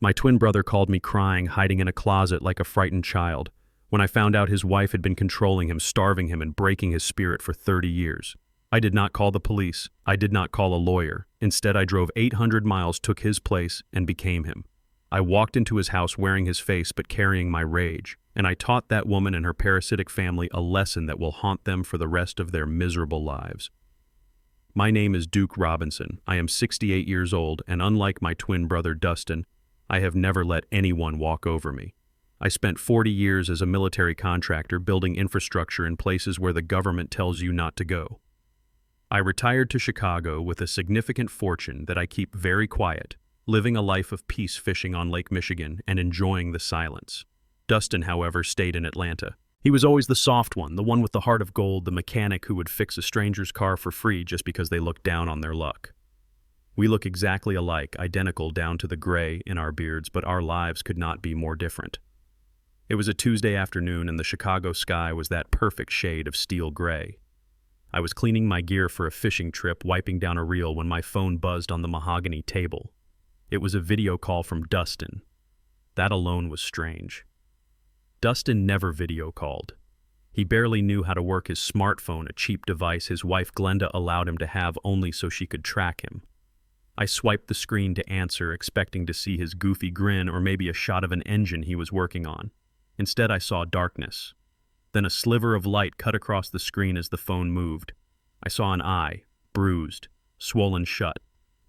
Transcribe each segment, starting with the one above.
My twin brother called me crying, hiding in a closet like a frightened child, when I found out his wife had been controlling him, starving him, and breaking his spirit for 30 years. I did not call the police. I did not call a lawyer. Instead, I drove 800 miles, took his place, and became him. I walked into his house wearing his face but carrying my rage, and I taught that woman and her parasitic family a lesson that will haunt them for the rest of their miserable lives. My name is Duke Robinson. I am 68 years old, and unlike my twin brother Dustin, I have never let anyone walk over me. I spent 40 years as a military contractor building infrastructure in places where the government tells you not to go. I retired to Chicago with a significant fortune that I keep very quiet, living a life of peace fishing on Lake Michigan and enjoying the silence. Dustin, however, stayed in Atlanta. He was always the soft one, the one with the heart of gold, the mechanic who would fix a stranger's car for free just because they looked down on their luck. We look exactly alike, identical down to the gray in our beards, but our lives could not be more different. It was a Tuesday afternoon, and the Chicago sky was that perfect shade of steel gray. I was cleaning my gear for a fishing trip, wiping down a reel, when my phone buzzed on the mahogany table. It was a video call from Dustin. That alone was strange. Dustin never video called. He barely knew how to work his smartphone, a cheap device his wife Glenda allowed him to have only so she could track him. I swiped the screen to answer, expecting to see his goofy grin or maybe a shot of an engine he was working on. Instead, I saw darkness. Then a sliver of light cut across the screen as the phone moved. I saw an eye, bruised, swollen shut.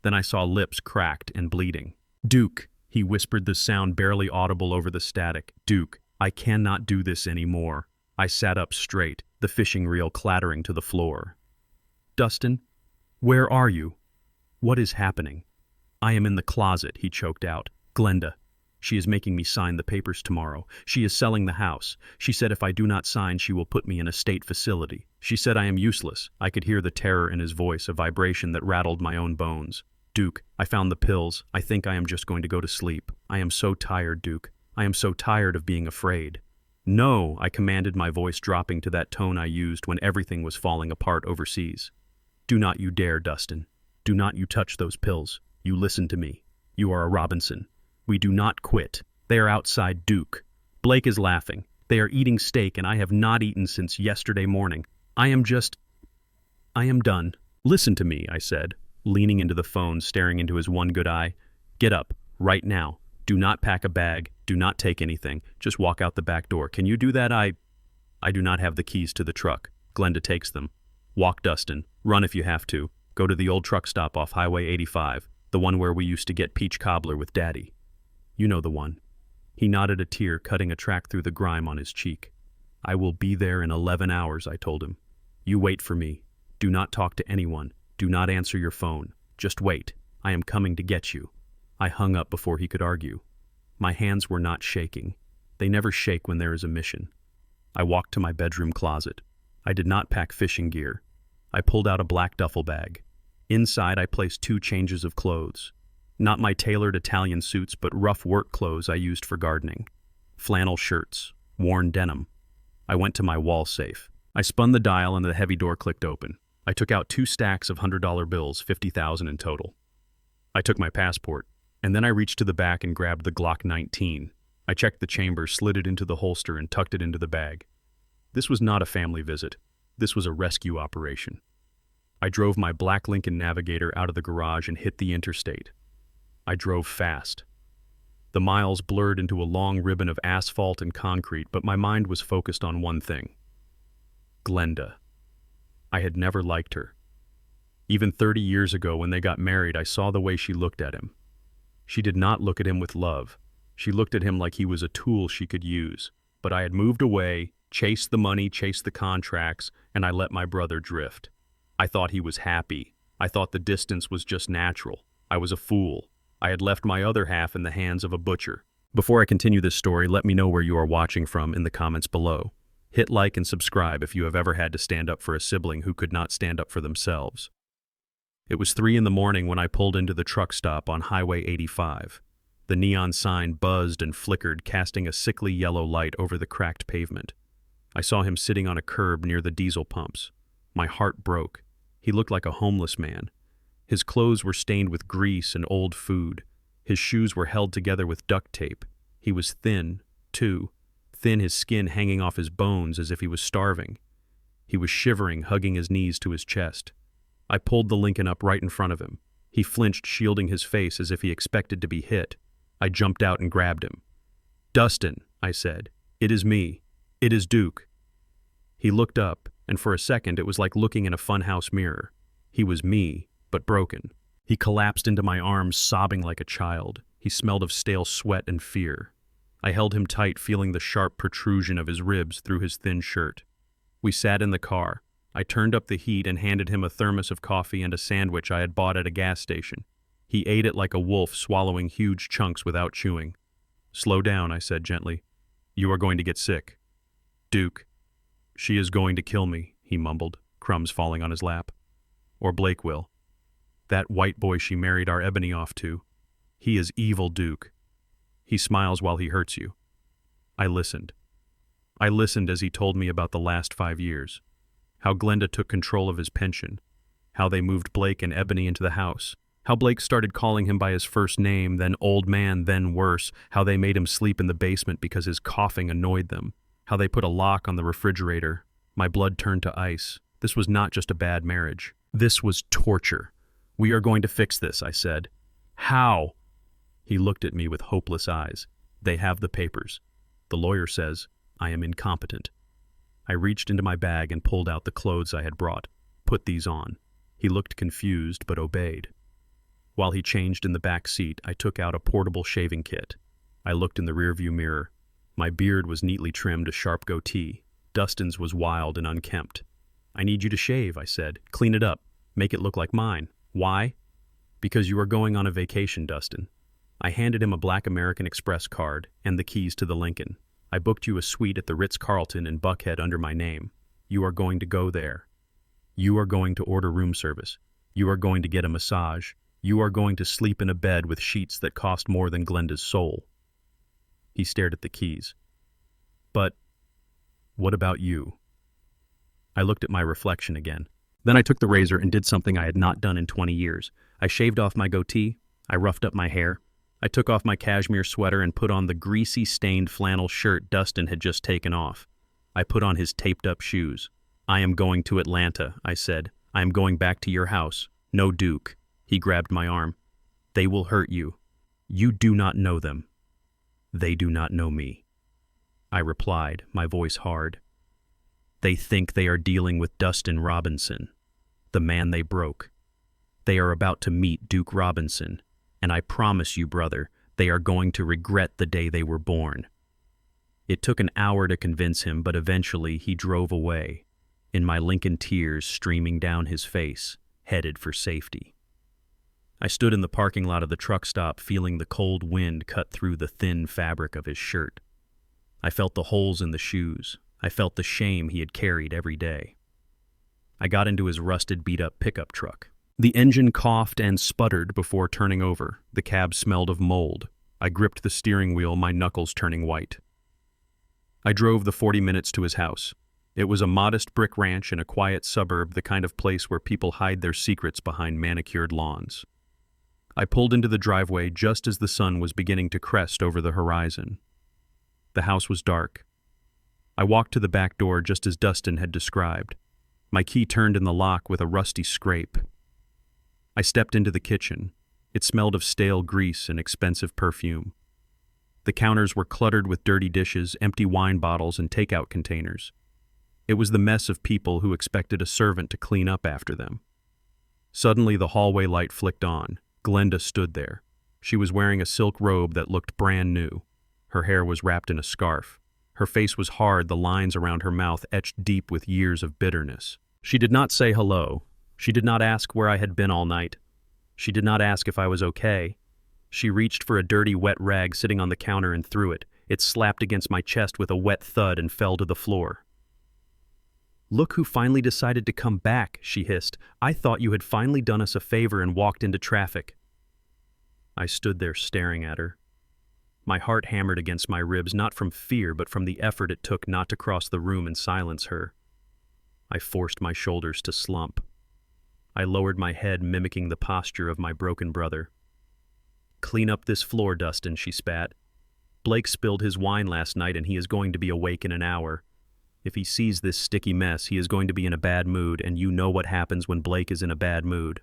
Then I saw lips cracked and bleeding. "Duke," he whispered, the sound barely audible over the static. "Duke, I cannot do this anymore." I sat up straight, the fishing reel clattering to the floor. "Dustin, where are you? What is happening?" "I am in the closet," he choked out. "Glenda. She is making me sign the papers tomorrow. She is selling the house. She said if I do not sign, she will put me in a state facility. She said I am useless." I could hear the terror in his voice, a vibration that rattled my own bones. "Duke, I found the pills. I think I am just going to go to sleep. I am so tired, Duke. I am so tired of being afraid." "No," I commanded, my voice dropping to that tone I used when everything was falling apart overseas. "Do not you dare, Dustin. Do not you touch those pills. You listen to me. You are a Robinson. We do not quit. They are outside, Duke. Blake is laughing. They are eating steak, and I have not eaten since yesterday morning. I am done." "Listen to me," I said, leaning into the phone, staring into his one good eye. "Get up, right now. Do not pack a bag. Do not take anything. Just walk out the back door. Can you do that? I do not have the keys to the truck." Glenda takes them. "Walk, Dustin. Run if you have to. Go to the old truck stop off Highway 85, the one where we used to get peach cobbler with Daddy. You know the one." He nodded, a tear cutting a track through the grime on his cheek. "I will be there in 11 hours, I told him. "You wait for me. Do not talk to anyone. Do not answer your phone. Just wait. I am coming to get you." I hung up before he could argue. My hands were not shaking. They never shake when there is a mission. I walked to my bedroom closet. I did not pack fishing gear. I pulled out a black duffel bag. Inside, I placed 2 changes of clothes. Not my tailored Italian suits, but rough work clothes I used for gardening. Flannel shirts, worn denim. I went to my wall safe. I spun the dial and the heavy door clicked open. I took out 2 stacks of $100 bills, 50,000 in total. I took my passport, and then I reached to the back and grabbed the Glock 19. I checked the chamber, slid it into the holster, and tucked it into the bag. This was not a family visit. This was a rescue operation. I drove my black Lincoln Navigator out of the garage and hit the interstate. I drove fast. The miles blurred into a long ribbon of asphalt and concrete, but my mind was focused on one thing. Glenda. I had never liked her. Even 30 years ago when they got married, I saw the way she looked at him. She did not look at him with love. She looked at him like he was a tool she could use. But I had moved away, chased the money, chased the contracts, and I let my brother drift. I thought he was happy. I thought the distance was just natural. I was a fool. I had left my other half in the hands of a butcher. Before I continue this story, let me know where you are watching from in the comments below. Hit like and subscribe if you have ever had to stand up for a sibling who could not stand up for themselves. It was 3 in the morning when I pulled into the truck stop on Highway 85. The neon sign buzzed and flickered, casting a sickly yellow light over the cracked pavement. I saw him sitting on a curb near the diesel pumps. My heart broke. He looked like a homeless man. His clothes were stained with grease and old food. His shoes were held together with duct tape. He was thin, too, thin, his skin hanging off his bones as if he was starving. He was shivering, hugging his knees to his chest. I pulled the Lincoln up right in front of him. He flinched, shielding his face as if he expected to be hit. I jumped out and grabbed him. "Dustin," I said. "It is me. It is Duke." He looked up, and for a second it was like looking in a funhouse mirror. He was me, but broken. He collapsed into my arms, sobbing like a child. He smelled of stale sweat and fear. I held him tight, feeling the sharp protrusion of his ribs through his thin shirt. We sat in the car. I turned up the heat and handed him a thermos of coffee and a sandwich I had bought at a gas station. He ate it like a wolf, swallowing huge chunks without chewing. "Slow down," I said gently. "You are going to get sick." "Duke." "She is going to kill me," he mumbled, crumbs falling on his lap. "Or Blake will. That white boy she married our Ebony off to. He is evil, Duke. He smiles while he hurts you." I listened. I listened as he told me about the last 5 years. How Glenda took control of his pension. How they moved Blake and Ebony into the house. How Blake started calling him by his first name, then old man, then worse. How they made him sleep in the basement because his coughing annoyed them. How they put a lock on the refrigerator. My blood turned to ice. This was not just a bad marriage. This was torture. "We are going to fix this," I said. "How?" He looked at me with hopeless eyes. "They have the papers. The lawyer says I am incompetent." I reached into my bag and pulled out the clothes I had brought. "Put these on." He looked confused but obeyed. While he changed in the back seat, I took out a portable shaving kit. I looked in the rearview mirror. My beard was neatly trimmed, a sharp goatee. Dustin's was wild and unkempt. "I need you to shave," I said. "Clean it up. Make it look like mine." "Why?" "Because you are going on a vacation, Dustin." I handed him a black American Express card and the keys to the Lincoln. "I booked you a suite at the Ritz-Carlton in Buckhead under my name. You are going to go there. You are going to order room service. You are going to get a massage. You are going to sleep in a bed with sheets that cost more than Glenda's soul." He stared at the keys. "But what about you?" I looked at my reflection again. Then I took the razor and did something I had not done in 20 years. I shaved off my goatee. I roughed up my hair. I took off my cashmere sweater and put on the greasy, stained flannel shirt Dustin had just taken off. I put on his taped-up shoes. "I am going to Atlanta," I said. "I am going back to your house. No, Duke." He grabbed my arm. "They will hurt you. You do not know them. They do not know me." I replied, my voice hard. "They think they are dealing with Dustin Robinson, the man they broke. They are about to meet Duke Robinson, and I promise you, brother, they are going to regret the day they were born." It took an hour to convince him, but eventually he drove away, in my Lincoln tears streaming down his face, headed for safety. I stood in the parking lot of the truck stop, feeling the cold wind cut through the thin fabric of his shirt. I felt the holes in the shoes. I felt the shame he had carried every day. I got into his rusted, beat-up pickup truck. The engine coughed and sputtered before turning over. The cab smelled of mold. I gripped the steering wheel, my knuckles turning white. I drove the 40 minutes to his house. It was a modest brick ranch in a quiet suburb, the kind of place where people hide their secrets behind manicured lawns. I pulled into the driveway just as the sun was beginning to crest over the horizon. The house was dark. I walked to the back door just as Dustin had described. My key turned in the lock with a rusty scrape. I stepped into the kitchen. It smelled of stale grease and expensive perfume. The counters were cluttered with dirty dishes, empty wine bottles, and takeout containers. It was the mess of people who expected a servant to clean up after them. Suddenly, the hallway light flicked on. Glenda stood there. She was wearing a silk robe that looked brand new. Her hair was wrapped in a scarf. Her face was hard, the lines around her mouth etched deep with years of bitterness. She did not say hello. She did not ask where I had been all night. She did not ask if I was okay. She reached for a dirty, wet rag sitting on the counter and threw it. It slapped against my chest with a wet thud and fell to the floor. "Look who finally decided to come back," she hissed. "I thought you had finally done us a favor and walked into traffic." I stood there staring at her. My heart hammered against my ribs, not from fear, but from the effort it took not to cross the room and silence her. I forced my shoulders to slump. I lowered my head, mimicking the posture of my broken brother. Clean up this floor, Dustin, she spat. Blake spilled his wine last night and he is going to be awake in an hour. If he sees this sticky mess, he is going to be in a bad mood, and you know what happens when Blake is in a bad mood.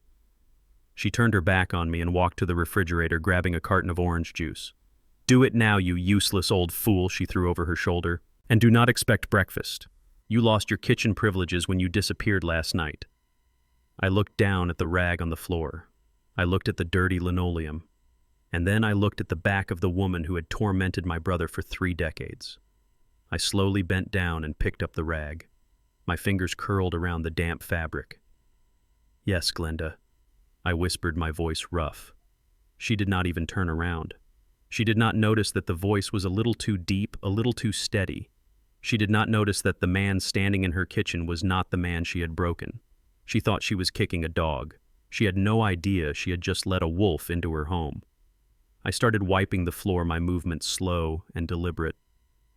She turned her back on me and walked to the refrigerator, grabbing a carton of orange juice. Do it now, you useless old fool, she threw over her shoulder. And do not expect breakfast. You lost your kitchen privileges when you disappeared last night. I looked down at the rag on the floor. I looked at the dirty linoleum. And then I looked at the back of the woman who had tormented my brother for 3 decades. I slowly bent down and picked up the rag. My fingers curled around the damp fabric. Yes, Glenda, I whispered, my voice rough. She did not even turn around. She did not notice that the voice was a little too deep, a little too steady. She did not notice that the man standing in her kitchen was not the man she had broken. She thought she was kicking a dog. She had no idea she had just let a wolf into her home. I started wiping the floor, my movements slow and deliberate.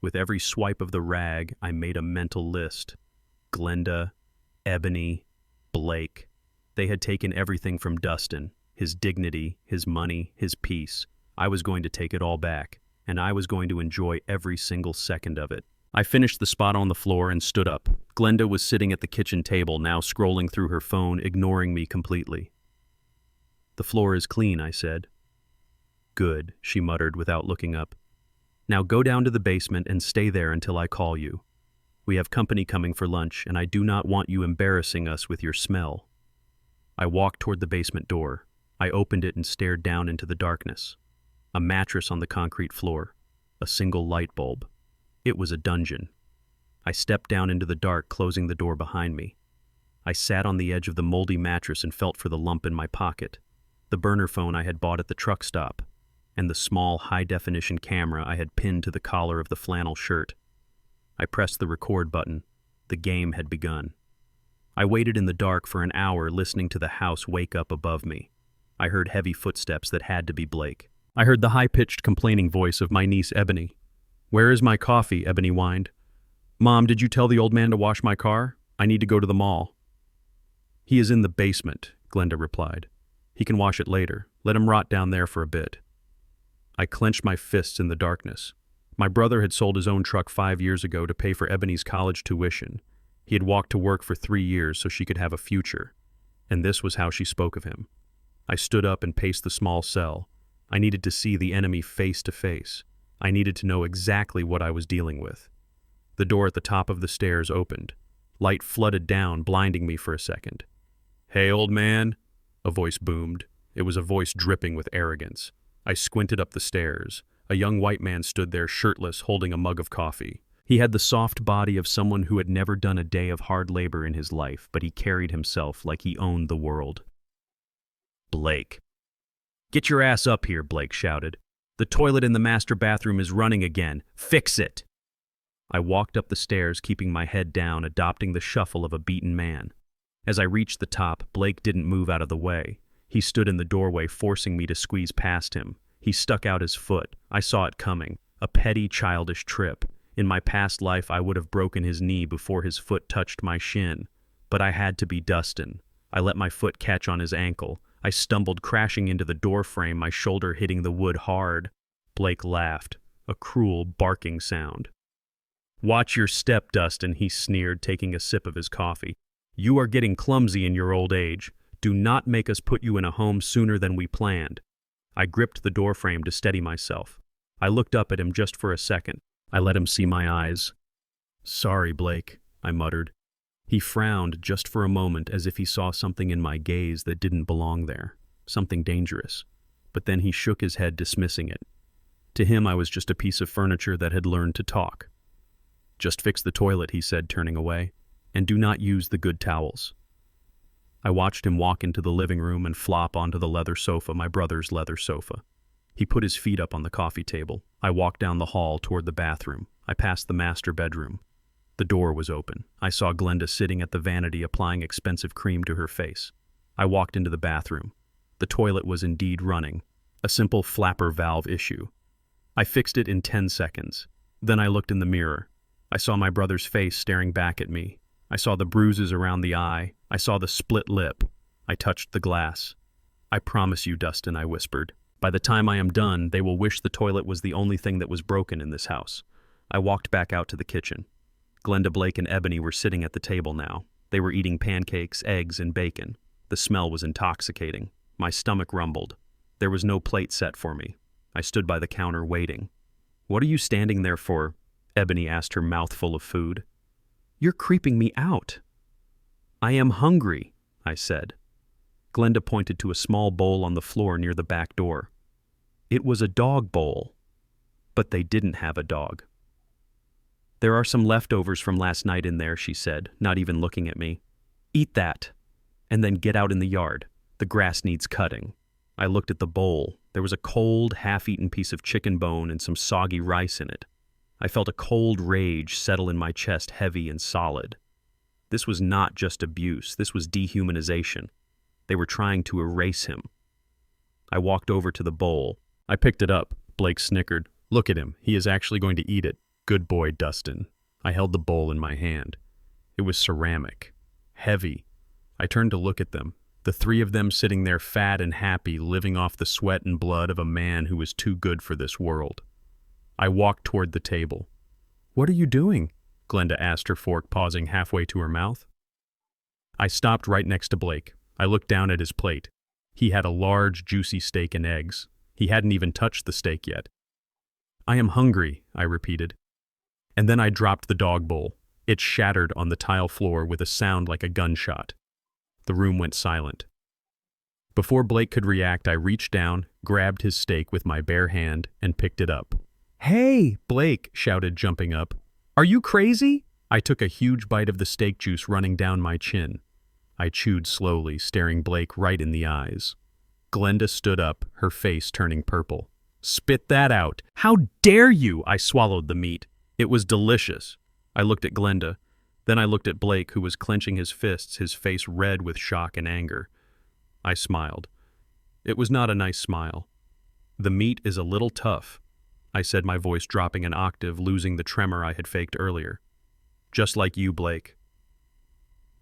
With every swipe of the rag, I made a mental list. Glenda, Ebony, Blake. They had taken everything from Dustin, his dignity, his money, his peace. I was going to take it all back, and I was going to enjoy every single second of it. I finished the spot on the floor and stood up. Glenda was sitting at the kitchen table, now scrolling through her phone, ignoring me completely. The floor is clean, I said. Good, she muttered without looking up. Now go down to the basement and stay there until I call you. We have company coming for lunch, and I do not want you embarrassing us with your smell. I walked toward the basement door. I opened it and stared down into the darkness. A mattress on the concrete floor. A single light bulb. It was a dungeon. I stepped down into the dark, closing the door behind me. I sat on the edge of the moldy mattress and felt for the lump in my pocket, the burner phone I had bought at the truck stop, and the small, high-definition camera I had pinned to the collar of the flannel shirt. I pressed the record button. The game had begun. I waited in the dark for an hour, listening to the house wake up above me. I heard heavy footsteps that had to be Blake. I heard the high-pitched, complaining voice of my niece, Ebony. Where is my coffee? Ebony whined. Mom, did you tell the old man to wash my car? I need to go to the mall. He is in the basement, Glenda replied. He can wash it later. Let him rot down there for a bit. I clenched my fists in the darkness. My brother had sold his own truck 5 years ago to pay for Ebony's college tuition. He had walked to work for 3 years so she could have a future. And this was how she spoke of him. I stood up and paced the small cell. I needed to see the enemy face to face. I needed to know exactly what I was dealing with. The door at the top of the stairs opened. Light flooded down, blinding me for a second. Hey, old man, a voice boomed. It was a voice dripping with arrogance. I squinted up the stairs. A young white man stood there, shirtless, holding a mug of coffee. He had the soft body of someone who had never done a day of hard labor in his life, but he carried himself like he owned the world. Blake. Get your ass up here, Blake shouted. The toilet in the master bathroom is running again. Fix it! I walked up the stairs, keeping my head down, adopting the shuffle of a beaten man. As I reached the top, Blake didn't move out of the way. He stood in the doorway, forcing me to squeeze past him. He stuck out his foot. I saw it coming. A petty, childish trip. In my past life, I would have broken his knee before his foot touched my shin. But I had to be Dustin. I let my foot catch on his ankle. I stumbled, crashing into the door frame, my shoulder hitting the wood hard. Blake laughed, a cruel, barking sound. Watch your step, Dustin, he sneered, taking a sip of his coffee. You are getting clumsy in your old age. Do not make us put you in a home sooner than we planned. I gripped the doorframe to steady myself. I looked up at him just for a second. I let him see my eyes. Sorry, Blake, I muttered. He frowned just for a moment, as if he saw something in my gaze that didn't belong there, something dangerous. But then he shook his head, dismissing it. To him, I was just a piece of furniture that had learned to talk. Just fix the toilet, he said, turning away, and do not use the good towels. I watched him walk into the living room and flop onto the leather sofa, my brother's leather sofa. He put his feet up on the coffee table. I walked down the hall toward the bathroom. I passed the master bedroom. The door was open. I saw Glenda sitting at the vanity applying expensive cream to her face. I walked into the bathroom. The toilet was indeed running. A simple flapper valve issue. I fixed it in 10 seconds. Then I looked in the mirror. I saw my brother's face staring back at me. I saw the bruises around the eye. I saw the split lip. I touched the glass. I promise you, Dustin, I whispered. By the time I am done, they will wish the toilet was the only thing that was broken in this house. I walked back out to the kitchen. Glenda, Blake, and Ebony were sitting at the table now. They were eating pancakes, eggs, and bacon. The smell was intoxicating. My stomach rumbled. There was no plate set for me. I stood by the counter waiting. "What are you standing there for?" Ebony asked, her mouth full of food. "You're creeping me out." "I am hungry," I said. Glenda pointed to a small bowl on the floor near the back door. It was a dog bowl, but they didn't have a dog. "There are some leftovers from last night in there," she said, not even looking at me. "Eat that, and then get out in the yard. The grass needs cutting." I looked at the bowl. There was a cold, half-eaten piece of chicken bone and some soggy rice in it. I felt a cold rage settle in my chest, heavy and solid. This was not just abuse. This was dehumanization. They were trying to erase him. I walked over to the bowl. I picked it up. Blake snickered. "Look at him. He is actually going to eat it. Good boy, Dustin." I held the bowl in my hand. It was ceramic. Heavy. I turned to look at them. The three of them sitting there fat and happy, living off the sweat and blood of a man who was too good for this world. I walked toward the table. "What are you doing?" Glenda asked, her fork pausing halfway to her mouth. I stopped right next to Blake. I looked down at his plate. He had a large, juicy steak and eggs. He hadn't even touched the steak yet. "I am hungry," I repeated. And then I dropped the dog bowl. It shattered on the tile floor with a sound like a gunshot. The room went silent. Before Blake could react, I reached down, grabbed his steak with my bare hand, and picked it up. "Hey!" Blake shouted, jumping up. "Are you crazy?" I took a huge bite of the steak juice running down my chin. I chewed slowly, staring Blake right in the eyes. Glenda stood up, her face turning purple. "Spit that out! How dare you!" I swallowed the meat. It was delicious. I looked at Glenda. Then I looked at Blake, who was clenching his fists, his face red with shock and anger. I smiled. It was not a nice smile. "The meat is a little tough," I said, my voice dropping an octave, losing the tremor I had faked earlier. "Just like you, Blake."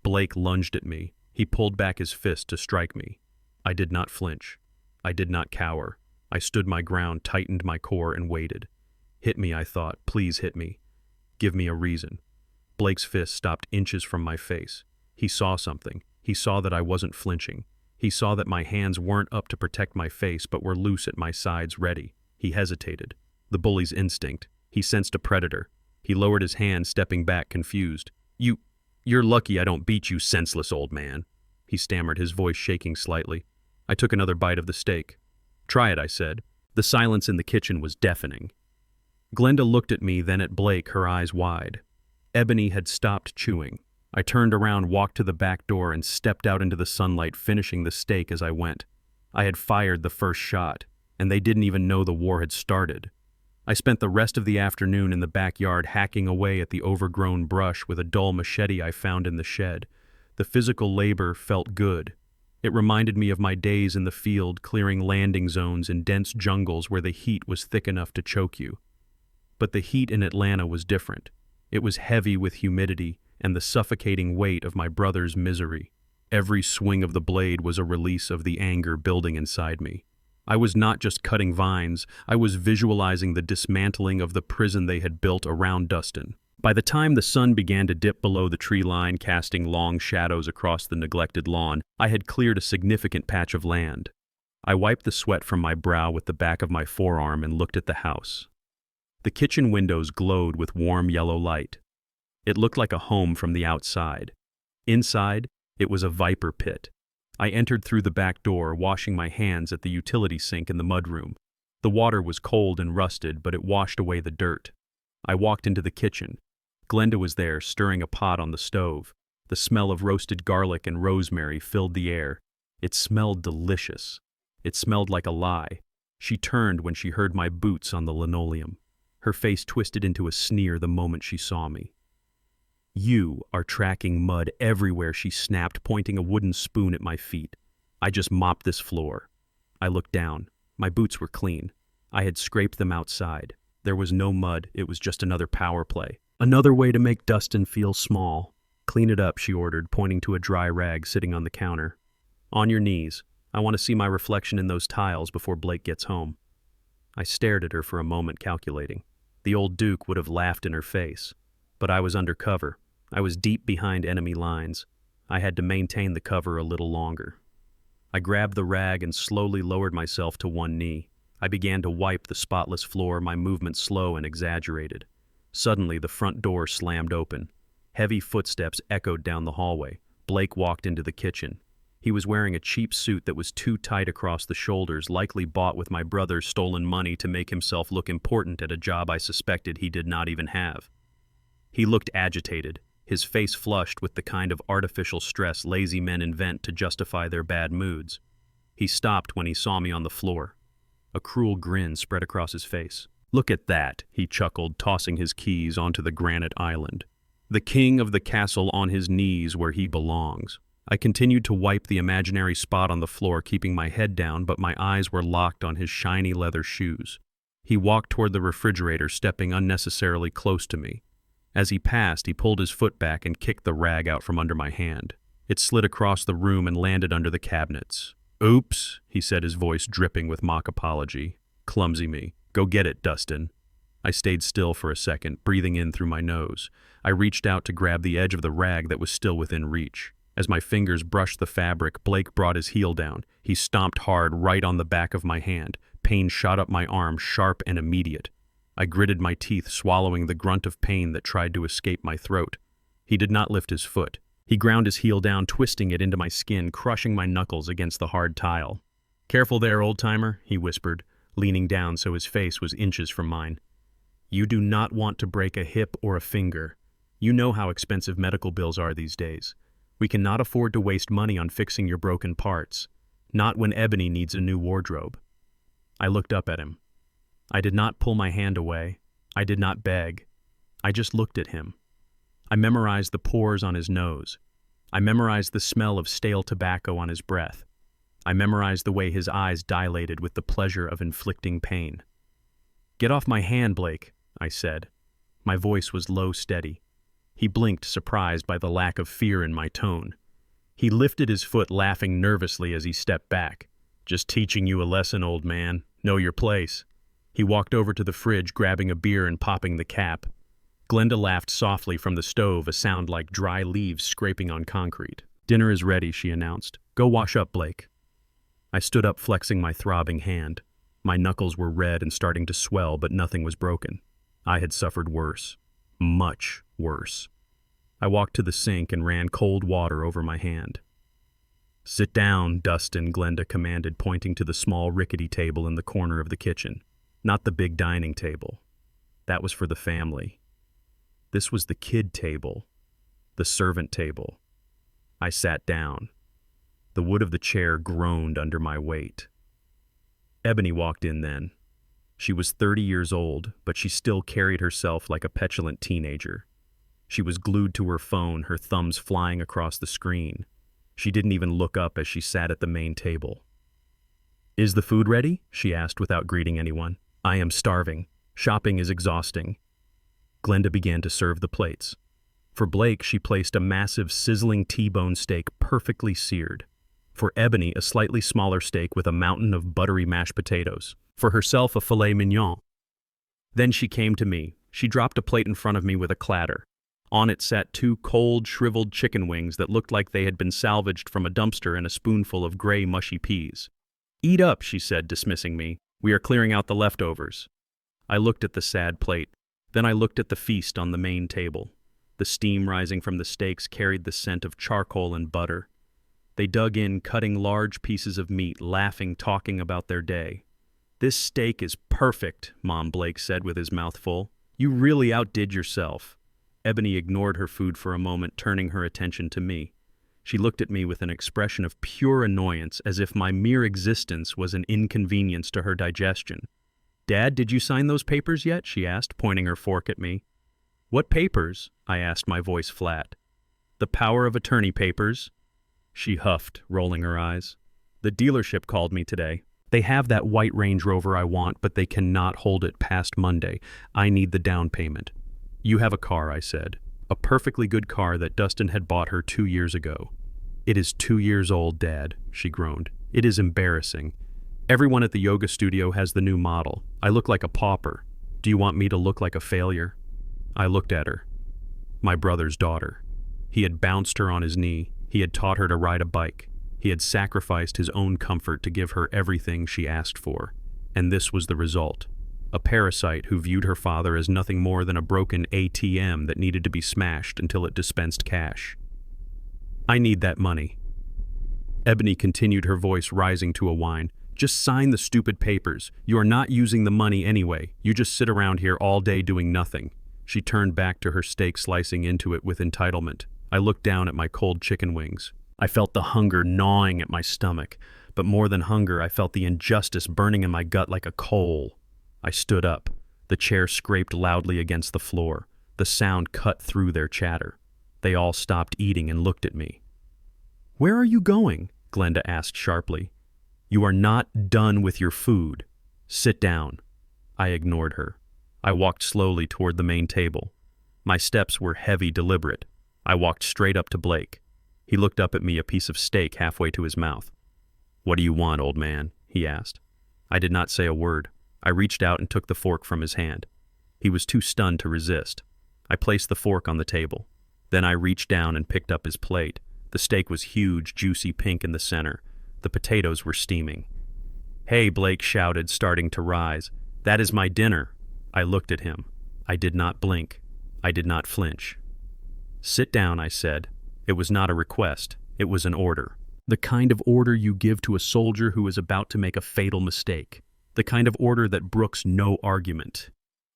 Blake lunged at me. He pulled back his fist to strike me. I did not flinch. I did not cower. I stood my ground, tightened my core, and waited. Hit me, I thought. Please hit me. Give me a reason. Blake's fist stopped inches from my face. He saw something. He saw that I wasn't flinching. He saw that my hands weren't up to protect my face, but were loose at my sides, ready. He hesitated. The bully's instinct. He sensed a predator. He lowered his hand, stepping back, confused. You're lucky I don't beat you, senseless old man," he stammered, his voice shaking slightly. I took another bite of the steak. "Try it," I said. The silence in the kitchen was deafening. Glenda looked at me, then at Blake, her eyes wide. Ebony had stopped chewing. I turned around, walked to the back door, and stepped out into the sunlight, finishing the steak as I went. I had fired the first shot, and they didn't even know the war had started. I spent the rest of the afternoon in the backyard hacking away at the overgrown brush with a dull machete I found in the shed. The physical labor felt good. It reminded me of my days in the field, clearing landing zones in dense jungles where the heat was thick enough to choke you. But the heat in Atlanta was different. It was heavy with humidity and the suffocating weight of my brother's misery. Every swing of the blade was a release of the anger building inside me. I was not just cutting vines, I was visualizing the dismantling of the prison they had built around Dustin. By the time the sun began to dip below the tree line, casting long shadows across the neglected lawn, I had cleared a significant patch of land. I wiped the sweat from my brow with the back of my forearm and looked at the house. The kitchen windows glowed with warm yellow light. It looked like a home from the outside. Inside, it was a viper pit. I entered through the back door, washing my hands at the utility sink in the mudroom. The water was cold and rusted, but it washed away the dirt. I walked into the kitchen. Glenda was there, stirring a pot on the stove. The smell of roasted garlic and rosemary filled the air. It smelled delicious. It smelled like a lie. She turned when she heard my boots on the linoleum. Her face twisted into a sneer the moment she saw me. "You are tracking mud everywhere," she snapped, pointing a wooden spoon at my feet. "I just mopped this floor." I looked down. My boots were clean. I had scraped them outside. There was no mud. It was just another power play. Another way to make Dustin feel small. "Clean it up," she ordered, pointing to a dry rag sitting on the counter. "On your knees." I want to see my reflection in those tiles before Blake gets home." I stared at her for a moment, calculating. The old Duke would have laughed in her face. But I was under cover. I was deep behind enemy lines. I had to maintain the cover a little longer. I grabbed the rag and slowly lowered myself to one knee. I began to wipe the spotless floor, my movement slow and exaggerated. Suddenly, the front door slammed open. Heavy footsteps echoed down the hallway. Blake walked into the kitchen. He was wearing a cheap suit that was too tight across the shoulders, likely bought with my brother's stolen money to make himself look important at a job I suspected he did not even have. He looked agitated, his face flushed with the kind of artificial stress lazy men invent to justify their bad moods. He stopped when he saw me on the floor. A cruel grin spread across his face. "Look at that," he chuckled, tossing his keys onto the granite island. "The king of the castle on his knees where he belongs." I continued to wipe the imaginary spot on the floor, keeping my head down, but my eyes were locked on his shiny leather shoes. He walked toward the refrigerator, stepping unnecessarily close to me. As he passed, he pulled his foot back and kicked the rag out from under my hand. It slid across the room and landed under the cabinets. "Oops," he said, his voice dripping with mock apology. "Clumsy me. Go get it, Dustin." I stayed still for a second, breathing in through my nose. I reached out to grab the edge of the rag that was still within reach. As my fingers brushed the fabric, Blake brought his heel down. He stomped hard right on the back of my hand. Pain shot up my arm, sharp and immediate. I gritted my teeth, swallowing the grunt of pain that tried to escape my throat. He did not lift his foot. He ground his heel down, twisting it into my skin, crushing my knuckles against the hard tile. "Careful there, old-timer," he whispered, leaning down so his face was inches from mine. "You do not want to break a hip or a finger. You know how expensive medical bills are these days. We cannot afford to waste money on fixing your broken parts, not when Ebony needs a new wardrobe." I looked up at him. I did not pull my hand away. I did not beg. I just looked at him. I memorized the pores on his nose. I memorized the smell of stale tobacco on his breath. I memorized the way his eyes dilated with the pleasure of inflicting pain. "Get off my hand, Blake," I said. My voice was low, steady. He blinked, surprised by the lack of fear in my tone. He lifted his foot, laughing nervously as he stepped back. "Just teaching you a lesson, old man. Know your place." He walked over to the fridge, grabbing a beer and popping the cap. Glenda laughed softly from the stove, a sound like dry leaves scraping on concrete. "Dinner is ready," she announced. "Go wash up, Blake." I stood up, flexing my throbbing hand. My knuckles were red and starting to swell, but nothing was broken. I had suffered worse. Much worse. I walked to the sink and ran cold water over my hand. "Sit down, Dustin," Glenda commanded, pointing to the small rickety table in the corner of the kitchen. Not the big dining table. That was for the family. This was the kid table, the servant table. I sat down. The wood of the chair groaned under my weight. Ebony walked in then. She was 30 years old, but she still carried herself like a petulant teenager. She was glued to her phone, her thumbs flying across the screen. She didn't even look up as she sat at the main table. "Is the food ready?" she asked without greeting anyone. "I am starving. Shopping is exhausting." Glenda began to serve the plates. For Blake, she placed a massive, sizzling T-bone steak perfectly seared. For Ebony, a slightly smaller steak with a mountain of buttery mashed potatoes. For herself, a filet mignon. Then she came to me. She dropped a plate in front of me with a clatter. On it sat 2 cold, shriveled chicken wings that looked like they had been salvaged from a dumpster, and a spoonful of gray, mushy peas. "Eat up," she said, dismissing me. "We are clearing out the leftovers." I looked at the sad plate. Then I looked at the feast on the main table. The steam rising from the steaks carried the scent of charcoal and butter. They dug in, cutting large pieces of meat, laughing, talking about their day. "This steak is perfect," Mom Blake said with his mouth full. "You really outdid yourself." Ebony ignored her food for a moment, turning her attention to me. She looked at me with an expression of pure annoyance, as if my mere existence was an inconvenience to her digestion. "Dad, did you sign those papers yet?" she asked, pointing her fork at me. "What papers?" I asked, my voice flat. "The power of attorney papers." She huffed, rolling her eyes. "The dealership called me today. They have that white Range Rover I want, but they cannot hold it past Monday. I need the down payment." "You have a car," I said. "A perfectly good car that Dustin had bought her 2 years ago." "It is 2 years old, Dad," she groaned. It is embarrassing. Everyone at the yoga studio has the new model. I look like a pauper. Do you want me to look like a failure? I looked at her. My brother's daughter. He had bounced her on his knee. He had taught her to ride a bike. He had sacrificed his own comfort to give her everything she asked for. And this was the result. A parasite who viewed her father as nothing more than a broken ATM that needed to be smashed until it dispensed cash. I need that money. Ebony continued, her voice rising to a whine. Just sign the stupid papers. You are not using the money anyway. You just sit around here all day doing nothing. She turned back to her steak, slicing into it with entitlement. I looked down at my cold chicken wings. I felt the hunger gnawing at my stomach, but more than hunger, I felt the injustice burning in my gut like a coal. I stood up. The chair scraped loudly against the floor. The sound cut through their chatter. They all stopped eating and looked at me. "Where are you going?" Glenda asked sharply. "You are not done with your food. Sit down." I ignored her. I walked slowly toward the main table. My steps were heavy, deliberate. I walked straight up to Blake. He looked up at me, a piece of steak halfway to his mouth. "What do you want, old man?" he asked. I did not say a word. I reached out and took the fork from his hand. He was too stunned to resist. I placed the fork on the table. Then I reached down and picked up his plate. The steak was huge, juicy pink in the center. The potatoes were steaming. "Hey," Blake shouted, starting to rise. "That is my dinner." I looked at him. I did not blink. I did not flinch. "Sit down," I said. It was not a request. It was an order. The kind of order you give to a soldier who is about to make a fatal mistake. The kind of order that brooks no argument.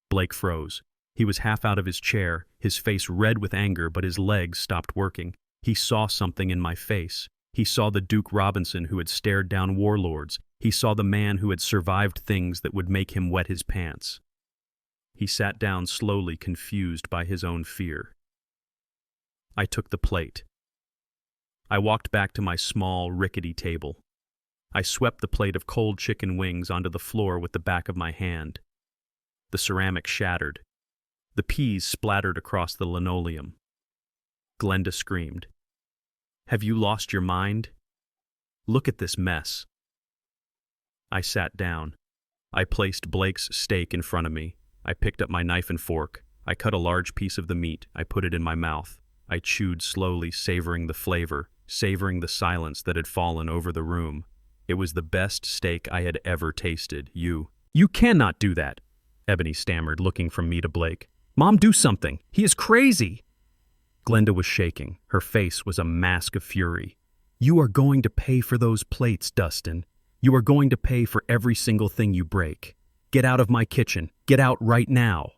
Blake froze. He was half out of his chair, his face red with anger, but his legs stopped working. He saw something in my face. He saw the Duke Robinson who had stared down warlords. He saw the man who had survived things that would make him wet his pants. He sat down slowly, confused by his own fear. I took the plate. I walked back to my small, rickety table. I swept the plate of cold chicken wings onto the floor with the back of my hand. The ceramic shattered. The peas splattered across the linoleum. Glenda screamed. "Have you lost your mind? Look at this mess." I sat down. I placed Blake's steak in front of me. I picked up my knife and fork. I cut a large piece of the meat. I put it in my mouth. I chewed slowly, savoring the flavor, savoring the silence that had fallen over the room. It was the best steak I had ever tasted. You cannot do that," Ebony stammered, looking from me to Blake. "Mom, do something. He is crazy." Glenda was shaking. Her face was a mask of fury. "You are going to pay for those plates, Dustin. You are going to pay for every single thing you break. Get out of my kitchen. Get out right now."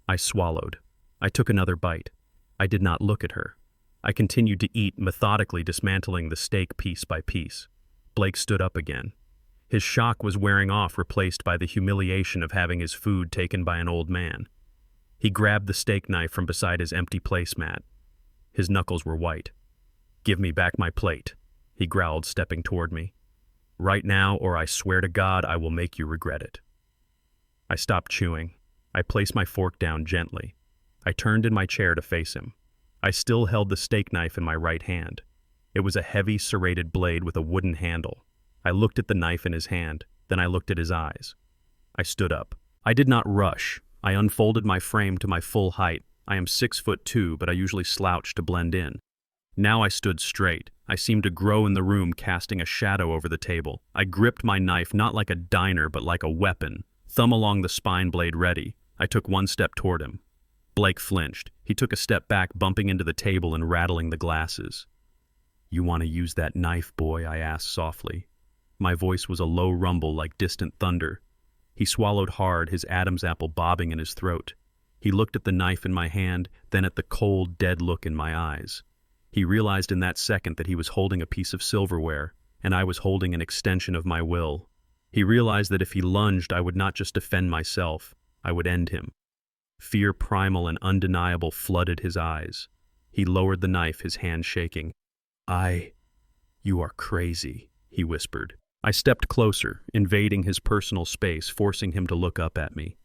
I swallowed. I took another bite. I did not look at her. I continued to eat, methodically dismantling the steak piece by piece. Blake stood up again. His shock was wearing off, replaced by the humiliation of having his food taken by an old man. He grabbed the steak knife from beside his empty placemat. His knuckles were white. "Give me back my plate," he growled, stepping toward me. "Right now, or I swear to God I will make you regret it." I stopped chewing. I placed my fork down gently. I turned in my chair to face him. I still held the steak knife in my right hand. It was a heavy, serrated blade with a wooden handle. I looked at the knife in his hand, then I looked at his eyes. I stood up. I did not rush. I unfolded my frame to my full height. I am 6'2", but I usually slouch to blend in. Now I stood straight. I seemed to grow in the room, casting a shadow over the table. I gripped my knife not like a diner, but like a weapon, thumb along the spine blade ready. I took one step toward him. Blake flinched. He took a step back, bumping into the table and rattling the glasses. "You want to use that knife, boy?" I asked softly. My voice was a low rumble like distant thunder. He swallowed hard, his Adam's apple bobbing in his throat. He looked at the knife in my hand, then at the cold, dead look in my eyes. He realized in that second that he was holding a piece of silverware, and I was holding an extension of my will. He realized that if he lunged, I would not just defend myself, I would end him. Fear primal and undeniable flooded his eyes. He lowered the knife, his hand shaking. You are crazy," he whispered. I stepped closer, invading his personal space, forcing him to look up at me.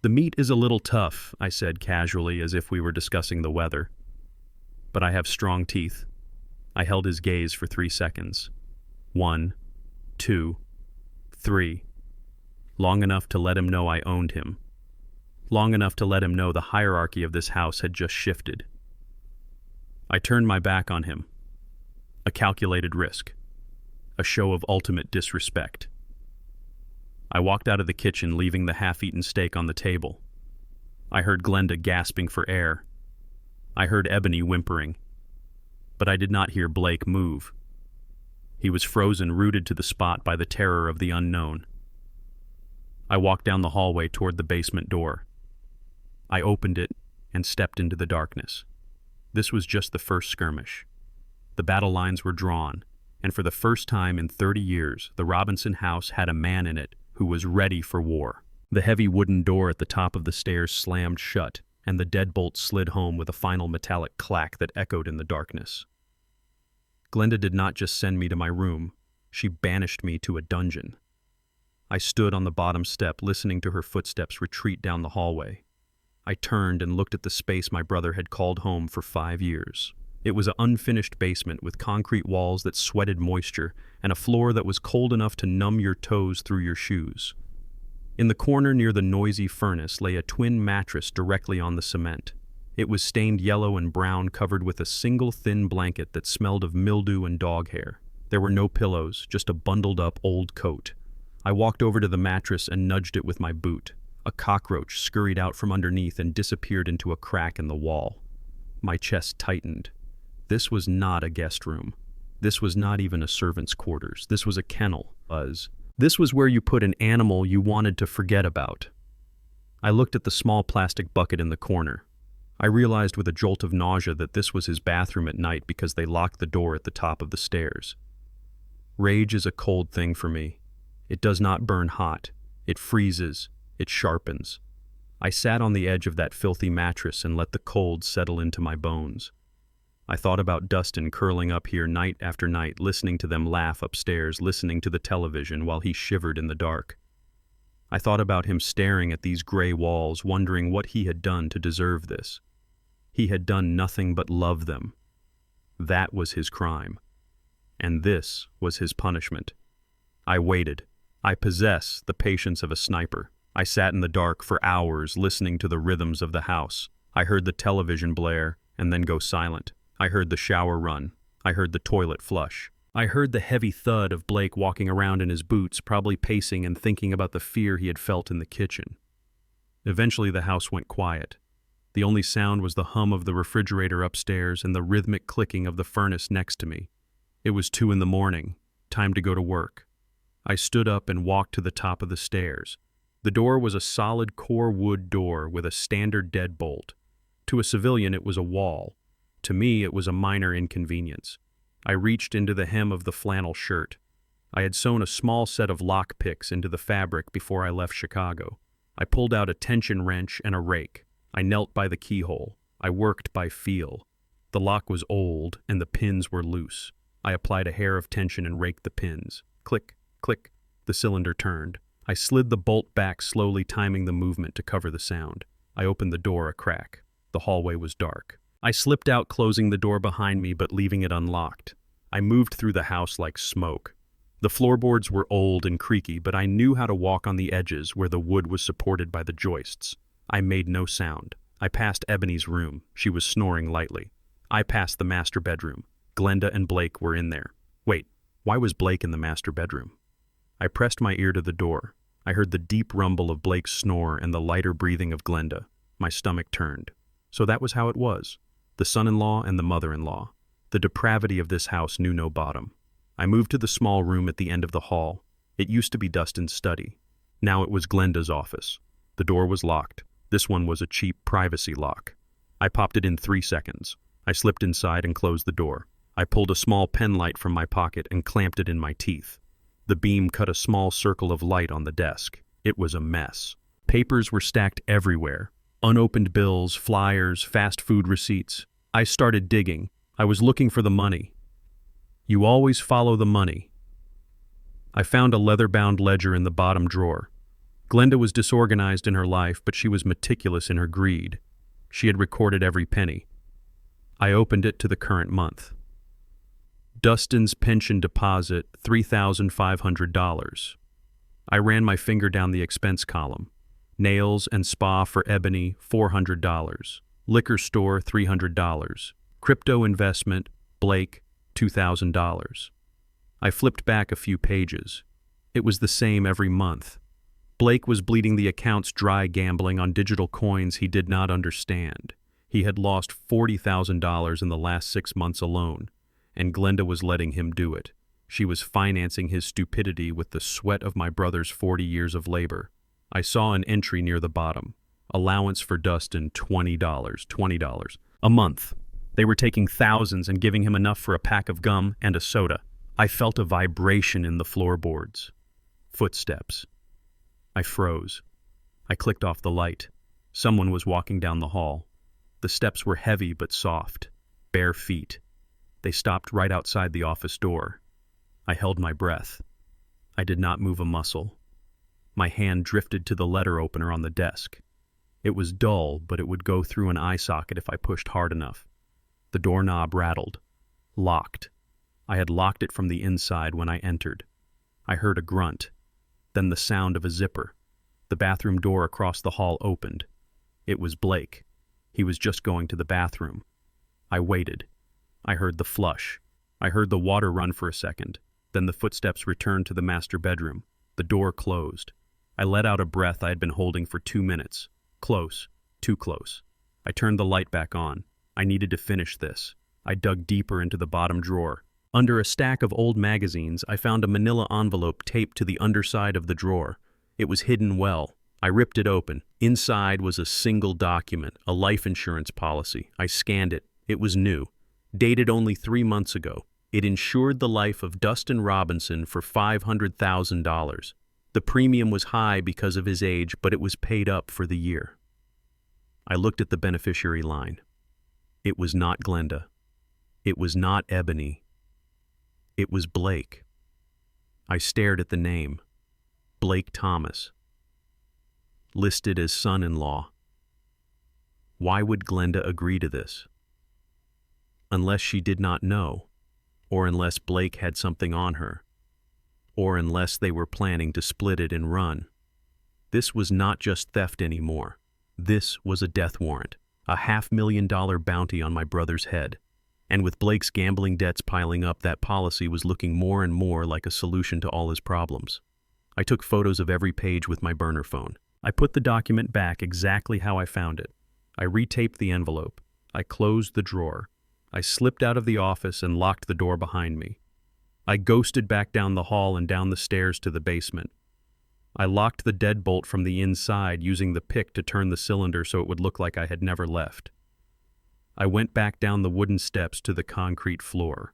"The meat is a little tough," I said casually, as if we were discussing the weather. "But I have strong teeth." I held his gaze for 3 seconds. 1, 2, 3. Long enough to let him know I owned him. Long enough to let him know the hierarchy of this house had just shifted. I turned my back on him. A calculated risk. A show of ultimate disrespect. I walked out of the kitchen, leaving the half-eaten steak on the table. I heard Glenda gasping for air. I heard Ebony whimpering. But I did not hear Blake move. He was frozen, rooted to the spot by the terror of the unknown. I walked down the hallway toward the basement door. I opened it and stepped into the darkness. This was just the first skirmish. The battle lines were drawn, and for the first time in 30 years, the Robinson house had a man in it who was ready for war. The heavy wooden door at the top of the stairs slammed shut, and the deadbolt slid home with a final metallic clack that echoed in the darkness. Glenda did not just send me to my room, she banished me to a dungeon. I stood on the bottom step, listening to her footsteps retreat down the hallway. I turned and looked at the space my brother had called home for 5 years. It was an unfinished basement with concrete walls that sweated moisture and a floor that was cold enough to numb your toes through your shoes. In the corner near the noisy furnace lay a twin mattress directly on the cement. It was stained yellow and brown, covered with a single thin blanket that smelled of mildew and dog hair. There were no pillows, just a bundled-up old coat. I walked over to the mattress and nudged it with my boot. A cockroach scurried out from underneath and disappeared into a crack in the wall. My chest tightened. This was not a guest room. This was not even a servant's quarters. This was a kennel. This was where you put an animal you wanted to forget about. I looked at the small plastic bucket in the corner. I realized with a jolt of nausea that this was his bathroom at night because they locked the door at the top of the stairs. Rage is a cold thing for me. It does not burn hot. It freezes. It sharpens. I sat on the edge of that filthy mattress and let the cold settle into my bones. I thought about Dustin curling up here night after night, listening to them laugh upstairs, listening to the television while he shivered in the dark. I thought about him staring at these gray walls, wondering what he had done to deserve this. He had done nothing but love them. That was his crime. And this was his punishment. I waited. I possess the patience of a sniper. I sat in the dark for hours, listening to the rhythms of the house. I heard the television blare and then go silent. I heard the shower run. I heard the toilet flush. I heard the heavy thud of Blake walking around in his boots, probably pacing and thinking about the fear he had felt in the kitchen. Eventually the house went quiet. The only sound was the hum of the refrigerator upstairs and the rhythmic clicking of the furnace next to me. It was 2 a.m, time to go to work. I stood up and walked to the top of the stairs. The door was a solid core wood door with a standard deadbolt. To a civilian, it was a wall. To me, it was a minor inconvenience. I reached into the hem of the flannel shirt. I had sewn a small set of lock picks into the fabric before I left Chicago. I pulled out a tension wrench and a rake. I knelt by the keyhole. I worked by feel. The lock was old and the pins were loose. I applied a hair of tension and raked the pins. Click, click, the cylinder turned. I slid the bolt back slowly, timing the movement to cover the sound. I opened the door a crack. The hallway was dark. I slipped out, closing the door behind me but leaving it unlocked. I moved through the house like smoke. The floorboards were old and creaky, but I knew how to walk on the edges where the wood was supported by the joists. I made no sound. I passed Ebony's room. She was snoring lightly. I passed the master bedroom. Glenda and Blake were in there. Wait, why was Blake in the master bedroom? I pressed my ear to the door. I heard the deep rumble of Blake's snore and the lighter breathing of Glenda. My stomach turned. So that was how it was. The son-in-law and the mother-in-law. The depravity of this house knew no bottom. I moved to the small room at the end of the hall. It used to be Dustin's study. Now it was Glenda's office. The door was locked. This one was a cheap privacy lock. I popped it in 3 seconds. I slipped inside and closed the door. I pulled a small pen light from my pocket and clamped it in my teeth. The beam cut a small circle of light on the desk. It was a mess. Papers were stacked everywhere. Unopened bills, flyers, fast food receipts. I started digging. I was looking for the money. You always follow the money. I found a leather-bound ledger in the bottom drawer. Glenda was disorganized in her life, but she was meticulous in her greed. She had recorded every penny. I opened it to the current month. Dustin's pension deposit, $3,500. I ran my finger down the expense column. Nails and spa for Ebony, $400. Liquor store, $300. Crypto investment, Blake, $2,000. I flipped back a few pages. It was the same every month. Blake was bleeding the accounts dry gambling on digital coins he did not understand. He had lost $40,000 in the last 6 months alone, and Glenda was letting him do it. She was financing his stupidity with the sweat of my brother's 40 years of labor. I saw an entry near the bottom. Allowance for Dustin, $20 a month. They were taking thousands and giving him enough for a pack of gum and a soda. I felt a vibration in the floorboards. Footsteps. I froze. I clicked off the light. Someone was walking down the hall. The steps were heavy but soft. Bare feet. They stopped right outside the office door. I held my breath. I did not move a muscle. My hand drifted to the letter opener on the desk. It was dull, but it would go through an eye socket if I pushed hard enough. The doorknob rattled. Locked. I had locked it from the inside when I entered. I heard a grunt, then the sound of a zipper. The bathroom door across the hall opened. It was Blake. He was just going to the bathroom. I waited. I heard the flush. I heard the water run for a second. Then the footsteps returned to the master bedroom. The door closed. I let out a breath I had been holding for 2 minutes. Close. Too close. I turned the light back on. I needed to finish this. I dug deeper into the bottom drawer. Under a stack of old magazines, I found a manila envelope taped to the underside of the drawer. It was hidden well. I ripped it open. Inside was a single document, a life insurance policy. I scanned it. It was new. Dated only 3 months ago. It insured the life of Dustin Robinson for $500,000. The premium was high because of his age, but it was paid up for the year. I looked at the beneficiary line. It was not Glenda. It was not Ebony. It was Blake. I stared at the name. Blake Thomas. Listed as son-in-law. Why would Glenda agree to this? Unless she did not know, or unless Blake had something on her, or unless they were planning to split it and run. This was not just theft anymore. This was a death warrant, a $500,000 bounty on my brother's head. And with Blake's gambling debts piling up, that policy was looking more and more like a solution to all his problems. I took photos of every page with my burner phone. I put the document back exactly how I found it. I retaped the envelope. I closed the drawer. I slipped out of the office and locked the door behind me. I ghosted back down the hall and down the stairs to the basement. I locked the deadbolt from the inside using the pick to turn the cylinder so it would look like I had never left. I went back down the wooden steps to the concrete floor.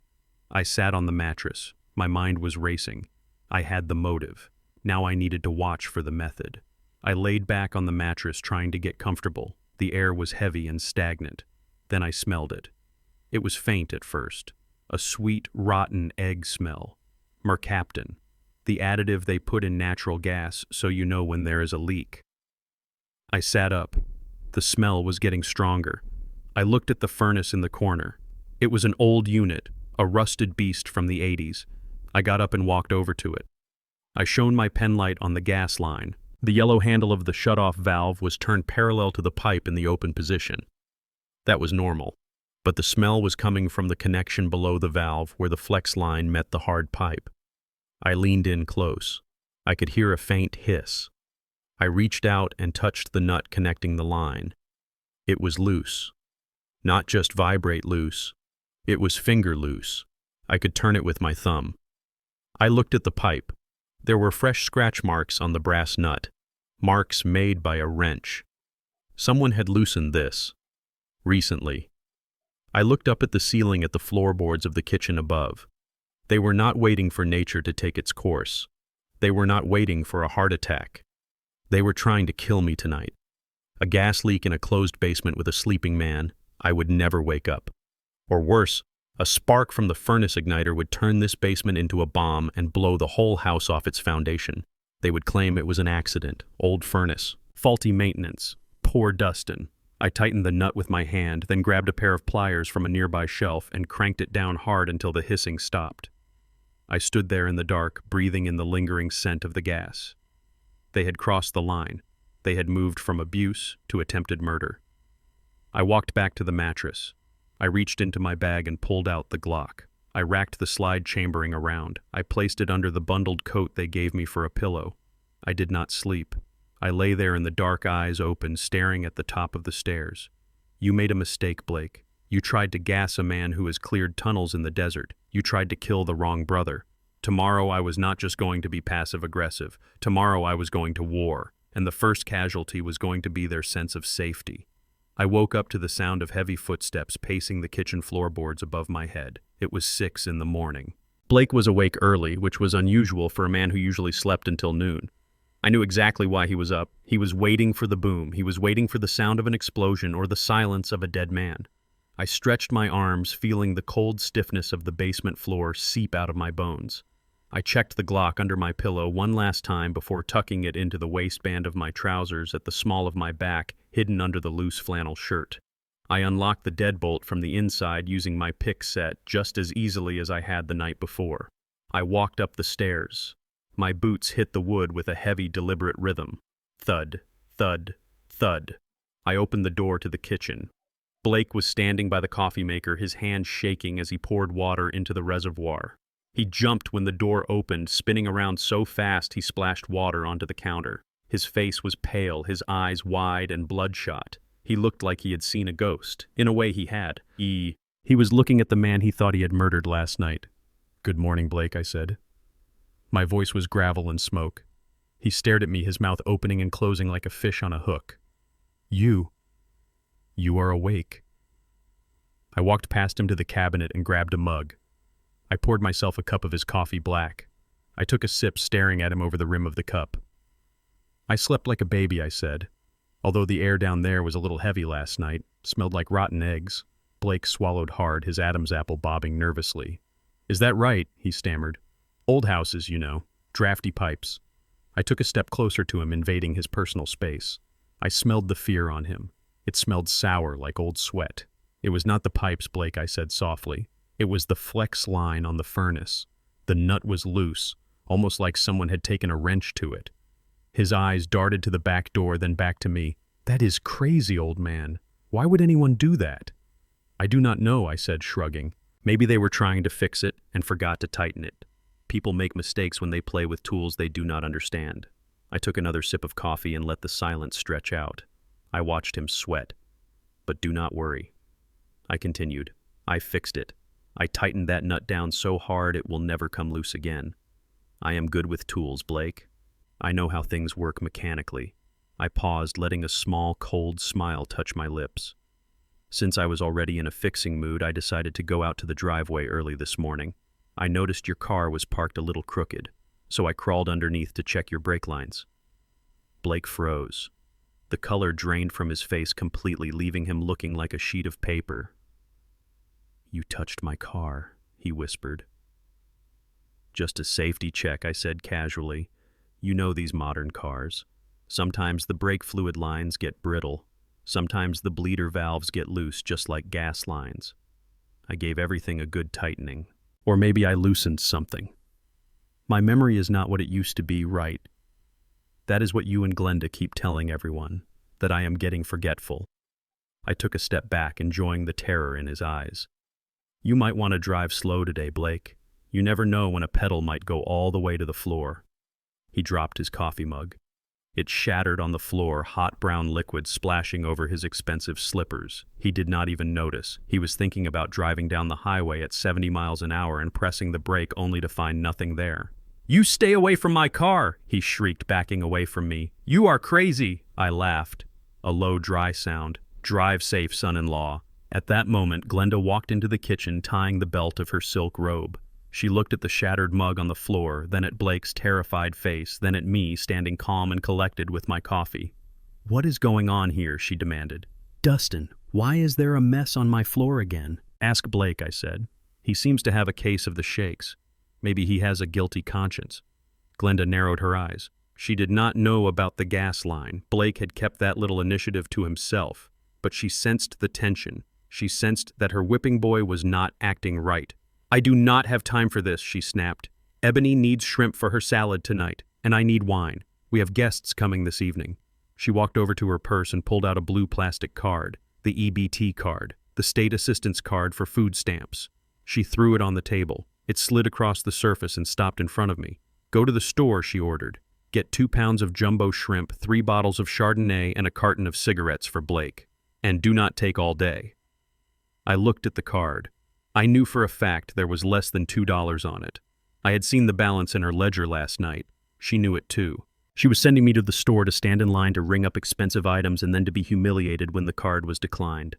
I sat on the mattress. My mind was racing. I had the motive. Now I needed to watch for the method. I laid back on the mattress trying to get comfortable. The air was heavy and stagnant. Then I smelled it. It was faint at first. A sweet, rotten egg smell. Mercaptan, the additive they put in natural gas so you know when there is a leak. I sat up. The smell was getting stronger. I looked at the furnace in the corner. It was an old unit, a rusted beast from the 80s. I got up and walked over to it. I shone my penlight on the gas line. The yellow handle of the shut-off valve was turned parallel to the pipe in the open position. That was normal. But the smell was coming from the connection below the valve where the flex line met the hard pipe. I leaned in close. I could hear a faint hiss. I reached out and touched the nut connecting the line. It was loose. Not just vibrate loose. It was finger loose. I could turn it with my thumb. I looked at the pipe. There were fresh scratch marks on the brass nut. Marks made by a wrench. Someone had loosened this. Recently. I looked up at the ceiling at the floorboards of the kitchen above. They were not waiting for nature to take its course. They were not waiting for a heart attack. They were trying to kill me tonight. A gas leak in a closed basement with a sleeping man. I would never wake up. Or worse, a spark from the furnace igniter would turn this basement into a bomb and blow the whole house off its foundation. They would claim it was an accident, old furnace, faulty maintenance, poor Dustin. I tightened the nut with my hand, then grabbed a pair of pliers from a nearby shelf and cranked it down hard until the hissing stopped. I stood there in the dark, breathing in the lingering scent of the gas. They had crossed the line. They had moved from abuse to attempted murder. I walked back to the mattress. I reached into my bag and pulled out the Glock. I racked the slide chambering around. I placed it under the bundled coat they gave me for a pillow. I did not sleep. I lay there in the dark, eyes open, staring at the top of the stairs. You made a mistake, Blake. You tried to gas a man who has cleared tunnels in the desert. You tried to kill the wrong brother. Tomorrow I was not just going to be passive-aggressive. Tomorrow I was going to war, and the first casualty was going to be their sense of safety. I woke up to the sound of heavy footsteps pacing the kitchen floorboards above my head. It was 6 in the morning. Blake was awake early, which was unusual for a man who usually slept until noon. I knew exactly why he was up. He was waiting for the boom. He was waiting for the sound of an explosion or the silence of a dead man. I stretched my arms, feeling the cold stiffness of the basement floor seep out of my bones. I checked the Glock under my pillow one last time before tucking it into the waistband of my trousers at the small of my back, hidden under the loose flannel shirt. I unlocked the deadbolt from the inside using my pick set just as easily as I had the night before. I walked up the stairs. My boots hit the wood with a heavy, deliberate rhythm. Thud, thud, thud. I opened the door to the kitchen. Blake was standing by the coffee maker, his hand shaking as he poured water into the reservoir. He jumped when the door opened, spinning around so fast he splashed water onto the counter. His face was pale, his eyes wide and bloodshot. He looked like he had seen a ghost. In a way, he had. He was looking at the man he thought he had murdered last night. "Good morning, Blake," I said. My voice was gravel and smoke. He stared at me, his mouth opening and closing like a fish on a hook. You are awake." I walked past him to the cabinet and grabbed a mug. I poured myself a cup of his coffee black. I took a sip, staring at him over the rim of the cup. "I slept like a baby," I said. "Although the air down there was a little heavy last night, smelled like rotten eggs." Blake swallowed hard, his Adam's apple bobbing nervously. "Is that right?" he stammered. "Old houses, you know. Drafty pipes." I took a step closer to him, invading his personal space. I smelled the fear on him. It smelled sour, like old sweat. "It was not the pipes, Blake," I said softly. "It was the flex line on the furnace. The nut was loose, almost like someone had taken a wrench to it." His eyes darted to the back door, then back to me. "That is crazy, old man. Why would anyone do that?" "I do not know," I said, shrugging. "Maybe they were trying to fix it and forgot to tighten it. People make mistakes when they play with tools they do not understand." I took another sip of coffee and let the silence stretch out. I watched him sweat. "But do not worry," I continued. "I fixed it. I tightened that nut down so hard it will never come loose again. I am good with tools, Blake. I know how things work mechanically." I paused, letting a small, cold smile touch my lips. "Since I was already in a fixing mood, I decided to go out to the driveway early this morning. I noticed your car was parked a little crooked, so I crawled underneath to check your brake lines." Blake froze. The color drained from his face completely, leaving him looking like a sheet of paper. "You touched my car," he whispered. "Just a safety check," I said casually. "You know these modern cars. Sometimes the brake fluid lines get brittle. Sometimes the bleeder valves get loose, just like gas lines. I gave everything a good tightening. Or maybe I loosened something. My memory is not what it used to be, right? That is what you and Glenda keep telling everyone, that I am getting forgetful." I took a step back, enjoying the terror in his eyes. "You might want to drive slow today, Blake. You never know when a pedal might go all the way to the floor." He dropped his coffee mug. It shattered on the floor, hot brown liquid splashing over his expensive slippers. He did not even notice. He was thinking about driving down the highway at 70 miles an hour and pressing the brake only to find nothing there. "You stay away from my car!" he shrieked, backing away from me. "You are crazy!" I laughed. A low, dry sound. "Drive safe, son-in-law." At that moment, Glenda walked into the kitchen, tying the belt of her silk robe. She looked at the shattered mug on the floor, then at Blake's terrified face, then at me, standing calm and collected with my coffee. "What is going on here?" she demanded. "Dustin, why is there a mess on my floor again?" "Ask Blake," I said. "He seems to have a case of the shakes. Maybe he has a guilty conscience." Glenda narrowed her eyes. She did not know about the gas line. Blake had kept that little initiative to himself. but she sensed the tension. She sensed that her whipping boy was not acting right. "I do not have time for this," she snapped. "Ebony needs shrimp for her salad tonight, and I need wine. We have guests coming this evening." She walked over to her purse and pulled out a blue plastic card, the EBT card, the state assistance card for food stamps. She threw it on the table. It slid across the surface and stopped in front of me. "Go to the store," she ordered. "Get 2 pounds of jumbo shrimp, 3 bottles of Chardonnay, and a carton of cigarettes for Blake. And do not take all day." I looked at the card. I knew for a fact there was less than $2 on it. I had seen the balance in her ledger last night. She knew it too. She was sending me to the store to stand in line to ring up expensive items and then to be humiliated when the card was declined.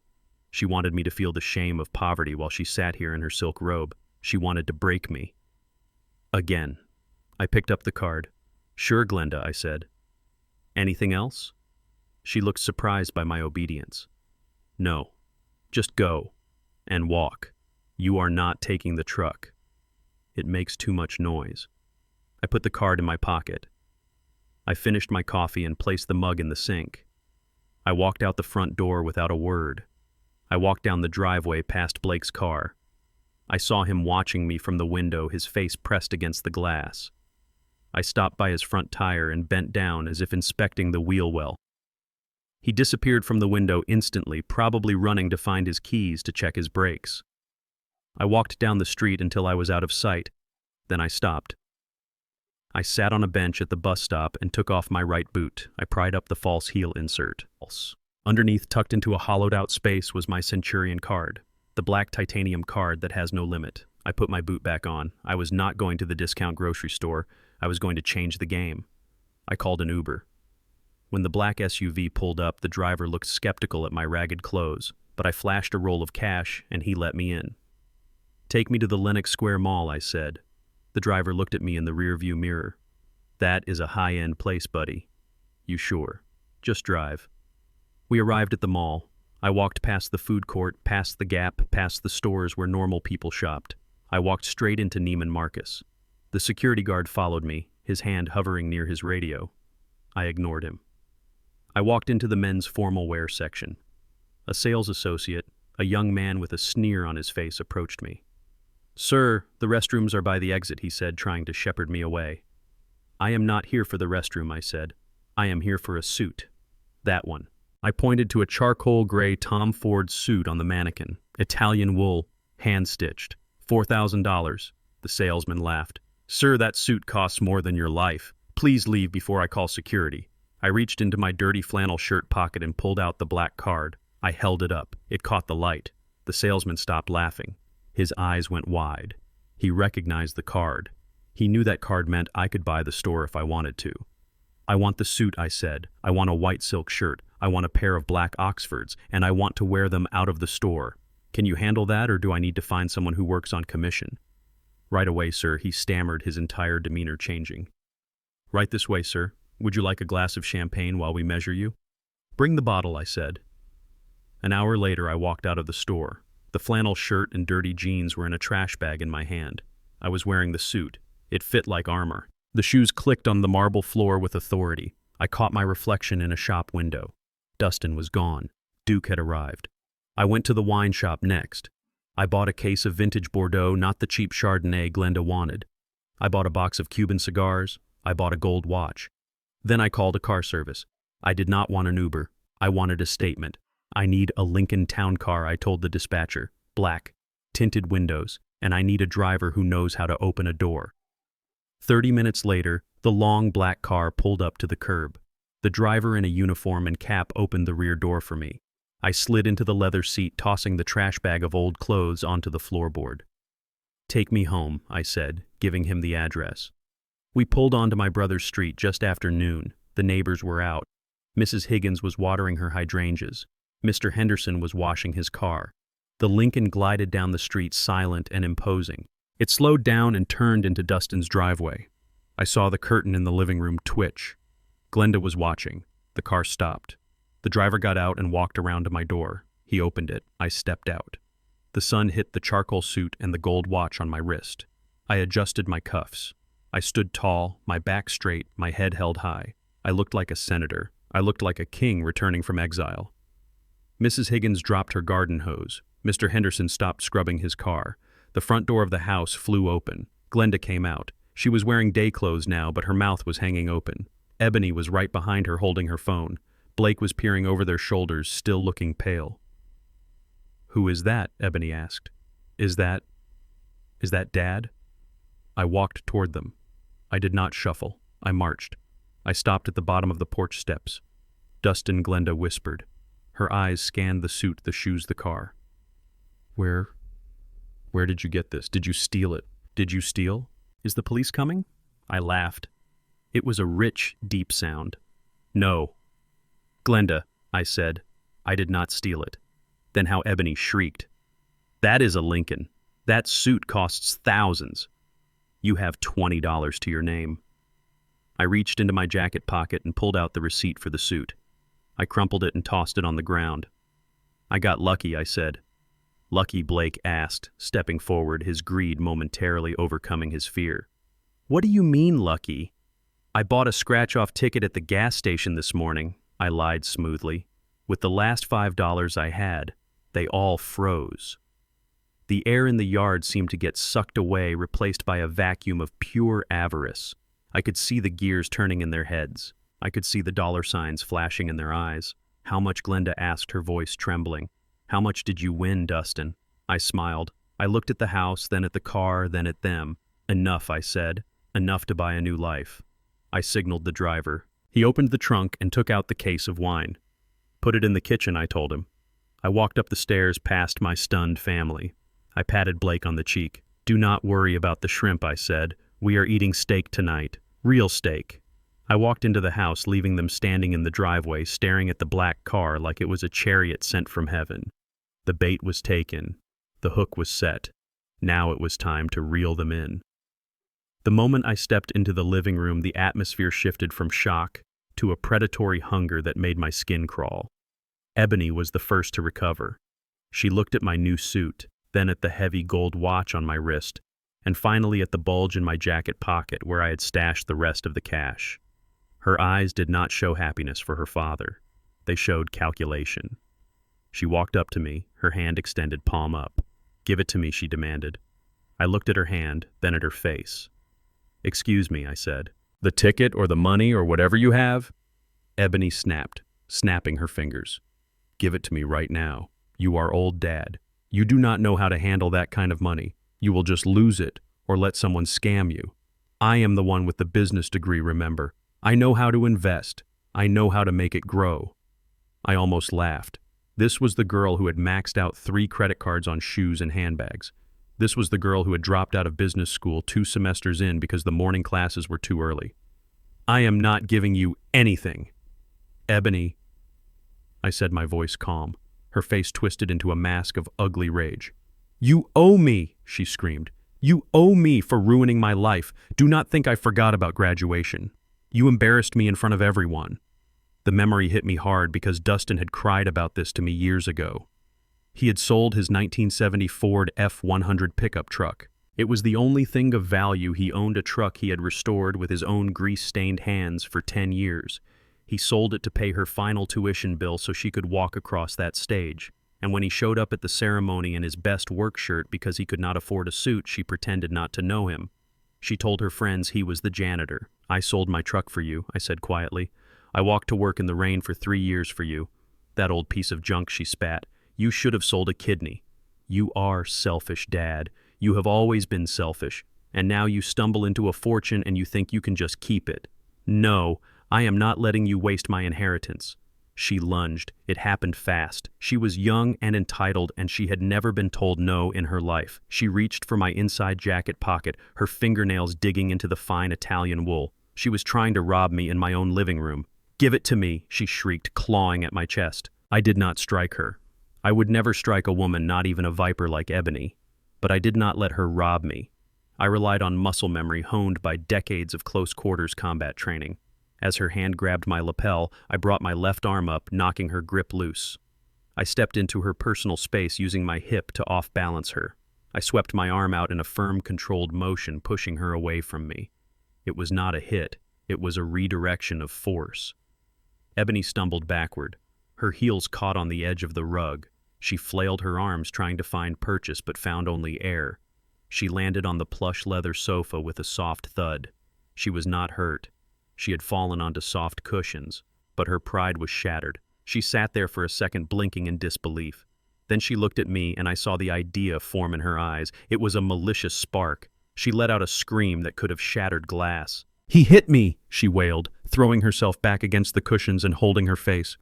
She wanted me to feel the shame of poverty while she sat here in her silk robe. She wanted to break me. Again. I picked up the card. "Sure, Glenda," I said. "Anything else?" She looked surprised by my obedience. "No. Just go. And walk. You are not taking the truck. It makes too much noise." I put the card in my pocket. I finished my coffee and placed the mug in the sink. I walked out the front door without a word. I walked down the driveway past Blake's car. I saw him watching me from the window, his face pressed against the glass. I stopped by his front tire and bent down as if inspecting the wheel well. He disappeared from the window instantly, probably running to find his keys to check his brakes. I walked down the street until I was out of sight. Then I stopped. I sat on a bench at the bus stop and took off my right boot. I pried up the false heel insert. Underneath, tucked into a hollowed-out space, was my Centurion card, the black titanium card that has no limit. I put my boot back on. I was not going to the discount grocery store. I was going to change the game. I called an Uber. When the black SUV pulled up, the driver looked skeptical at my ragged clothes, but I flashed a roll of cash and he let me in. "Take me to the Lenox Square Mall," I said. The driver looked at me in the rearview mirror. "That is a high-end place, buddy." "You sure? Just drive." We arrived at the mall. I walked past the food court, past the Gap, past the stores where normal people shopped. I walked straight into Neiman Marcus. The security guard followed me, his hand hovering near his radio. I ignored him. I walked into the men's formal wear section. A sales associate, a young man with a sneer on his face, approached me. "Sir, the restrooms are by the exit," he said, trying to shepherd me away. "I am not here for the restroom," I said. "I am here for a suit. That one." I pointed to a charcoal gray Tom Ford suit on the mannequin. Italian wool, hand-stitched. $4,000. The salesman laughed. "Sir, that suit costs more than your life. Please leave before I call security." I reached into my dirty flannel shirt pocket and pulled out the black card. I held it up. It caught the light. The salesman stopped laughing. His eyes went wide. He recognized the card. He knew that card meant I could buy the store if I wanted to. "I want the suit," I said. "I want a white silk shirt. I want a pair of black Oxfords, and I want to wear them out of the store. Can you handle that, or do I need to find someone who works on commission?" "Right away, sir," he stammered, his entire demeanor changing. "Right this way, sir. Would you like a glass of champagne while we measure you?" "Bring the bottle," I said. An hour later, I walked out of the store. The flannel shirt and dirty jeans were in a trash bag in my hand. I was wearing the suit. It fit like armor. The shoes clicked on the marble floor with authority. I caught my reflection in a shop window. Dustin was gone. Duke had arrived. I went to the wine shop next. I bought a case of vintage Bordeaux, not the cheap Chardonnay Glenda wanted. I bought a box of Cuban cigars. I bought a gold watch. Then I called a car service. I did not want an Uber. I wanted a statement. "I need a Lincoln Town Car," I told the dispatcher. "Black, tinted windows, and I need a driver who knows how to open a door." 30 minutes later, the long black car pulled up to the curb. The driver in a uniform and cap opened the rear door for me. I slid into the leather seat, tossing the trash bag of old clothes onto the floorboard. "Take me home," I said, giving him the address. We pulled onto my brother's street just after noon. The neighbors were out. Mrs. Higgins was watering her hydrangeas. Mr. Henderson was washing his car. The Lincoln glided down the street, silent and imposing. It slowed down and turned into Dustin's driveway. I saw the curtain in the living room twitch. Glenda was watching. The car stopped. The driver got out and walked around to my door. He opened it. I stepped out. The sun hit the charcoal suit and the gold watch on my wrist. I adjusted my cuffs. I stood tall, my back straight, my head held high. I looked like a senator. I looked like a king returning from exile. Mrs. Higgins dropped her garden hose. Mr. Henderson stopped scrubbing his car. The front door of the house flew open. Glenda came out. She was wearing day clothes now, but her mouth was hanging open. Ebony was right behind her holding her phone. Blake was peering over their shoulders, still looking pale. "Who is that?" Ebony asked. Is that Dad?" I walked toward them. I did not shuffle. I marched. I stopped at the bottom of the porch steps. Dustin, Glenda whispered. Her eyes scanned the suit, the shoes, the car. Where did you get this? Did you steal it? Did you steal? Is the police coming?" I laughed. It was a rich, deep sound. "No." "Glenda," I said, "I did not steal it." Then how Ebony shrieked. "That is a Lincoln. That suit costs thousands. You have $20 to your name." I reached into my jacket pocket and pulled out the receipt for the suit. I crumpled it and tossed it on the ground. "I got lucky," I said. "Lucky?" Blake asked, stepping forward, his greed momentarily overcoming his fear. "What do you mean, lucky?" "I bought a scratch-off ticket at the gas station this morning," I lied smoothly. "With the last $5 I had, they all froze." The air in the yard seemed to get sucked away, replaced by a vacuum of pure avarice. I could see the gears turning in their heads. I could see the dollar signs flashing in their eyes. "How much?" Glenda asked, her voice trembling. "How much did you win, Dustin?" I smiled. I looked at the house, then at the car, then at them. "Enough," I said. "Enough to buy a new life." I signaled the driver. He opened the trunk and took out the case of wine. "Put it in the kitchen," I told him. I walked up the stairs past my stunned family. I patted Blake on the cheek. "Do not worry about the shrimp," I said. "We are eating steak tonight. Real steak." I walked into the house, leaving them standing in the driveway, staring at the black car like it was a chariot sent from heaven. The bait was taken. The hook was set. Now it was time to reel them in. The moment I stepped into the living room, the atmosphere shifted from shock to a predatory hunger that made my skin crawl. Ebony was the first to recover. She looked at my new suit, then at the heavy gold watch on my wrist, and finally at the bulge in my jacket pocket where I had stashed the rest of the cash. Her eyes did not show happiness for her father. They showed calculation. She walked up to me, her hand extended, palm up. "Give it to me," she demanded. I looked at her hand, then at her face. "Excuse me," I said. "The ticket or the money or whatever you have?" Ebony snapped, snapping her fingers. "Give it to me right now. You are old, Dad. You do not know how to handle that kind of money. You will just lose it or let someone scam you. I am the one with the business degree, remember. I know how to invest. I know how to make it grow." I almost laughed. This was the girl who had maxed out 3 credit cards on shoes and handbags. This was the girl who had dropped out of business school 2 semesters in because the morning classes were too early. "I am not giving you anything." "Ebony," I said, my voice calm. Her face twisted into a mask of ugly rage. "You owe me," she screamed. "You owe me for ruining my life. Do not think I forgot about graduation. You embarrassed me in front of everyone." The memory hit me hard because Dustin had cried about this to me years ago. He had sold his 1970 Ford F-100 pickup truck. It was the only thing of value. He owned a truck he had restored with his own grease-stained hands for 10 years. He sold it to pay her final tuition bill so she could walk across that stage. And when he showed up at the ceremony in his best work shirt because he could not afford a suit, she pretended not to know him. She told her friends he was the janitor. "I sold my truck for you," I said quietly. "I walked to work in the rain for 3 years for you." "That old piece of junk," she spat. "You should have sold a kidney." "You are selfish, Dad. You have always been selfish. And now you stumble into a fortune and you think you can just keep it. No, I am not letting you waste my inheritance." She lunged. It happened fast. She was young and entitled, and she had never been told no in her life. She reached for my inside jacket pocket, her fingernails digging into the fine Italian wool. She was trying to rob me in my own living room. "Give it to me," she shrieked, clawing at my chest. I did not strike her. I would never strike a woman, not even a viper like Ebony. But I did not let her rob me. I relied on muscle memory honed by decades of close-quarters combat training. As her hand grabbed my lapel, I brought my left arm up, knocking her grip loose. I stepped into her personal space, using my hip to off-balance her. I swept my arm out in a firm, controlled motion, pushing her away from me. It was not a hit. It was a redirection of force. Ebony stumbled backward. Her heels caught on the edge of the rug. She flailed her arms trying to find purchase but found only air. She landed on the plush leather sofa with a soft thud. She was not hurt. She had fallen onto soft cushions, but her pride was shattered. She sat there for a second blinking in disbelief. Then she looked at me and I saw the idea form in her eyes. It was a malicious spark. She let out a scream that could have shattered glass. "He hit me!" she wailed, throwing herself back against the cushions and holding her face.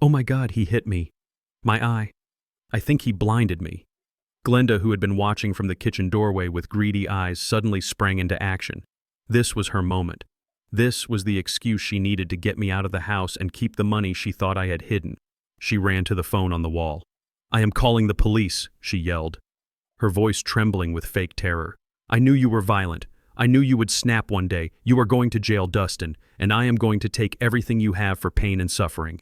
"Oh my God, he hit me. My eye. I think he blinded me." Glenda, who had been watching from the kitchen doorway with greedy eyes, suddenly sprang into action. This was her moment. This was the excuse she needed to get me out of the house and keep the money she thought I had hidden. She ran to the phone on the wall. "I am calling the police," she yelled, her voice trembling with fake terror. "I knew you were violent. I knew you would snap one day. You are going to jail, Dustin, and I am going to take everything you have for pain and suffering."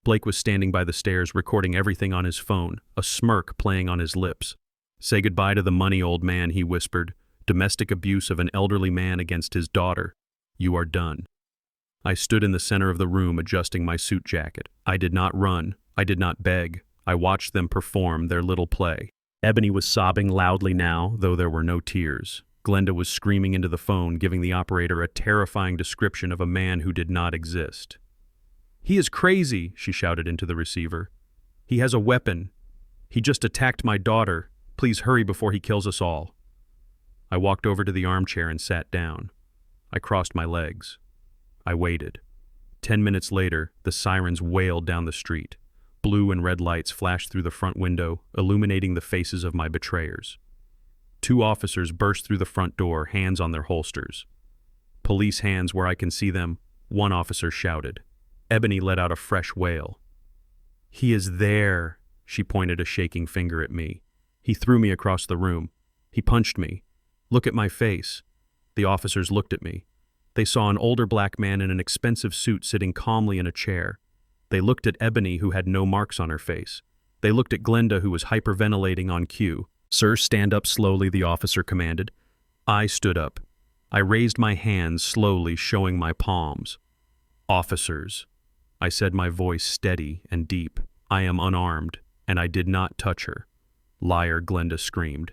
Blake was standing by the stairs recording everything on his phone, a smirk playing on his lips. "Say goodbye to the money, old man," he whispered. "Domestic abuse of an elderly man against his daughter. You are done." I stood in the center of the room adjusting my suit jacket. I did not run. I did not beg. I watched them perform their little play. Ebony was sobbing loudly now, though there were no tears. Glenda was screaming into the phone, giving the operator a terrifying description of a man who did not exist. "He is crazy," she shouted into the receiver. "He has a weapon. He just attacked my daughter. Please hurry before he kills us all." I walked over to the armchair and sat down. I crossed my legs. I waited. 10 minutes later, the sirens wailed down the street. Blue and red lights flashed through the front window, illuminating the faces of my betrayers. 2 officers burst through the front door, hands on their holsters. "Police hands where I can see them," one officer shouted. Ebony let out a fresh wail. "He is there," she pointed a shaking finger at me. "He threw me across the room. He punched me. Look at my face." The officers looked at me. They saw an older black man in an expensive suit sitting calmly in a chair. They looked at Ebony, who had no marks on her face. They looked at Glenda, who was hyperventilating on cue. "Sir, stand up slowly," the officer commanded. I stood up. I raised my hands slowly, showing my palms. "Officers," I said, my voice steady and deep. "I am unarmed, and I did not touch her." "Liar," Glenda screamed.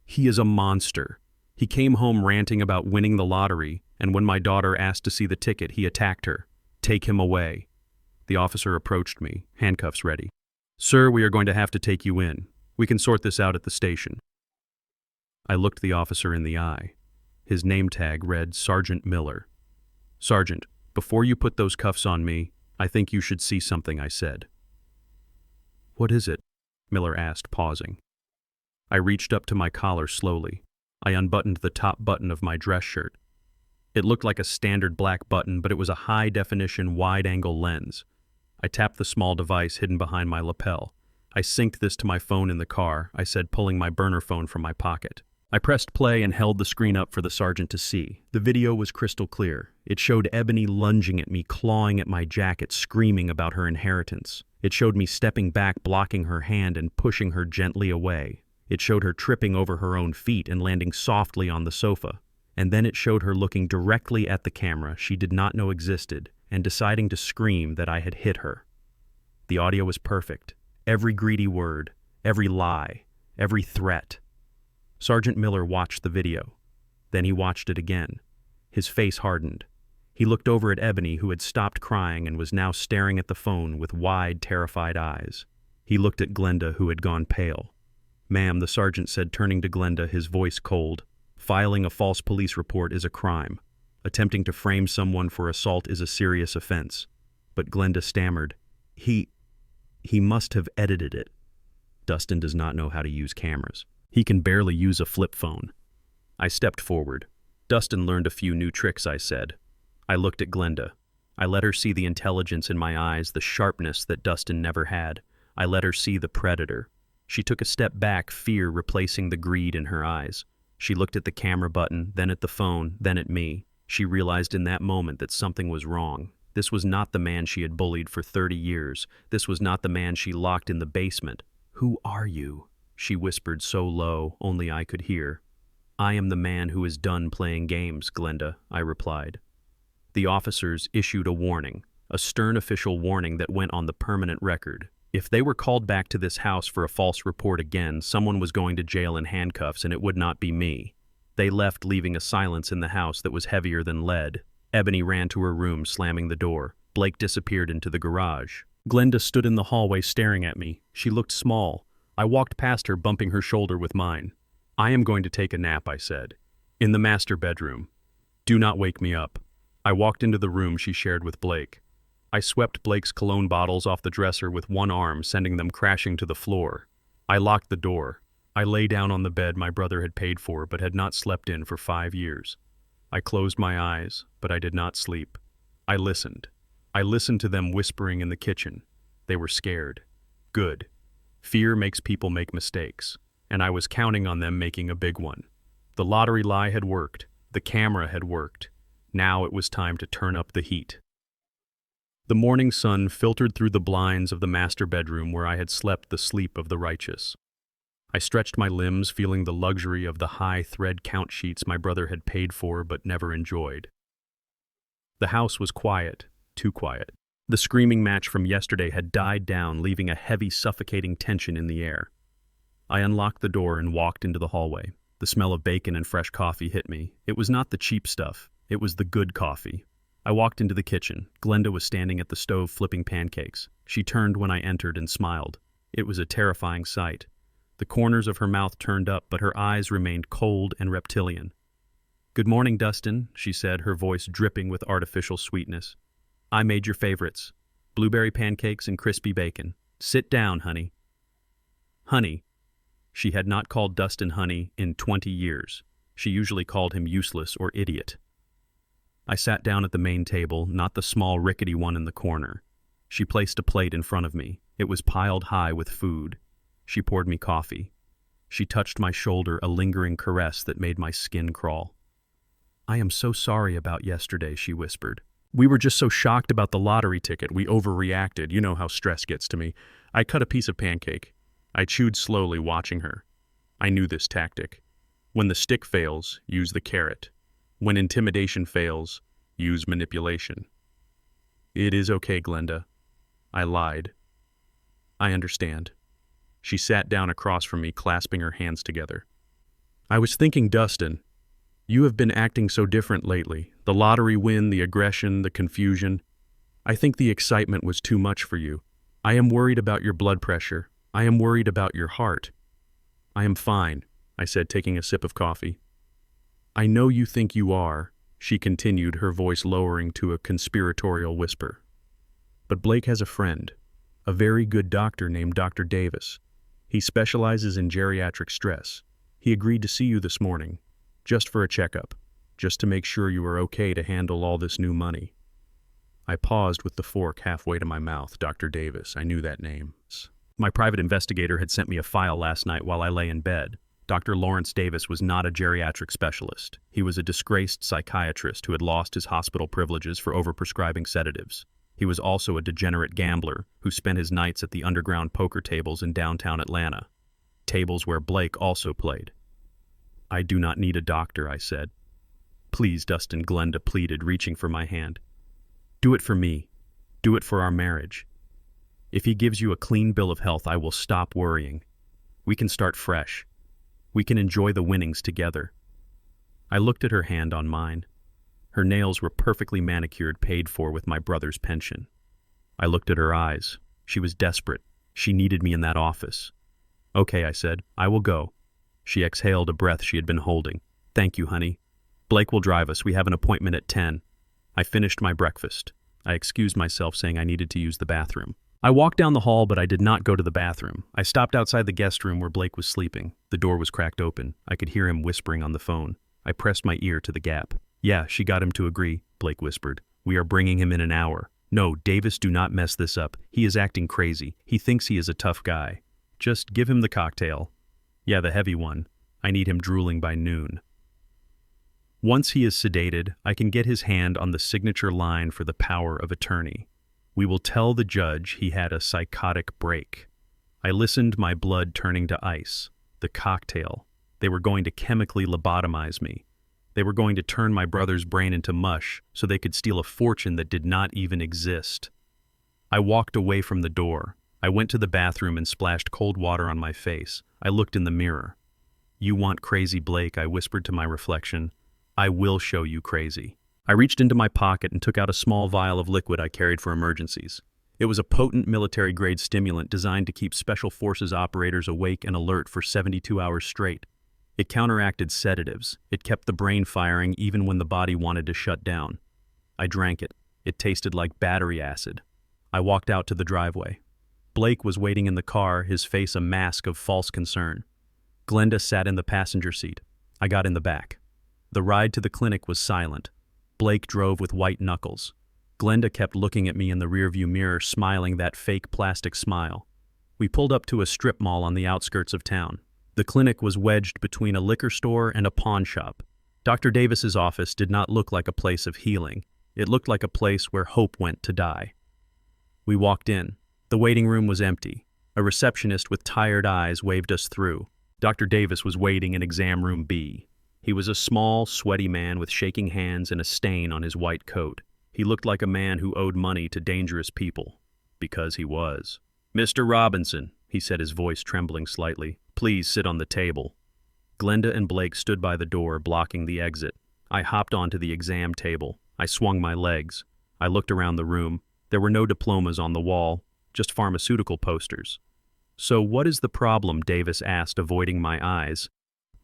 "He is a monster. He came home ranting about winning the lottery, and when my daughter asked to see the ticket, he attacked her. Take him away." The officer approached me, handcuffs ready. "Sir, we are going to have to take you in. We can sort this out at the station." I looked the officer in the eye. His name tag read Sergeant Miller. "Sergeant, before you put those cuffs on me, I think you should see something," I said. "What is it?" Miller asked, pausing. I reached up to my collar slowly. I unbuttoned the top button of my dress shirt. It looked like a standard black button, but it was a high-definition, wide-angle lens. I tapped the small device hidden behind my lapel. "I synced this to my phone in the car," I said, pulling my burner phone from my pocket. I pressed play and held the screen up for the sergeant to see. The video was crystal clear. It showed Ebony lunging at me, clawing at my jacket, screaming about her inheritance. It showed me stepping back, blocking her hand and pushing her gently away. It showed her tripping over her own feet and landing softly on the sofa. And then it showed her looking directly at the camera she did not know existed and deciding to scream that I had hit her. The audio was perfect. Every greedy word, every lie, every threat. Sergeant Miller watched the video. Then he watched it again. His face hardened. He looked over at Ebony, who had stopped crying and was now staring at the phone with wide, terrified eyes. He looked at Glenda, who had gone pale. "Ma'am," the sergeant said, turning to Glenda, his voice cold, "filing a false police report is a crime. Attempting to frame someone for assault is a serious offense." But Glenda stammered, He must have edited it. Dustin does not know how to use cameras. He can barely use a flip phone." I stepped forward. "Dustin learned a few new tricks," I said. I looked at Glenda. I let her see the intelligence in my eyes, the sharpness that Dustin never had. I let her see the predator. She took a step back, fear replacing the greed in her eyes. She looked at the camera button, then at the phone, then at me. She realized in that moment that something was wrong. This was not the man she had bullied for 30 years. This was not the man she locked in the basement. "Who are you?" she whispered so low, only I could hear. "I am the man who is done playing games, Glenda," I replied. The officers issued a warning. a stern official warning that went on the permanent record. If they were called back to this house for a false report again, someone was going to jail in handcuffs, and it would not be me. They left, leaving a silence in the house that was heavier than lead. Ebony ran to her room, slamming the door. Blake disappeared into the garage. Glenda stood in the hallway staring at me. She looked small. I walked past her, bumping her shoulder with mine. "I am going to take a nap," I said. "In the master bedroom. Do not wake me up." I walked into the room she shared with Blake. I swept Blake's cologne bottles off the dresser with one arm, sending them crashing to the floor. I locked the door. I lay down on the bed my brother had paid for but had not slept in for 5 years. I closed my eyes, but I did not sleep. I listened. I listened to them whispering in the kitchen. They were scared. Good. Fear makes people make mistakes, and I was counting on them making a big one. The lottery lie had worked. The camera had worked. Now it was time to turn up the heat. The morning sun filtered through the blinds of the master bedroom where I had slept the sleep of the righteous. I stretched my limbs, feeling the luxury of the high thread count sheets my brother had paid for but never enjoyed. The house was quiet, too quiet. The screaming match from yesterday had died down, leaving a heavy, suffocating tension in the air. I unlocked the door and walked into the hallway. The smell of bacon and fresh coffee hit me. It was not the cheap stuff. It was the good coffee. I walked into the kitchen. Glenda was standing at the stove flipping pancakes. She turned when I entered and smiled. It was a terrifying sight. The corners of her mouth turned up, but her eyes remained cold and reptilian. "Good morning, Dustin," she said, her voice dripping with artificial sweetness. "I made your favorites. Blueberry pancakes and crispy bacon. Sit down, honey." Honey. She had not called Dustin honey in 20 years. She usually called him useless or idiot. I sat down at the main table, not the small rickety one in the corner. She placed a plate in front of me. It was piled high with food. She poured me coffee. She touched my shoulder, a lingering caress that made my skin crawl. "I am so sorry about yesterday," she whispered. "We were just so shocked about the lottery ticket. We overreacted. You know how stress gets to me." I cut a piece of pancake. I chewed slowly, watching her. I knew this tactic. When the stick fails, use the carrot. When intimidation fails, use manipulation. "It is okay, Glenda." I lied. "I understand." She sat down across from me, clasping her hands together. "I was thinking, Dustin, you have been acting so different lately. The lottery win, the aggression, the confusion. I think the excitement was too much for you. I am worried about your blood pressure. I am worried about your heart." "I am fine," I said, taking a sip of coffee. "I know you think you are," she continued, her voice lowering to a conspiratorial whisper. "But Blake has a friend, a very good doctor named Dr. Davis. He specializes in geriatric stress. He agreed to see you this morning, just for a checkup, just to make sure you are okay to handle all this new money." I paused with the fork halfway to my mouth. Dr. Davis, I knew that name. My private investigator had sent me a file last night while I lay in bed. Dr. Lawrence Davis was not a geriatric specialist. He was a disgraced psychiatrist who had lost his hospital privileges for overprescribing sedatives. He was also a degenerate gambler who spent his nights at the underground poker tables in downtown Atlanta, tables where Blake also played. "I do not need a doctor," I said. "Please, Dustin," Glenda pleaded, reaching for my hand. "Do it for me. Do it for our marriage. If he gives you a clean bill of health, I will stop worrying. We can start fresh. We can enjoy the winnings together." I looked at her hand on mine. Her nails were perfectly manicured, paid for with my brother's pension. I looked at her eyes. She was desperate. She needed me in that office. "Okay," I said. "I will go." She exhaled a breath she had been holding. "Thank you, honey. Blake will drive us. We have an appointment at 10. I finished my breakfast. I excused myself, saying I needed to use the bathroom. I walked down the hall, but I did not go to the bathroom. I stopped outside the guest room where Blake was sleeping. The door was cracked open. I could hear him whispering on the phone. I pressed my ear to the gap. "Yeah, she got him to agree," Blake whispered. "We are bringing him in an hour." "No, Davis, do not mess this up. He is acting crazy. He thinks he is a tough guy. Just give him the cocktail." "Yeah, the heavy one. I need him drooling by noon." Once he is sedated, I can get his hand on the signature line for the power of attorney. We will tell the judge he had a psychotic break. I listened, my blood turning to ice. The cocktail. They were going to chemically lobotomize me. They were going to turn my brother's brain into mush so they could steal a fortune that did not even exist. I walked away from the door. I went to the bathroom and splashed cold water on my face. I looked in the mirror. "You want crazy, Blake," I whispered to my reflection. "I will show you crazy." I reached into my pocket and took out a small vial of liquid I carried for emergencies. It was a potent military-grade stimulant designed to keep Special Forces operators awake and alert for 72 hours straight. It counteracted sedatives. It kept the brain firing even when the body wanted to shut down. I drank it. It tasted like battery acid. I walked out to the driveway. Blake was waiting in the car, his face a mask of false concern. Glenda sat in the passenger seat. I got in the back. The ride to the clinic was silent. Blake drove with white knuckles. Glenda kept looking at me in the rearview mirror, smiling that fake plastic smile. We pulled up to a strip mall on the outskirts of town. The clinic was wedged between a liquor store and a pawn shop. Dr. Davis's office did not look like a place of healing. It looked like a place where hope went to die. We walked in. The waiting room was empty. A receptionist with tired eyes waved us through. Dr. Davis was waiting in exam room B. He was a small, sweaty man with shaking hands and a stain on his white coat. He looked like a man who owed money to dangerous people. Because he was. "Mr. Robinson," he said, his voice trembling slightly, "please sit on the table." Glenda and Blake stood by the door, blocking the exit. I hopped onto the exam table. I swung my legs. I looked around the room. There were no diplomas on the wall, just pharmaceutical posters. "So what is the problem?" Davis asked, avoiding my eyes.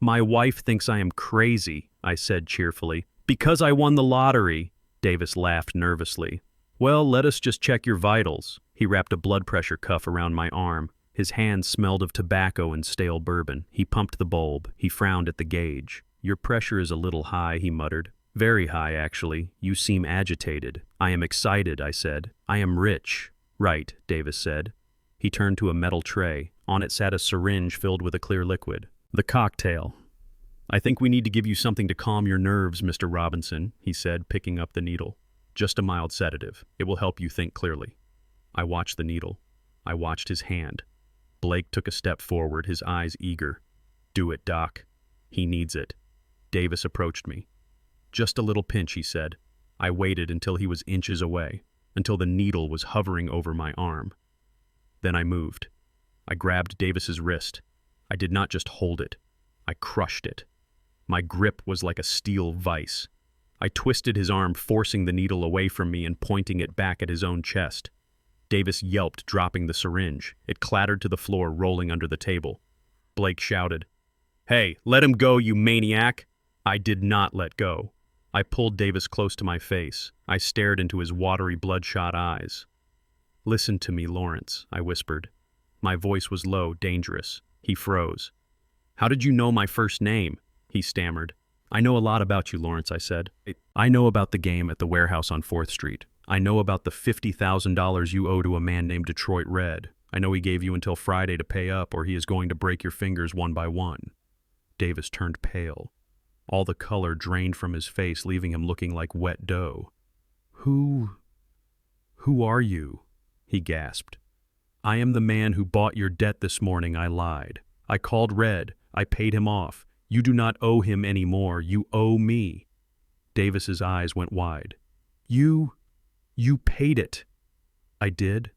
"My wife thinks I am crazy," I said cheerfully. "Because I won the lottery." Davis laughed nervously. "Well, let us just check your vitals." He wrapped a blood pressure cuff around my arm. His hands smelled of tobacco and stale bourbon. He pumped the bulb. He frowned at the gauge. "Your pressure is a little high," he muttered. "Very high, actually. You seem agitated." "I am excited," I said. "I am rich." "Right," Davis said. He turned to a metal tray. On it sat a syringe filled with a clear liquid. "The cocktail. I think we need to give you something to calm your nerves, Mr. Robinson," he said, picking up the needle. "Just a mild sedative. It will help you think clearly." I watched the needle. I watched his hand. Blake took a step forward, his eyes eager. "Do it, Doc. He needs it." Davis approached me. "Just a little pinch," he said. I waited until he was inches away, until the needle was hovering over my arm. Then I moved. I grabbed Davis's wrist. I did not just hold it. I crushed it. My grip was like a steel vise. I twisted his arm, forcing the needle away from me and pointing it back at his own chest. Davis yelped, dropping the syringe. It clattered to the floor, rolling under the table. Blake shouted, "Hey, let him go, you maniac!" I did not let go. I pulled Davis close to my face. I stared into his watery, bloodshot eyes. "Listen to me, Lawrence," I whispered. My voice was low, dangerous. He froze. "How did you know my first name?" he stammered. "I know a lot about you, Lawrence," I said. "I know about the game at the warehouse on 4th Street. I know about the $50,000 you owe to a man named Detroit Red. I know he gave you until Friday to pay up, or he is going to break your fingers one by one." Davis turned pale. All the color drained from his face, leaving him looking like wet dough. Who are you?" he gasped. "I am the man who bought your debt this morning," I lied. "I called Red. I paid him off. You do not owe him any more. You owe me." Davis's eyes went wide. You paid it." "I did,"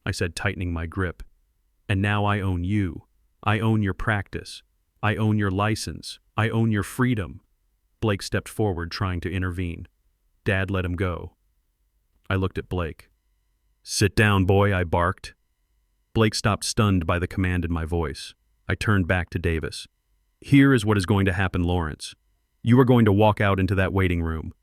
I said, tightening my grip. "And now I own you. I own your practice. I own your license. I own your freedom." Blake stepped forward, trying to intervene. Dad let him go. I looked at Blake. "Sit down, boy," I barked. Blake stopped, stunned by the command in my voice. I turned back to Davis. "Here is what is going to happen, Lawrence. You are going to walk out into that waiting room.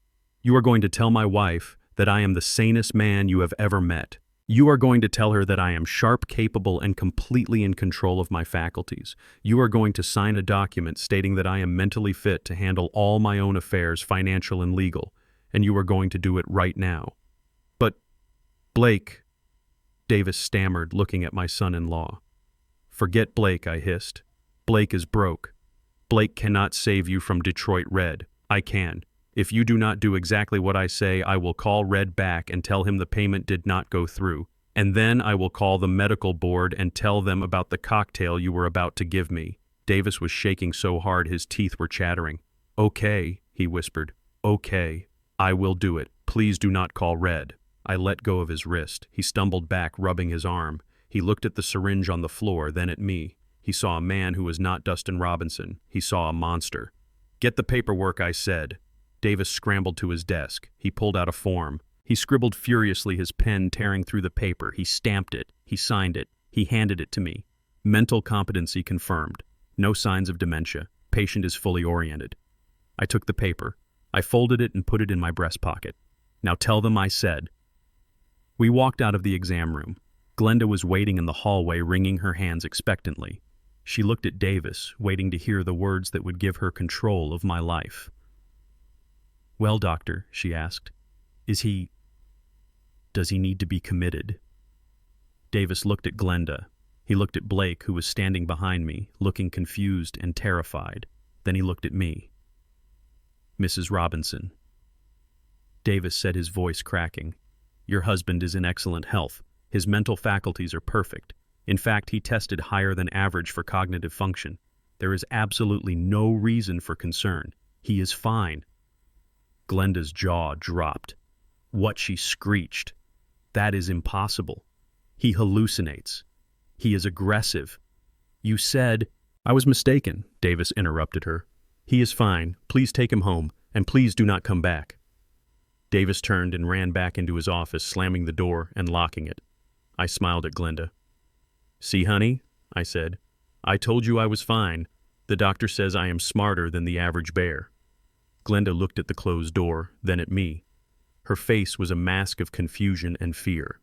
You are going to tell my wife that I am the sanest man you have ever met. You are going to tell her that I am sharp, capable, and completely in control of my faculties. You are going to sign a document stating that I am mentally fit to handle all my own affairs, financial and legal, and you are going to do it right now." "But, Blake," Davis stammered, looking at my son-in-law. "Forget Blake," I hissed. "Blake is broke. Blake cannot save you from Detroit Red. I can. If you do not do exactly what I say, I will call Red back and tell him the payment did not go through. And then I will call the medical board and tell them about the cocktail you were about to give me." Davis was shaking so hard his teeth were chattering. "Okay," he whispered. Okay, I will do it. Please do not call Red. I let go of his wrist. He stumbled back, rubbing his arm. He looked at the syringe on the floor, then at me. He saw a man who was not Dustin Robinson. He saw a monster. Get the paperwork, I said. Davis scrambled to his desk. He pulled out a form. He scribbled furiously, his pen tearing through the paper. He stamped it. He signed it. He handed it to me. Mental competency confirmed. No signs of dementia. Patient is fully oriented. I took the paper. I folded it and put it in my breast pocket. Now tell them I said. We walked out of the exam room. Glenda was waiting in the hallway, wringing her hands expectantly. She looked at Davis, waiting to hear the words that would give her control of my life. Well, doctor, she asked, does he need to be committed? Davis looked at Glenda. He looked at Blake, who was standing behind me, looking confused and terrified. Then he looked at me. Mrs. Robinson. Davis said, his voice cracking. Your husband is in excellent health. His mental faculties are perfect. In fact, he tested higher than average for cognitive function. There is absolutely no reason for concern. He is fine. Glenda's jaw dropped. What she screeched. That is impossible. He hallucinates. He is aggressive. You said... I was mistaken, Davis interrupted her. He is fine. Please take him home, and please do not come back. Davis turned and ran back into his office, slamming the door and locking it. I smiled at Glenda. See, honey, I said. I told you I was fine. The doctor says I am smarter than the average bear. Glenda looked at the closed door, then at me. Her face was a mask of confusion and fear.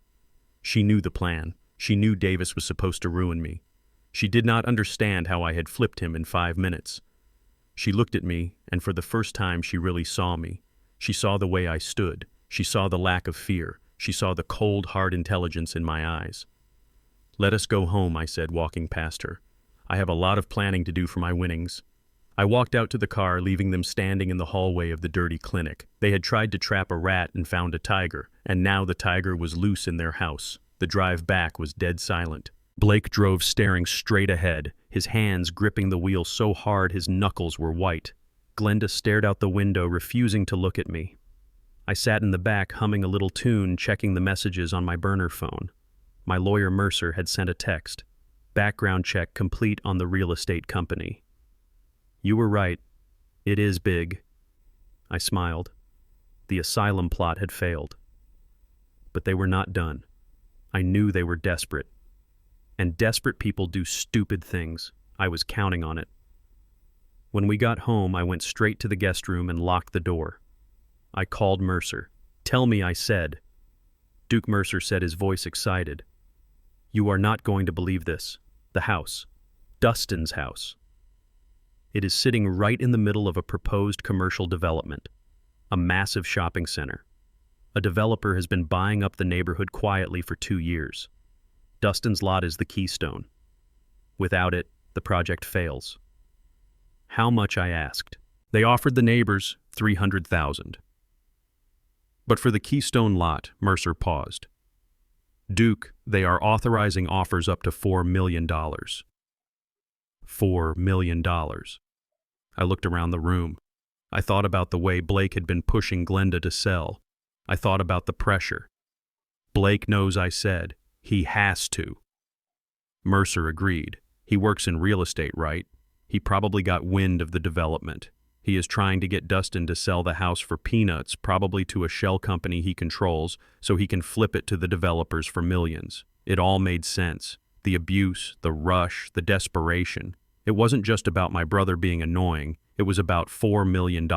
She knew the plan. She knew Davis was supposed to ruin me. She did not understand how I had flipped him in 5 minutes. She looked at me, and for the first time she really saw me. She saw the way I stood. She saw the lack of fear. She saw the cold, hard intelligence in my eyes. Let us go home, I said, walking past her. I have a lot of planning to do for my winnings. I walked out to the car, leaving them standing in the hallway of the dirty clinic. They had tried to trap a rat and found a tiger, and now the tiger was loose in their house. The drive back was dead silent. Blake drove staring straight ahead, his hands gripping the wheel so hard his knuckles were white. Glenda stared out the window, refusing to look at me. I sat in the back, humming a little tune, checking the messages on my burner phone. My lawyer Mercer had sent a text. Background check complete on the real estate company. You were right. It is big. I smiled. The asylum plot had failed. But they were not done. I knew they were desperate. And desperate people do stupid things. I was counting on it. When we got home, I went straight to the guest room and locked the door. I called Mercer. Tell me, I said. Duke Mercer said, his voice excited. You are not going to believe this. The house. Dustin's house. It is sitting right in the middle of a proposed commercial development. A massive shopping center. A developer has been buying up the neighborhood quietly for 2 years. Dustin's lot is the keystone. Without it, the project fails. How much, I asked. They offered the neighbors $300,000. But for the keystone lot, Mercer paused. Duke, they are authorizing offers up to $4 million. $4 million. I looked around the room. I thought about the way Blake had been pushing Glenda to sell. I thought about the pressure. Blake knows, I said. He has to. Mercer agreed. He works in real estate, right? He probably got wind of the development. He is trying to get Dustin to sell the house for peanuts, probably to a shell company he controls, so he can flip it to the developers for millions. It all made sense. The abuse, the rush, the desperation. It wasn't just about my brother being annoying. It was about $4 million.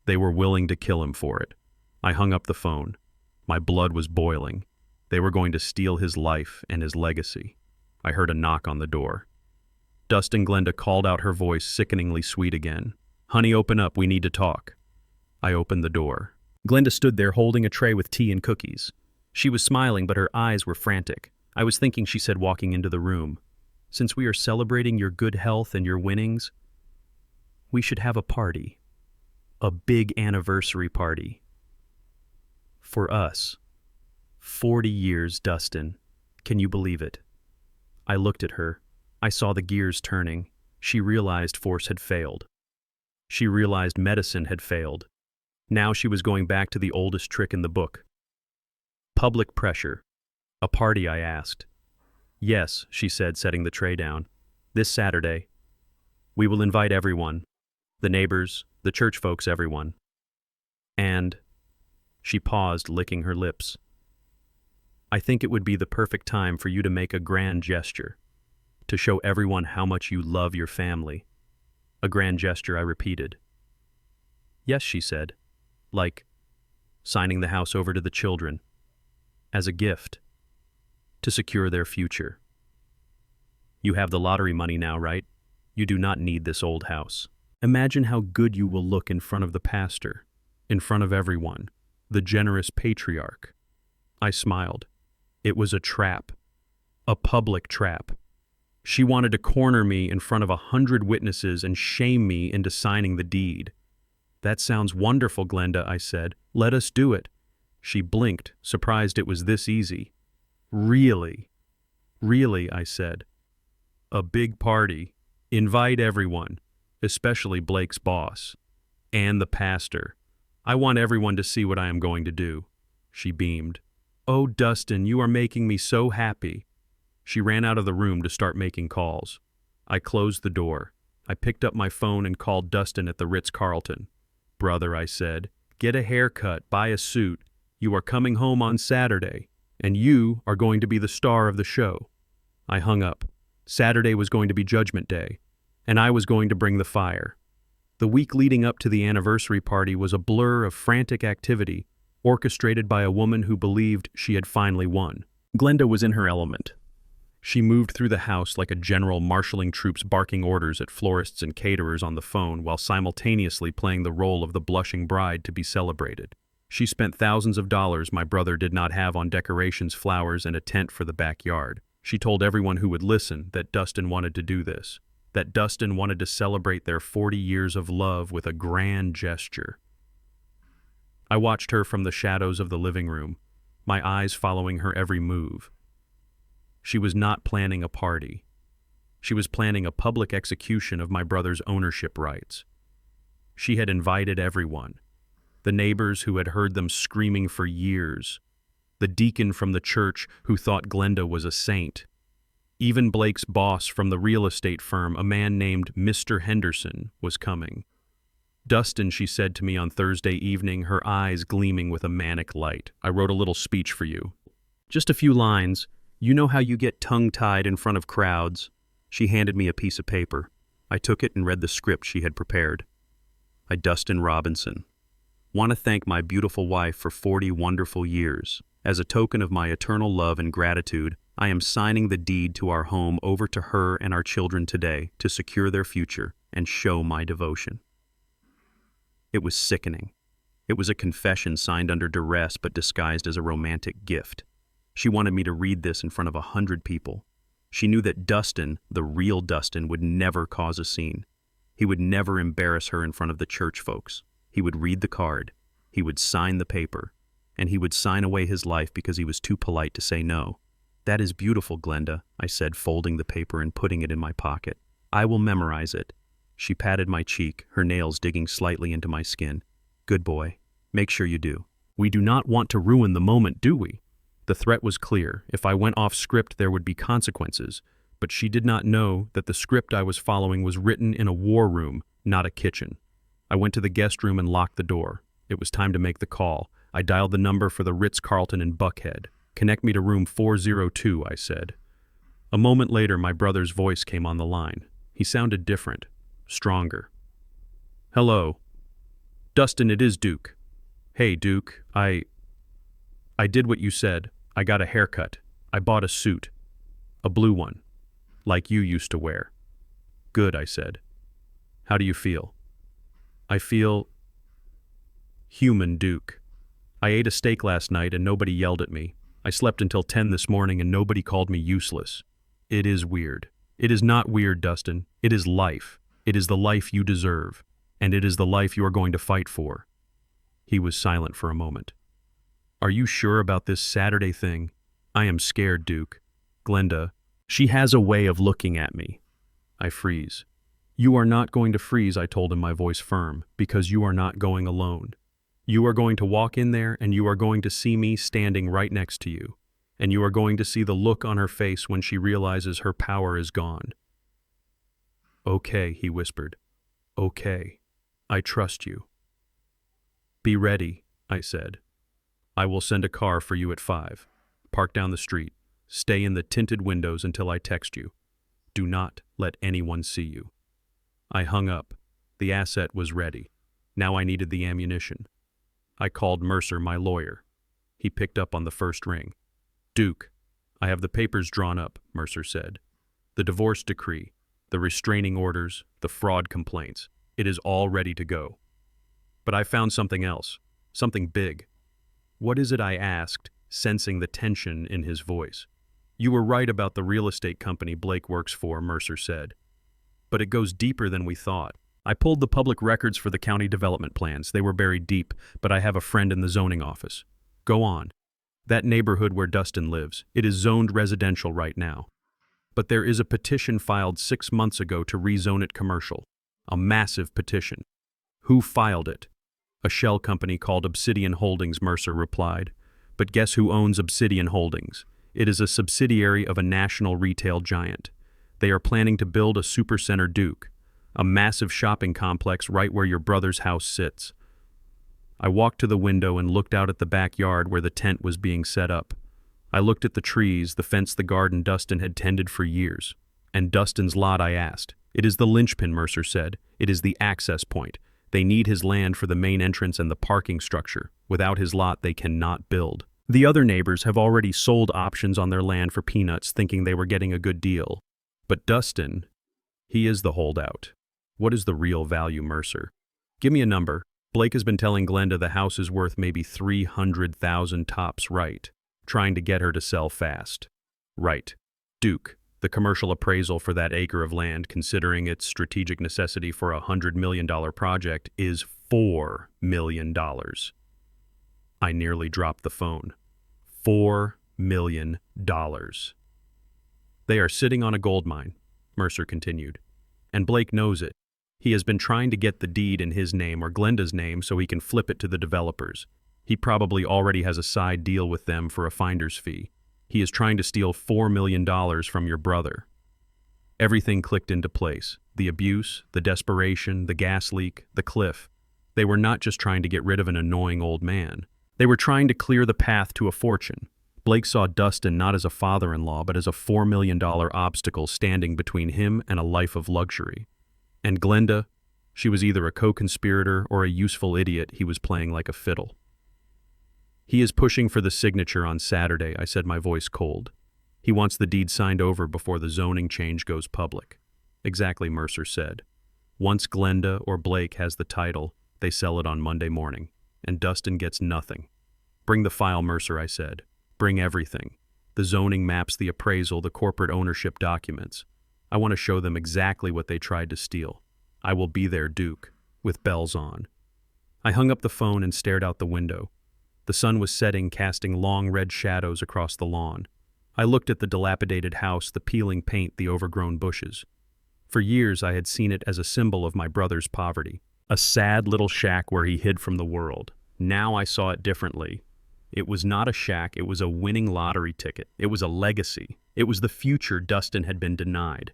They were willing to kill him for it. I hung up the phone. My blood was boiling. They were going to steal his life and his legacy. I heard a knock on the door. Dustin Glenda called out, her voice sickeningly sweet again. Honey, open up. We need to talk. I opened the door. Glenda stood there holding a tray with tea and cookies. She was smiling, but her eyes were frantic. I was thinking, she said, walking into the room. Since we are celebrating your good health and your winnings, we should have a party. A big anniversary party. For us. 40 years, Dustin. Can you believe it? I looked at her. I saw the gears turning. She realized force had failed. She realized medicine had failed. Now she was going back to the oldest trick in the book. Public pressure. A party, I asked. Yes, she said, setting the tray down. This Saturday. We will invite everyone. The neighbors, the church folks, everyone. And she paused, licking her lips. I think it would be the perfect time for you to make a grand gesture, to show everyone how much you love your family. A grand gesture, I repeated. Yes, she said, like signing the house over to the children, as a gift, to secure their future. You have the lottery money now, right? You do not need this old house. Imagine how good you will look in front of the pastor, in front of everyone, the generous patriarch. I smiled. It was a trap, a public trap. She wanted to corner me in front of 100 witnesses and shame me into signing the deed. That sounds wonderful, Glenda, I said. Let us do it. She blinked, surprised it was this easy. Really? Really, I said. A big party. Invite everyone, especially Blake's boss, and the pastor. I want everyone to see what I am going to do. She beamed. Oh, Dustin, you are making me so happy. She ran out of the room to start making calls. I closed the door. I picked up my phone and called Dustin at the Ritz-Carlton. Brother, I said, get a haircut, buy a suit. You are coming home on Saturday, and you are going to be the star of the show. I hung up. Saturday was going to be Judgment Day, and I was going to bring the fire. The week leading up to the anniversary party was a blur of frantic activity, orchestrated by a woman who believed she had finally won. Glenda was in her element. She moved through the house like a general marshalling troops barking orders at florists and caterers on the phone while simultaneously playing the role of the blushing bride to be celebrated. She spent thousands of dollars my brother did not have on decorations, flowers, and a tent for the backyard. She told everyone who would listen that Dustin wanted to do this, that Dustin wanted to celebrate their 40 years of love with a grand gesture. I watched her from the shadows of the living room, my eyes following her every move. She was not planning a party. She was planning a public execution of my brother's ownership rights. She had invited everyone, the neighbors who had heard them screaming for years, the deacon from the church who thought Glenda was a saint, even Blake's boss from the real estate firm, a man named Mr. Henderson, was coming. Dustin, she said to me on Thursday evening, her eyes gleaming with a manic light. I wrote a little speech for you. Just a few lines. You know how you get tongue-tied in front of crowds. She handed me a piece of paper. I took it and read the script she had prepared. I, Dustin Robinson, want to thank my beautiful wife for 40 wonderful years. As a token of my eternal love and gratitude, I am signing the deed to our home over to her and our children today to secure their future and show my devotion. It was sickening. It was a confession signed under duress but disguised as a romantic gift. She wanted me to read this in front of 100 people. She knew that Dustin, the real Dustin, would never cause a scene. He would never embarrass her in front of the church folks. He would read the card. He would sign the paper. And he would sign away his life because he was too polite to say no. That is beautiful, Glenda, I said, folding the paper and putting it in my pocket. I will memorize it. She patted my cheek, her nails digging slightly into my skin. Good boy. Make sure you do. We do not want to ruin the moment, do we? The threat was clear. If I went off script, there would be consequences. But she did not know that the script I was following was written in a war room, not a kitchen. I went to the guest room and locked the door. It was time to make the call. I dialed the number for the Ritz-Carlton in Buckhead. Connect me to room 402, I said. A moment later, my brother's voice came on the line. He sounded different, stronger. Hello. Dustin, it is Duke. Hey, Duke, I did what you said. I got a haircut. I bought a suit. A blue one. Like you used to wear. Good, I said. How do you feel? I feel human, Duke. I ate a steak last night and nobody yelled at me. I slept until 10 this morning and nobody called me useless. It is weird. It is not weird, Dustin. It is life. It is the life you deserve. And it is the life you are going to fight for. He was silent for a moment. Are you sure about this Saturday thing? I am scared, Duke. Glenda, she has a way of looking at me. I freeze. You are not going to freeze, I told him, my voice firm, because you are not going alone. You are going to walk in there and you are going to see me standing right next to you. And you are going to see the look on her face when she realizes her power is gone. Okay, he whispered. Okay. I trust you. Be ready, I said. I will send a car for you at 5. Park down the street. Stay in the tinted windows until I text you. Do not let anyone see you. I hung up. The asset was ready. Now I needed the ammunition. I called Mercer, my lawyer. He picked up on the first ring. Duke, I have the papers drawn up, Mercer said. The divorce decree, the restraining orders, the fraud complaints. It is all ready to go. But I found something else, something big. What is it, I asked, sensing the tension in his voice. You were right about the real estate company Blake works for, Mercer said. But it goes deeper than we thought. I pulled the public records for the county development plans. They were buried deep, but I have a friend in the zoning office. Go on. That neighborhood where Dustin lives, it is zoned residential right now. But there is a petition filed 6 months ago to rezone it commercial. A massive petition. Who filed it? A shell company called Obsidian Holdings, Mercer replied. But guess who owns Obsidian Holdings? It is a subsidiary of a national retail giant. They are planning to build a supercenter, Duke, a massive shopping complex right where your brother's house sits. I walked to the window and looked out at the backyard where the tent was being set up. I looked at the trees, the fence, the garden Dustin had tended for years. And Dustin's lot, I asked. It is the linchpin, Mercer said. It is the access point. They need his land for the main entrance and the parking structure. Without his lot, they cannot build. The other neighbors have already sold options on their land for peanuts, thinking they were getting a good deal. But Dustin, he is the holdout. What is the real value, Mercer? Give me a number. Blake has been telling Glenda the house is worth maybe $300,000 tops, right? Trying to get her to sell fast. Right. Duke, the commercial appraisal for that acre of land, considering its strategic necessity for a $100 million project, is $4 million. I nearly dropped the phone. $4 million. They are sitting on a gold mine, Mercer continued. And Blake knows it. He has been trying to get the deed in his name or Glenda's name so he can flip it to the developers. He probably already has a side deal with them for a finder's fee. He is trying to steal $4 million from your brother. Everything clicked into place. The abuse, the desperation, the gas leak, the cliff. They were not just trying to get rid of an annoying old man. They were trying to clear the path to a fortune. Blake saw Dustin not as a father-in-law, but as a $4 million obstacle standing between him and a life of luxury. And Glenda, she was either a co-conspirator or a useful idiot he was playing like a fiddle. He is pushing for the signature on Saturday, I said, my voice cold. He wants the deed signed over before the zoning change goes public. Exactly, Mercer said. Once Glenda or Blake has the title, they sell it on Monday morning, and Dustin gets nothing. Bring the file, Mercer, I said. Bring everything. The zoning maps, the appraisal, the corporate ownership documents. I want to show them exactly what they tried to steal. I will be there, Duke, with bells on. I hung up the phone and stared out the window. The sun was setting, casting long red shadows across the lawn. I looked at the dilapidated house, the peeling paint, the overgrown bushes. For years I had seen it as a symbol of my brother's poverty, a sad little shack where he hid from the world. Now I saw it differently. It was not a shack, it was a winning lottery ticket. It was a legacy. It was the future Dustin had been denied.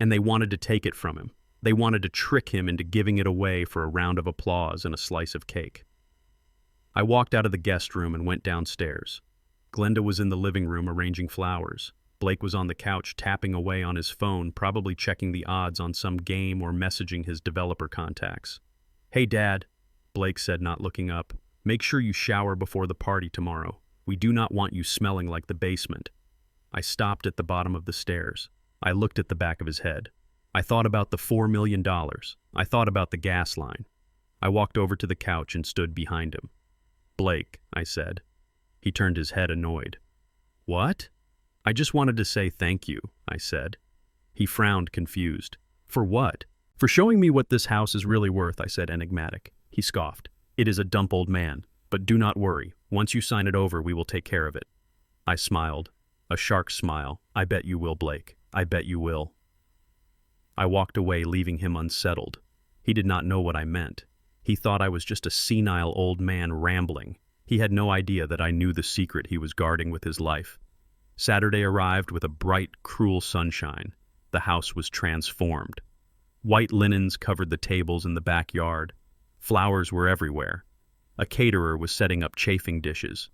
And they wanted to take it from him. They wanted to trick him into giving it away for a round of applause and a slice of cake. I walked out of the guest room and went downstairs. Glenda was in the living room arranging flowers. Blake was on the couch tapping away on his phone, probably checking the odds on some game or messaging his developer contacts. Hey, Dad, Blake said, not looking up. Make sure you shower before the party tomorrow. We do not want you smelling like the basement. I stopped at the bottom of the stairs. I looked at the back of his head. I thought about the $4 million. I thought about the gas line. I walked over to the couch and stood behind him. Blake, I said. He turned his head, annoyed. What? I just wanted to say thank you, I said. He frowned, confused. For what? For showing me what this house is really worth, I said, enigmatic. He scoffed. It is a dump, old man, but do not worry. Once you sign it over, we will take care of it. I smiled. A shark smile. I bet you will, Blake. I bet you will. I walked away, leaving him unsettled. He did not know what I meant. He thought I was just a senile old man rambling. He had no idea that I knew the secret he was guarding with his life. Saturday arrived with a bright, cruel sunshine. The house was transformed. White linens covered the tables in the backyard. Flowers were everywhere. A caterer was setting up chafing dishes.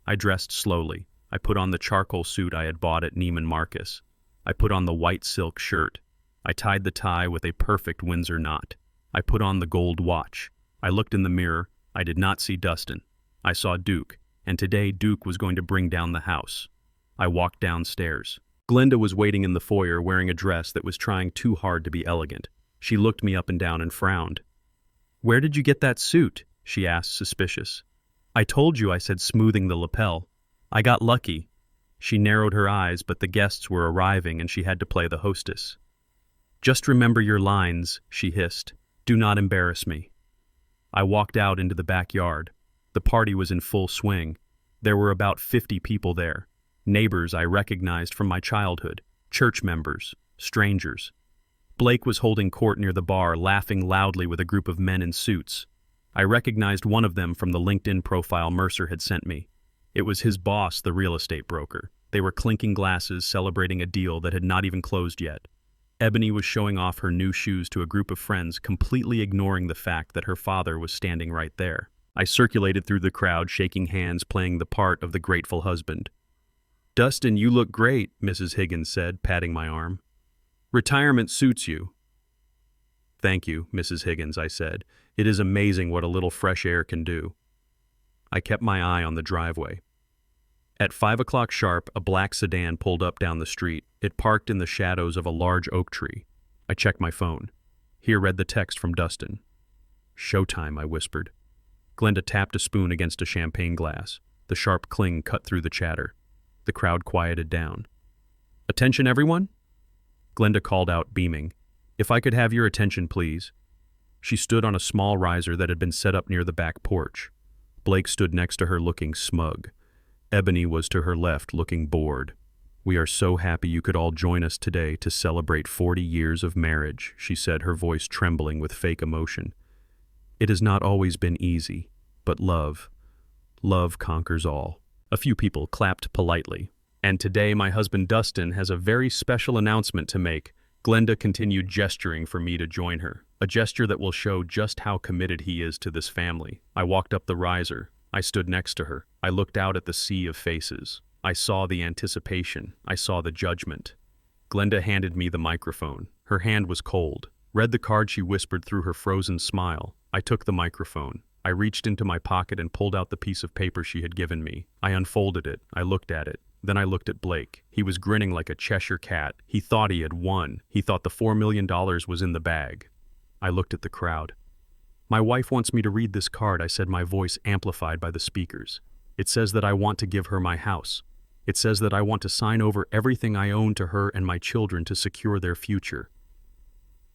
I dressed slowly. I put on the charcoal suit I had bought at Neiman Marcus. I put on the white silk shirt. I tied the tie with a perfect Windsor knot. I put on the gold watch. I looked in the mirror. I did not see Dustin. I saw Duke, and today Duke was going to bring down the house. I walked downstairs. Glenda was waiting in the foyer wearing a dress that was trying too hard to be elegant. She looked me up and down and frowned. "Where did you get that suit?" she asked, suspicious. "I told you," I said, smoothing the lapel. "I got lucky." She narrowed her eyes, but the guests were arriving and she had to play the hostess. "Just remember your lines," she hissed. "Do not embarrass me." I walked out into the backyard. The party was in full swing. There were about 50 people there. Neighbors I recognized from my childhood, church members, strangers. Blake was holding court near the bar, laughing loudly with a group of men in suits. I recognized one of them from the LinkedIn profile Mercer had sent me. It was his boss, the real estate broker. They were clinking glasses, celebrating a deal that had not even closed yet. Ebony was showing off her new shoes to a group of friends, completely ignoring the fact that her father was standing right there. I circulated through the crowd, shaking hands, playing the part of the grateful husband. "Dustin, you look great," Mrs. Higgins said, patting my arm. "Retirement suits you." "Thank you, Mrs. Higgins," I said. "It is amazing what a little fresh air can do." I kept my eye on the driveway. At 5 o'clock sharp, a black sedan pulled up down the street. It parked in the shadows of a large oak tree. I checked my phone. Here read the text from Dustin. "Showtime," I whispered. Glenda tapped a spoon against a champagne glass. The sharp cling cut through the chatter. The crowd quieted down. "Attention, everyone?" Glenda called out, beaming. "If I could have your attention, please." She stood on a small riser that had been set up near the back porch. Blake stood next to her looking smug. Ebony was to her left looking bored. "We are so happy you could all join us today to celebrate 40 years of marriage," she said, her voice trembling with fake emotion. "It has not always been easy, but love conquers all." A few people clapped politely. "And today my husband Dustin has a very special announcement to make." Glenda continued gesturing for me to join her, a gesture that will show just how committed he is to this family. I walked up the riser. I stood next to her. I looked out at the sea of faces. I saw the anticipation. I saw the judgment. Glenda handed me the microphone. Her hand was cold. "Read the card," she whispered through her frozen smile. I took the microphone. I reached into my pocket and pulled out the piece of paper she had given me. I unfolded it. I looked at it. Then I looked at Blake. He was grinning like a Cheshire cat. He thought he had won. He thought the $4 million was in the bag. I looked at the crowd. "My wife wants me to read this card," I said, my voice amplified by the speakers. "It says that I want to give her my house. It says that I want to sign over everything I own to her and my children to secure their future."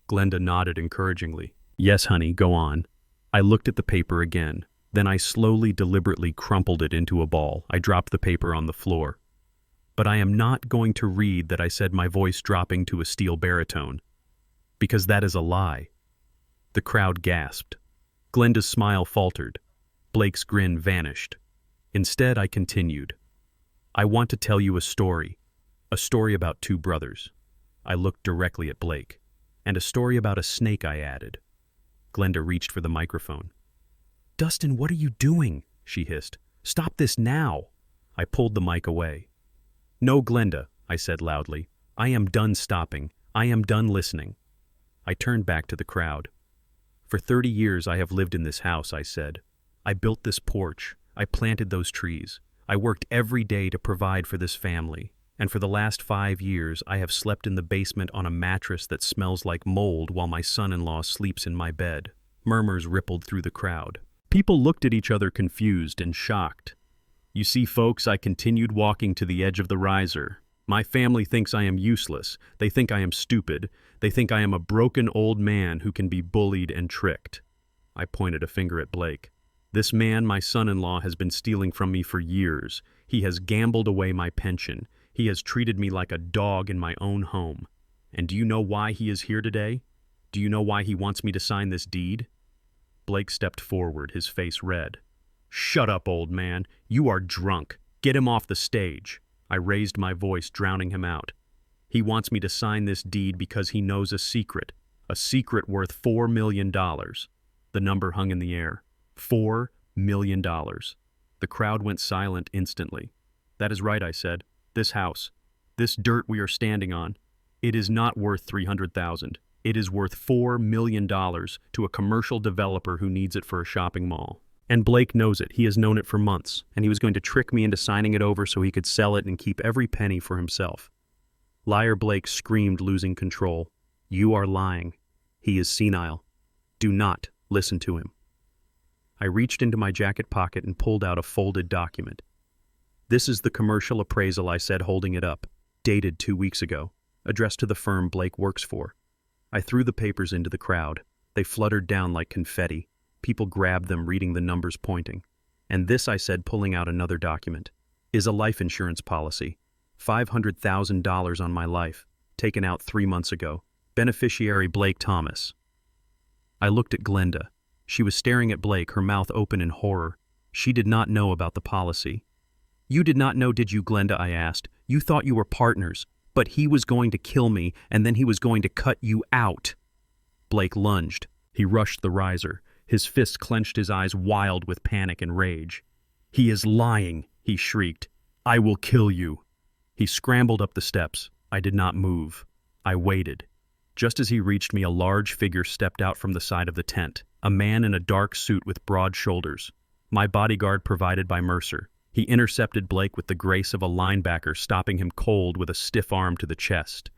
Glenda nodded encouragingly. "Yes, honey, go on." I looked at the paper again. Then I slowly, deliberately crumpled it into a ball. I dropped the paper on the floor. "But I am not going to read that," I said, my voice dropping to a steel baritone. "Because that is a lie." The crowd gasped. Glenda's smile faltered. Blake's grin vanished. Instead, I continued. "I want to tell you a story about two brothers." I looked directly at Blake. "And a story about a snake," I added. Glenda reached for the microphone. "Dustin, what are you doing?" she hissed. "Stop this now." I pulled the mic away. "No, Glenda," I said loudly. "I am done stopping. I am done listening." I turned back to the crowd. "For 30 years I have lived in this house," I said. "I built this porch. I planted those trees. I worked every day to provide for this family. And for the last 5 years I have slept in the basement on a mattress that smells like mold while my son-in-law sleeps in my bed." Murmurs rippled through the crowd. People looked at each other confused and shocked. "You see, folks," I continued, walking to the edge of the riser. "My family thinks I am useless. They think I am stupid. They think I am a broken old man who can be bullied and tricked." I pointed a finger at Blake. "This man, my son-in-law, has been stealing from me for years. He has gambled away my pension. He has treated me like a dog in my own home." And do you know why he is here today? Do you know why he wants me to sign this deed?" Blake stepped forward, his face red. "Shut up, old man. You are drunk. Get him off the stage." I raised my voice, drowning him out. "He wants me to sign this deed because he knows a secret worth $4 million. The number hung in the air. $4 million. The crowd went silent instantly. "That is right," I said. "This house, this dirt we are standing on, it is not worth $300,000. It is worth $4 million to a commercial developer who needs it for a shopping mall. And Blake knows it. He has known it for months, and he was going to trick me into signing it over so he could sell it and keep every penny for himself." Liar Blake screamed, losing control. "You are lying. He is senile. Do not listen to him." I reached into my jacket pocket and pulled out a folded document. "This is the commercial appraisal," I said, holding it up, "dated 2 weeks ago, addressed to the firm Blake works for." I threw the papers into the crowd. They fluttered down like confetti. People grabbed them, reading the numbers pointing. "And this," I said, pulling out another document, "is a life insurance policy. $500,000 on my life, taken out 3 months ago. Beneficiary Blake Thomas." I looked at Glenda. She was staring at Blake, her mouth open in horror. She did not know about the policy. "You did not know, did you, Glenda?" I asked. "You thought you were partners, but he was going to kill me, and then he was going to cut you out." Blake lunged. He rushed the riser. His fists clenched, his eyes wild with panic and rage. "He is lying," he shrieked. "I will kill you." He scrambled up the steps. I did not move. I waited. Just as he reached me, a large figure stepped out from the side of the tent, a man in a dark suit with broad shoulders. My bodyguard provided by Mercer. He intercepted Blake with the grace of a linebacker, stopping him cold with a stiff arm to the chest.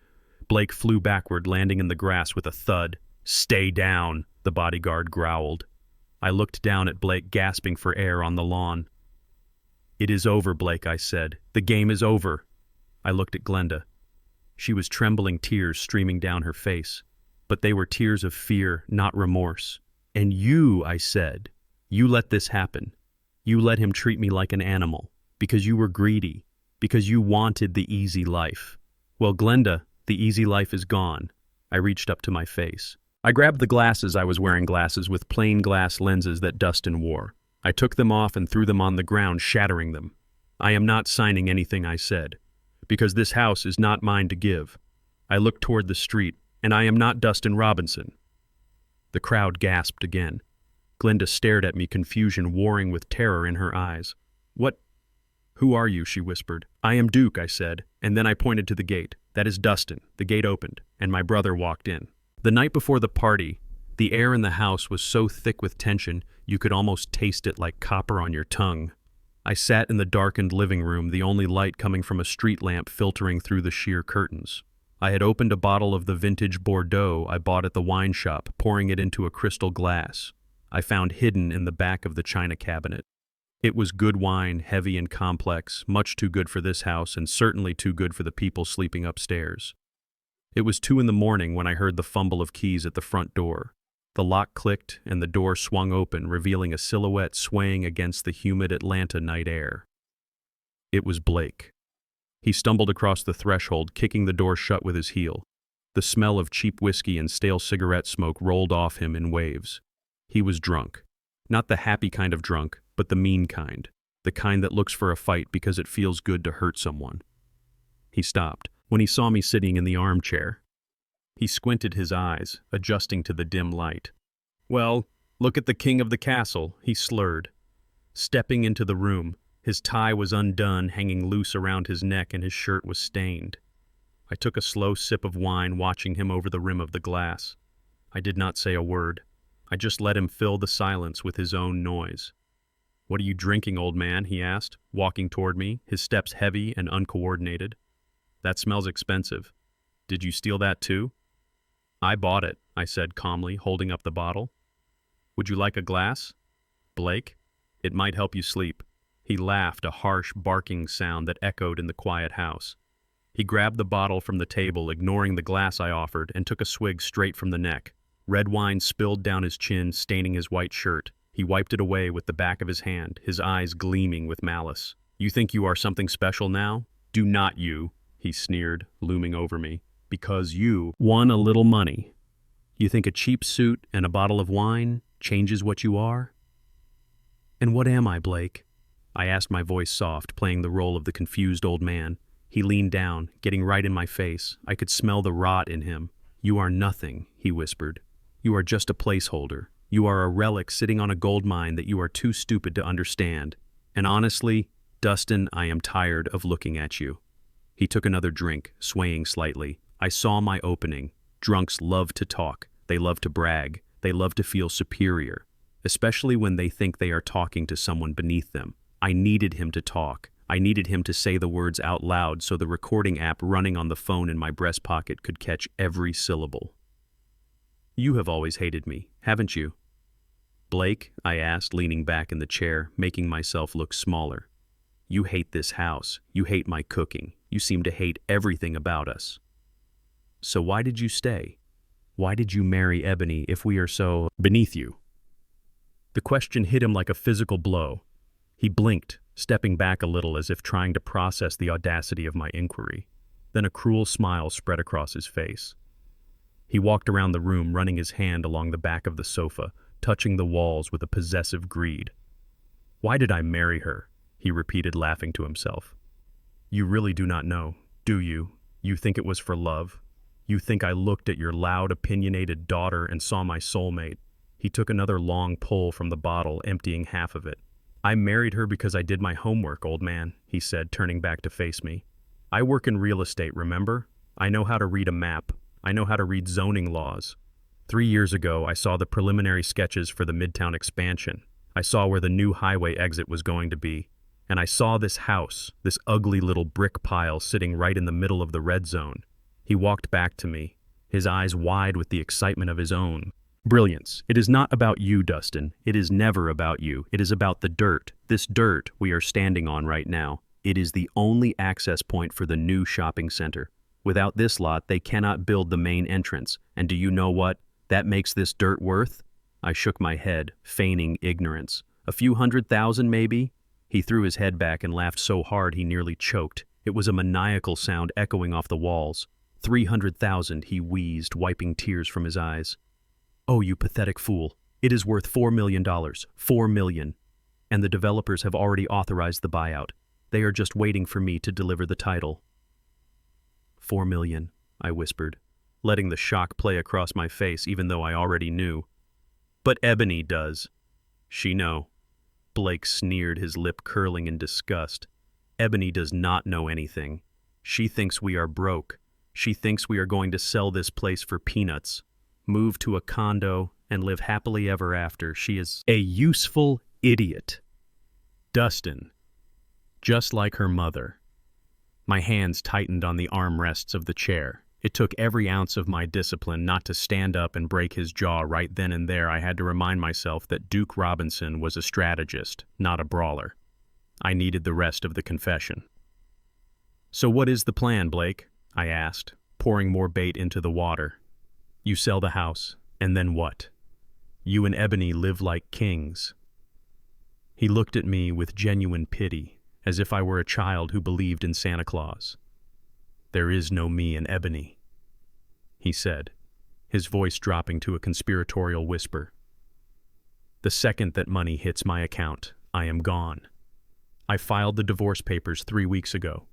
Blake flew backward, landing in the grass with a thud. "Stay down," the bodyguard growled. I looked down at Blake, gasping for air on the lawn. "It is over, Blake," I said. "The game is over." I looked at Glenda. She was trembling, tears streaming down her face. But they were tears of fear, not remorse. "And you," I said, "you let this happen. You let him treat me like an animal, because you were greedy, because you wanted the easy life. Well, Glenda, the easy life is gone." I reached up to my face. I grabbed the glasses. I was wearing glasses with plain glass lenses that Dustin wore. I took them off and threw them on the ground, shattering them. "I am not signing anything," I said, "because this house is not mine to give." I looked toward the street, "and I am not Dustin Robinson." The crowd gasped again. Glenda stared at me, confusion warring with terror in her eyes. "What? Who are you?" she whispered. "I am Duke," I said, and then I pointed to the gate. "That is Dustin." The gate opened, and my brother walked in. The night before the party, the air in the house was so thick with tension you could almost taste it like copper on your tongue. I sat in the darkened living room, the only light coming from a street lamp filtering through the sheer curtains. I had opened a bottle of the vintage Bordeaux I bought at the wine shop, pouring it into a crystal glass I found hidden in the back of the china cabinet. It was good wine, heavy and complex, much too good for this house and certainly too good for the people sleeping upstairs. It was 2 a.m. when I heard the fumble of keys at the front door. The lock clicked and the door swung open, revealing a silhouette swaying against the humid Atlanta night air. It was Blake. He stumbled across the threshold, kicking the door shut with his heel. The smell of cheap whiskey and stale cigarette smoke rolled off him in waves. He was drunk. Not the happy kind of drunk, but the mean kind. The kind that looks for a fight because it feels good to hurt someone. He stopped when he saw me sitting in the armchair. He squinted his eyes, adjusting to the dim light. "Well, look at the king of the castle," he slurred. Stepping into the room, his tie was undone, hanging loose around his neck, and his shirt was stained. I took a slow sip of wine, watching him over the rim of the glass. I did not say a word. I just let him fill the silence with his own noise. "What are you drinking, old man?" he asked, walking toward me, his steps heavy and uncoordinated. "That smells expensive. Did you steal that too?" "I bought it," I said calmly, holding up the bottle. "Would you like a glass, Blake? It might help you sleep." He laughed, a harsh, barking sound that echoed in the quiet house. He grabbed the bottle from the table, ignoring the glass I offered, and took a swig straight from the neck. Red wine spilled down his chin, staining his white shirt. He wiped it away with the back of his hand, his eyes gleaming with malice. "You think you are something special now? Do not you?" he sneered, looming over me. because you won a little money. You think a cheap suit and a bottle of wine changes what you are? And what am I, Blake? I asked, my voice soft, playing the role of the confused old man. He leaned down, getting right in my face. I could smell the rot in him. You are nothing, he whispered. You are just a placeholder. You are a relic sitting on a gold mine that you are too stupid to understand. And honestly, Dustin, I am tired of looking at you. He took another drink, swaying slightly. I saw my opening. Drunks love to talk. They love to brag. They love to feel superior, especially when they think they are talking to someone beneath them. I needed him to talk. I needed him to say the words out loud so the recording app running on the phone in my breast pocket could catch every syllable. You have always hated me, haven't you? Blake, I asked, leaning back in the chair, making myself look smaller. You hate this house. You hate my cooking. You seem to hate everything about us. So why did you stay? Why did you marry Ebony if we are so beneath you? The question hit him like a physical blow. He blinked, stepping back a little as if trying to process the audacity of my inquiry. Then a cruel smile spread across his face. He walked around the room, running his hand along the back of the sofa, touching the walls with a possessive greed. Why did I marry her? He repeated, laughing to himself. You really do not know, do you? You think it was for love? You think I looked at your loud, opinionated daughter and saw my soulmate? He took another long pull from the bottle, emptying half of it. I married her because I did my homework, old man, he said, turning back to face me. I work in real estate, remember? I know how to read a map. I know how to read zoning laws. 3 years ago, I saw the preliminary sketches for the Midtown expansion. I saw where the new highway exit was going to be. And I saw this house, this ugly little brick pile sitting right in the middle of the red zone. He walked back to me, his eyes wide with the excitement of his own brilliance. It is not about you, Dustin. It is never about you. It is about the dirt, this dirt we are standing on right now. It is the only access point for the new shopping center. Without this lot, they cannot build the main entrance. And do you know what that makes this dirt worth? I shook my head, feigning ignorance. A few $100,000, maybe? He threw his head back and laughed so hard he nearly choked. It was a maniacal sound echoing off the walls. 300,000, he wheezed, wiping tears from his eyes. Oh, you pathetic fool. It is worth $4 million. $4 million. And the developers have already authorized the buyout. They are just waiting for me to deliver the title. $4 million, I whispered, letting the shock play across my face even though I already knew. But Ebony does. She know. Blake sneered, his lip curling in disgust. Ebony does not know anything. She thinks we are broke. She thinks we are going to sell this place for peanuts, move to a condo, and live happily ever after. She is a useful idiot. Dustin. Just like her mother. My hands tightened on the armrests of the chair. It took every ounce of my discipline not to stand up and break his jaw right then and there. I had to remind myself that Duke Robinson was a strategist, not a brawler. I needed the rest of the confession. So what is the plan, Blake? I asked, pouring more bait into the water. You sell the house, and then what? You and Ebony live like kings. He looked at me with genuine pity, as if I were a child who believed in Santa Claus. There is no me and Ebony, he said, his voice dropping to a conspiratorial whisper. The second that money hits my account, I am gone. I filed the divorce papers 3 weeks ago.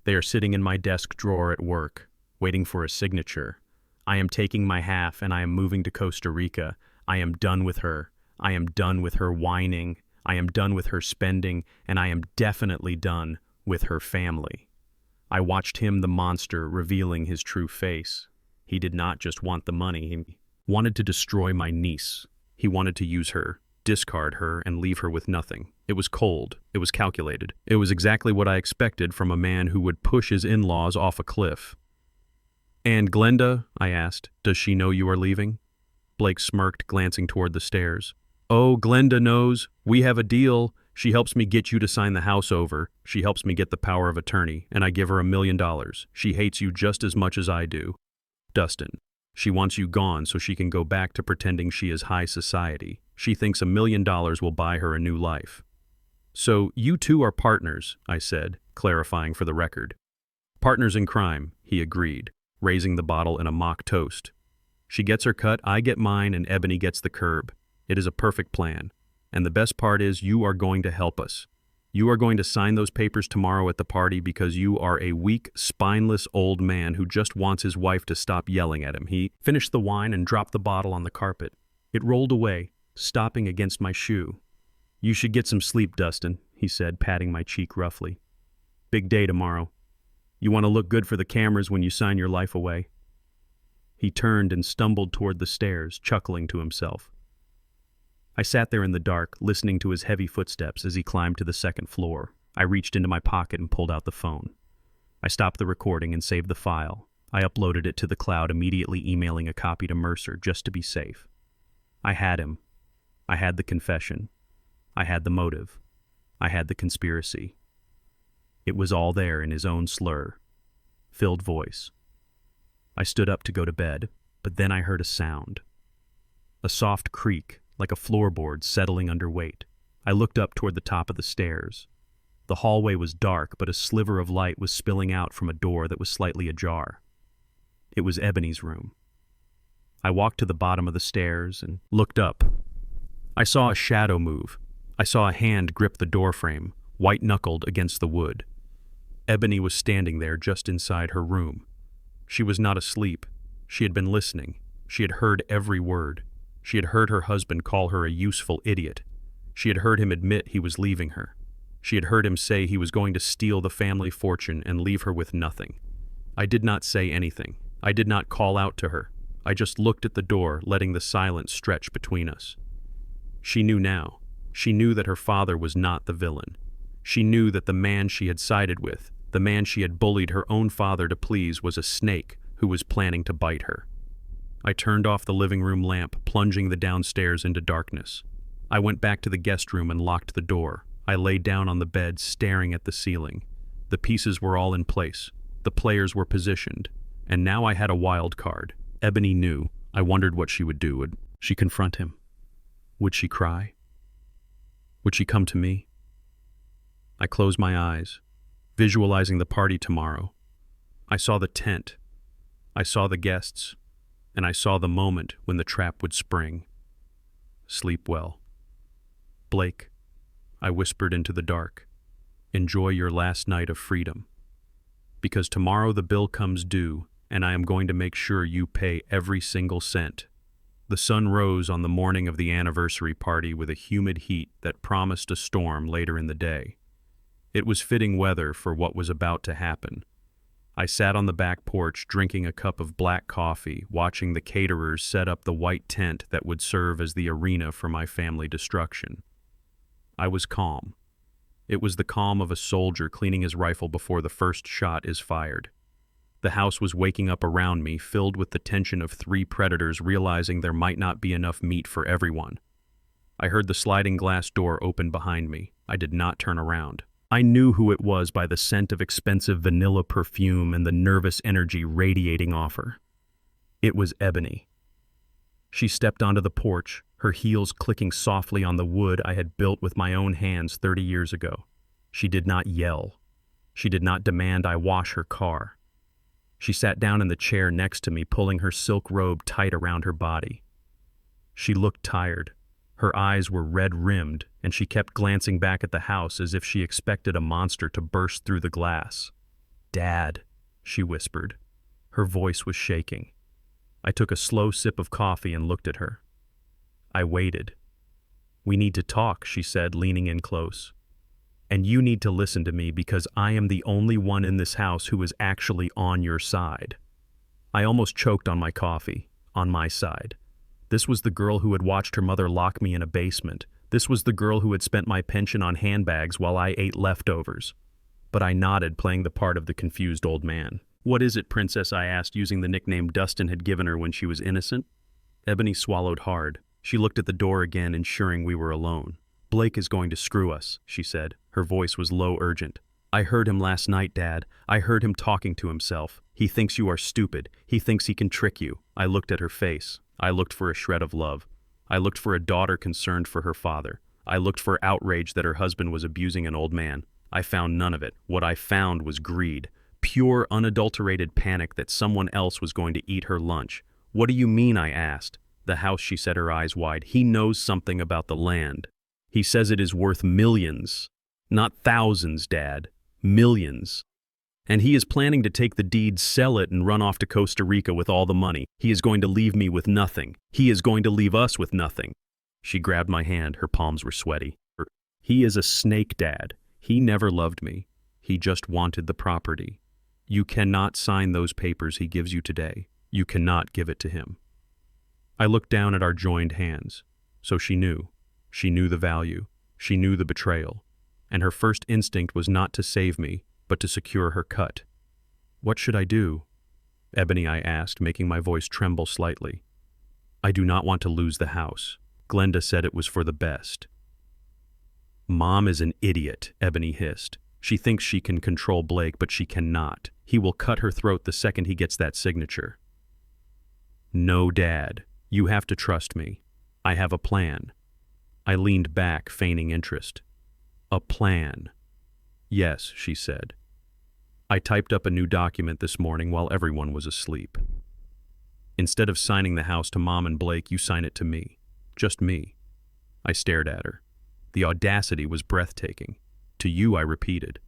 They are sitting in my desk drawer at work, waiting for a signature. I am taking my half and I am moving to Costa Rica. I am done with her. I am done with her whining. I am done with her spending, and I am definitely done with her family. I watched him, the monster, revealing his true face. He did not just want the money. He wanted to destroy my niece. He wanted to use her, discard her, and leave her with nothing. It was cold. It was calculated. It was exactly what I expected from a man who would push his in-laws off a cliff. And Glenda, I asked, does she know you are leaving? Blake smirked, glancing toward the stairs. Oh, Glenda knows. We have a deal. She helps me get you to sign the house over. She helps me get the power of attorney, and I give her $1 million. She hates you just as much as I do. Dustin. She wants you gone so she can go back to pretending she is high society. She thinks $1 million will buy her a new life. So you two are partners, I said, clarifying for the record. Partners in crime, he agreed, raising the bottle in a mock toast. She gets her cut, I get mine, and Ebony gets the curb. It is a perfect plan. And the best part is you are going to help us. You are going to sign those papers tomorrow at the party because you are a weak, spineless old man who just wants his wife to stop yelling at him. He finished the wine and dropped the bottle on the carpet. It rolled away, stopping against my shoe. You should get some sleep, Dustin, he said, patting my cheek roughly. Big day tomorrow. You want to look good for the cameras when you sign your life away. He turned and stumbled toward the stairs, chuckling to himself. I sat there in the dark, listening to his heavy footsteps as he climbed to the second floor. I reached into my pocket and pulled out the phone. I stopped the recording and saved the file. I uploaded it to the cloud, immediately emailing a copy to Mercer just to be safe. I had him. I had the confession. I had the motive. I had the conspiracy. It was all there in his own slur, filled voice. I stood up to go to bed, but then I heard a sound. A soft creak, like a floorboard settling under weight. I looked up toward the top of the stairs. The hallway was dark, but a sliver of light was spilling out from a door that was slightly ajar. It was Ebony's room. I walked to the bottom of the stairs and looked up. I saw a shadow move. I saw a hand grip the doorframe, white-knuckled against the wood. Ebony was standing there just inside her room. She was not asleep. She had been listening. She had heard every word. She had heard her husband call her a useful idiot. She had heard him admit he was leaving her. She had heard him say he was going to steal the family fortune and leave her with nothing. I did not say anything. I did not call out to her. I just looked at the door, letting the silence stretch between us. She knew now. She knew that her father was not the villain. She knew that the man she had sided with, the man she had bullied her own father to please, was a snake who was planning to bite her. I turned off the living room lamp, plunging the downstairs into darkness. I went back to the guest room and locked the door. I lay down on the bed, staring at the ceiling. The pieces were all in place. The players were positioned. And now I had a wild card. Ebony knew. I wondered what she would do. Would she confront him? Would she cry? Would she come to me? I closed my eyes, visualizing the party tomorrow. I saw the tent. I saw the guests. And I saw the moment when the trap would spring. Sleep well. Blake, I whispered into the dark, enjoy your last night of freedom. Because tomorrow the bill comes due, and I am going to make sure you pay every single cent. The sun rose on the morning of the anniversary party with a humid heat that promised a storm later in the day. It was fitting weather for what was about to happen. I sat on the back porch drinking a cup of black coffee, watching the caterers set up the white tent that would serve as the arena for my family destruction. I was calm. It was the calm of a soldier cleaning his rifle before the first shot is fired. The house was waking up around me, filled with the tension of three predators realizing there might not be enough meat for everyone. I heard the sliding glass door open behind me. I did not turn around. I knew who it was by the scent of expensive vanilla perfume and the nervous energy radiating off her. It was Ebony. She stepped onto the porch, her heels clicking softly on the wood I had built with my own hands 30 years ago. She did not yell. She did not demand I wash her car. She sat down in the chair next to me, pulling her silk robe tight around her body. She looked tired. Her eyes were red-rimmed, and she kept glancing back at the house as if she expected a monster to burst through the glass. "Dad," she whispered. Her voice was shaking. I took a slow sip of coffee and looked at her. I waited. "We need to talk," she said, leaning in close. "And you need to listen to me because I am the only one in this house who is actually on your side." I almost choked on my coffee. On my side. This was the girl who had watched her mother lock me in a basement. This was the girl who had spent my pension on handbags while I ate leftovers. But I nodded, playing the part of the confused old man. "What is it, Princess?" I asked, using the nickname Dustin had given her when she was innocent. Ebony swallowed hard. She looked at the door again, ensuring we were alone. "Blake is going to screw us," she said. Her voice was low, urgent. "I heard him last night, Dad. I heard him talking to himself. He thinks you are stupid. He thinks he can trick you." I looked at her face. I looked for a shred of love. I looked for a daughter concerned for her father. I looked for outrage that her husband was abusing an old man. I found none of it. What I found was greed. Pure, unadulterated panic that someone else was going to eat her lunch. What do you mean? I asked. The house, she said, her eyes wide. He knows something about the land. He says it is worth millions. Not thousands, Dad. Millions. And he is planning to take the deed, sell it, and run off to Costa Rica with all the money. He is going to leave me with nothing. He is going to leave us with nothing. She grabbed my hand. Her palms were sweaty. He is a snake, Dad. He never loved me. He just wanted the property. You cannot sign those papers he gives you today. You cannot give it to him. I looked down at our joined hands. So she knew. She knew the value. She knew the betrayal. And her first instinct was not to save me, but to secure her cut. What should I do? Ebony, I asked, making my voice tremble slightly. I do not want to lose the house. Glenda said it was for the best. Mom is an idiot, Ebony hissed. She thinks she can control Blake, but she cannot. He will cut her throat the second he gets that signature. No, Dad. You have to trust me. I have a plan. I leaned back, feigning interest. A plan. Yes, she said. I typed up a new document this morning while everyone was asleep. Instead of signing the house to Mom and Blake, you sign it to me. Just me. I stared at her. The audacity was breathtaking. To you, I repeated.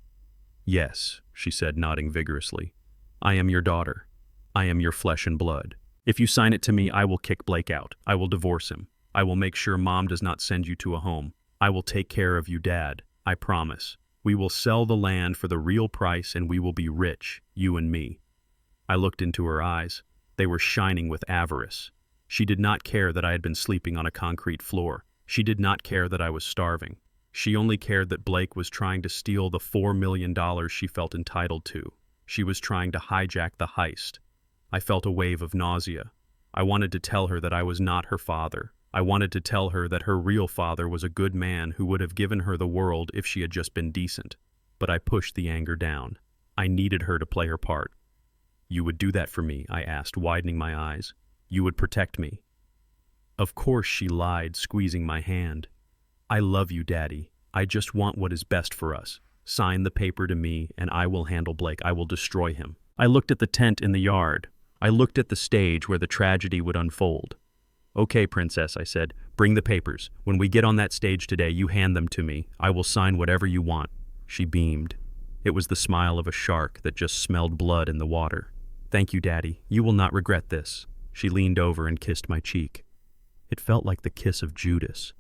Yes, she said, nodding vigorously. I am your daughter. I am your flesh and blood. If you sign it to me, I will kick Blake out. I will divorce him. I will make sure Mom does not send you to a home. I will take care of you, Dad. I promise. We will sell the land for the real price and we will be rich, you and me. I looked into her eyes. They were shining with avarice. She did not care that I had been sleeping on a concrete floor. She did not care that I was starving. She only cared that Blake was trying to steal the $4 million she felt entitled to. She was trying to hijack the heist. I felt a wave of nausea. I wanted to tell her that I was not her father. I wanted to tell her that her real father was a good man who would have given her the world if she had just been decent. But I pushed the anger down. I needed her to play her part. You would do that for me, I asked, widening my eyes. You would protect me. Of course, she lied, squeezing my hand. I love you, Daddy. I just want what is best for us. Sign the paper to me, and I will handle Blake. I will destroy him. I looked at the tent in the yard. I looked at the stage where the tragedy would unfold. Okay, Princess, I said. Bring the papers. When we get on that stage today, you hand them to me. I will sign whatever you want. She beamed. It was the smile of a shark that just smelled blood in the water. Thank you, Daddy. You will not regret this. She leaned over and kissed my cheek. It felt like the kiss of Judas.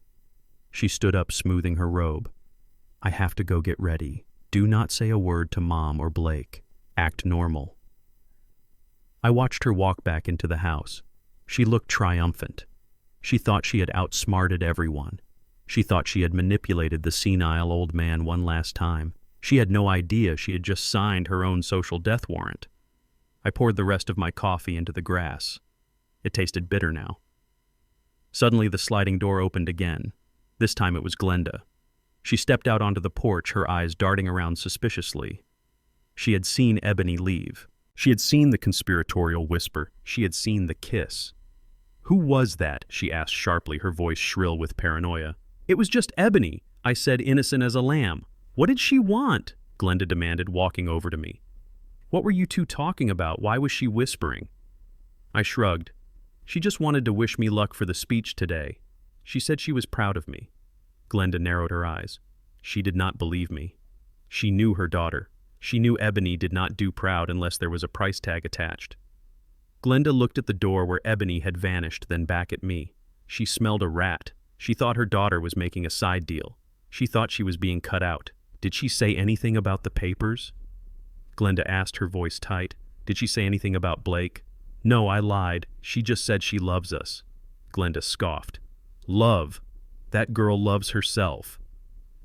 She stood up, smoothing her robe. I have to go get ready. Do not say a word to Mom or Blake. Act normal. I watched her walk back into the house. She looked triumphant. She thought she had outsmarted everyone. She thought she had manipulated the senile old man one last time. She had no idea she had just signed her own social death warrant. I poured the rest of my coffee into the grass. It tasted bitter now. Suddenly the sliding door opened again. This time it was Glenda. She stepped out onto the porch, her eyes darting around suspiciously. She had seen Ebony leave. She had seen the conspiratorial whisper. She had seen the kiss. Who was that? She asked sharply, her voice shrill with paranoia. It was just Ebony, I said, innocent as a lamb. What did she want? Glenda demanded, walking over to me. What were you two talking about? Why was she whispering? I shrugged. She just wanted to wish me luck for the speech today. She said she was proud of me. Glenda narrowed her eyes. She did not believe me. She knew her daughter. She knew Ebony did not do proud unless there was a price tag attached. Glenda looked at the door where Ebony had vanished, then back at me. She smelled a rat. She thought her daughter was making a side deal. She thought she was being cut out. Did she say anything about the papers? Glenda asked, her voice tight. Did she say anything about Blake? No, I lied. She just said she loves us. Glenda scoffed. Love? That girl loves herself.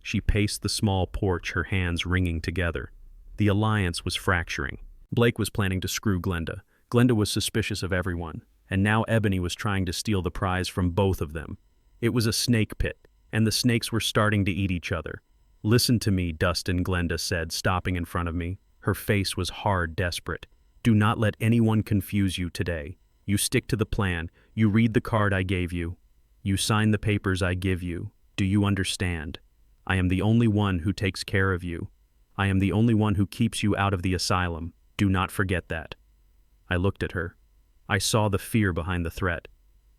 She paced the small porch, her hands wringing together. The alliance was fracturing. Blake was planning to screw Glenda. Glenda was suspicious of everyone, and now Ebony was trying to steal the prize from both of them. It was a snake pit, and the snakes were starting to eat each other. Listen to me, Dustin, Glenda said, stopping in front of me. Her face was hard, desperate. Do not let anyone confuse you today. You stick to the plan. You read the card I gave you. You sign the papers I give you. Do you understand? I am the only one who takes care of you. I am the only one who keeps you out of the asylum. Do not forget that." I looked at her. I saw the fear behind the threat.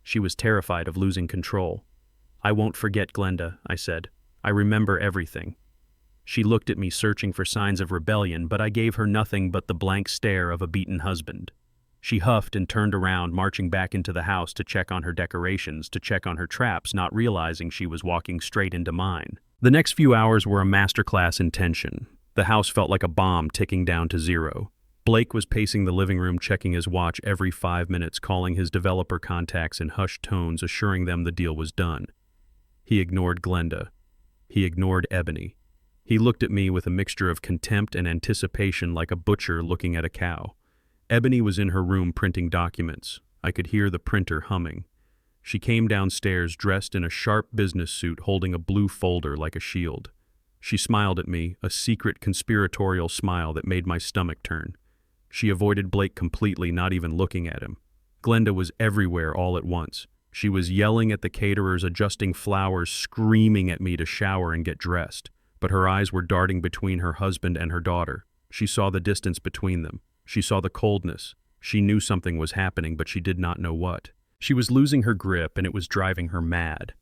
She was terrified of losing control. "I won't forget, Glenda," I said. "I remember everything." She looked at me, searching for signs of rebellion, but I gave her nothing but the blank stare of a beaten husband. She huffed and turned around, marching back into the house to check on her decorations, to check on her traps, not realizing she was walking straight into mine. The next few hours were a masterclass in tension. The house felt like a bomb ticking down to zero. Blake was pacing the living room, checking his watch every 5 minutes, calling his developer contacts in hushed tones, assuring them the deal was done. He ignored Glenda. He ignored Ebony. He looked at me with a mixture of contempt and anticipation, like a butcher looking at a cow. Ebony was in her room printing documents. I could hear the printer humming. She came downstairs dressed in a sharp business suit, holding a blue folder like a shield. She smiled at me, a secret conspiratorial smile that made my stomach turn. She avoided Blake completely, not even looking at him. Glenda was everywhere all at once. She was yelling at the caterers, adjusting flowers, screaming at me to shower and get dressed. But her eyes were darting between her husband and her daughter. She saw the distance between them. She saw the coldness. She knew something was happening, but she did not know what. She was losing her grip, and it was driving her mad.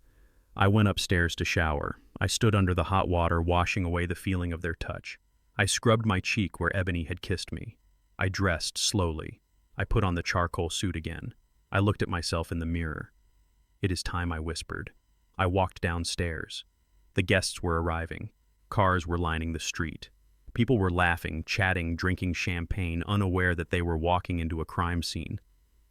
I went upstairs to shower. I stood under the hot water, washing away the feeling of their touch. I scrubbed my cheek where Ebony had kissed me. I dressed slowly. I put on the charcoal suit again. I looked at myself in the mirror. "It is time," I whispered. I walked downstairs. The guests were arriving. Cars were lining the street. People were laughing, chatting, drinking champagne, unaware that they were walking into a crime scene.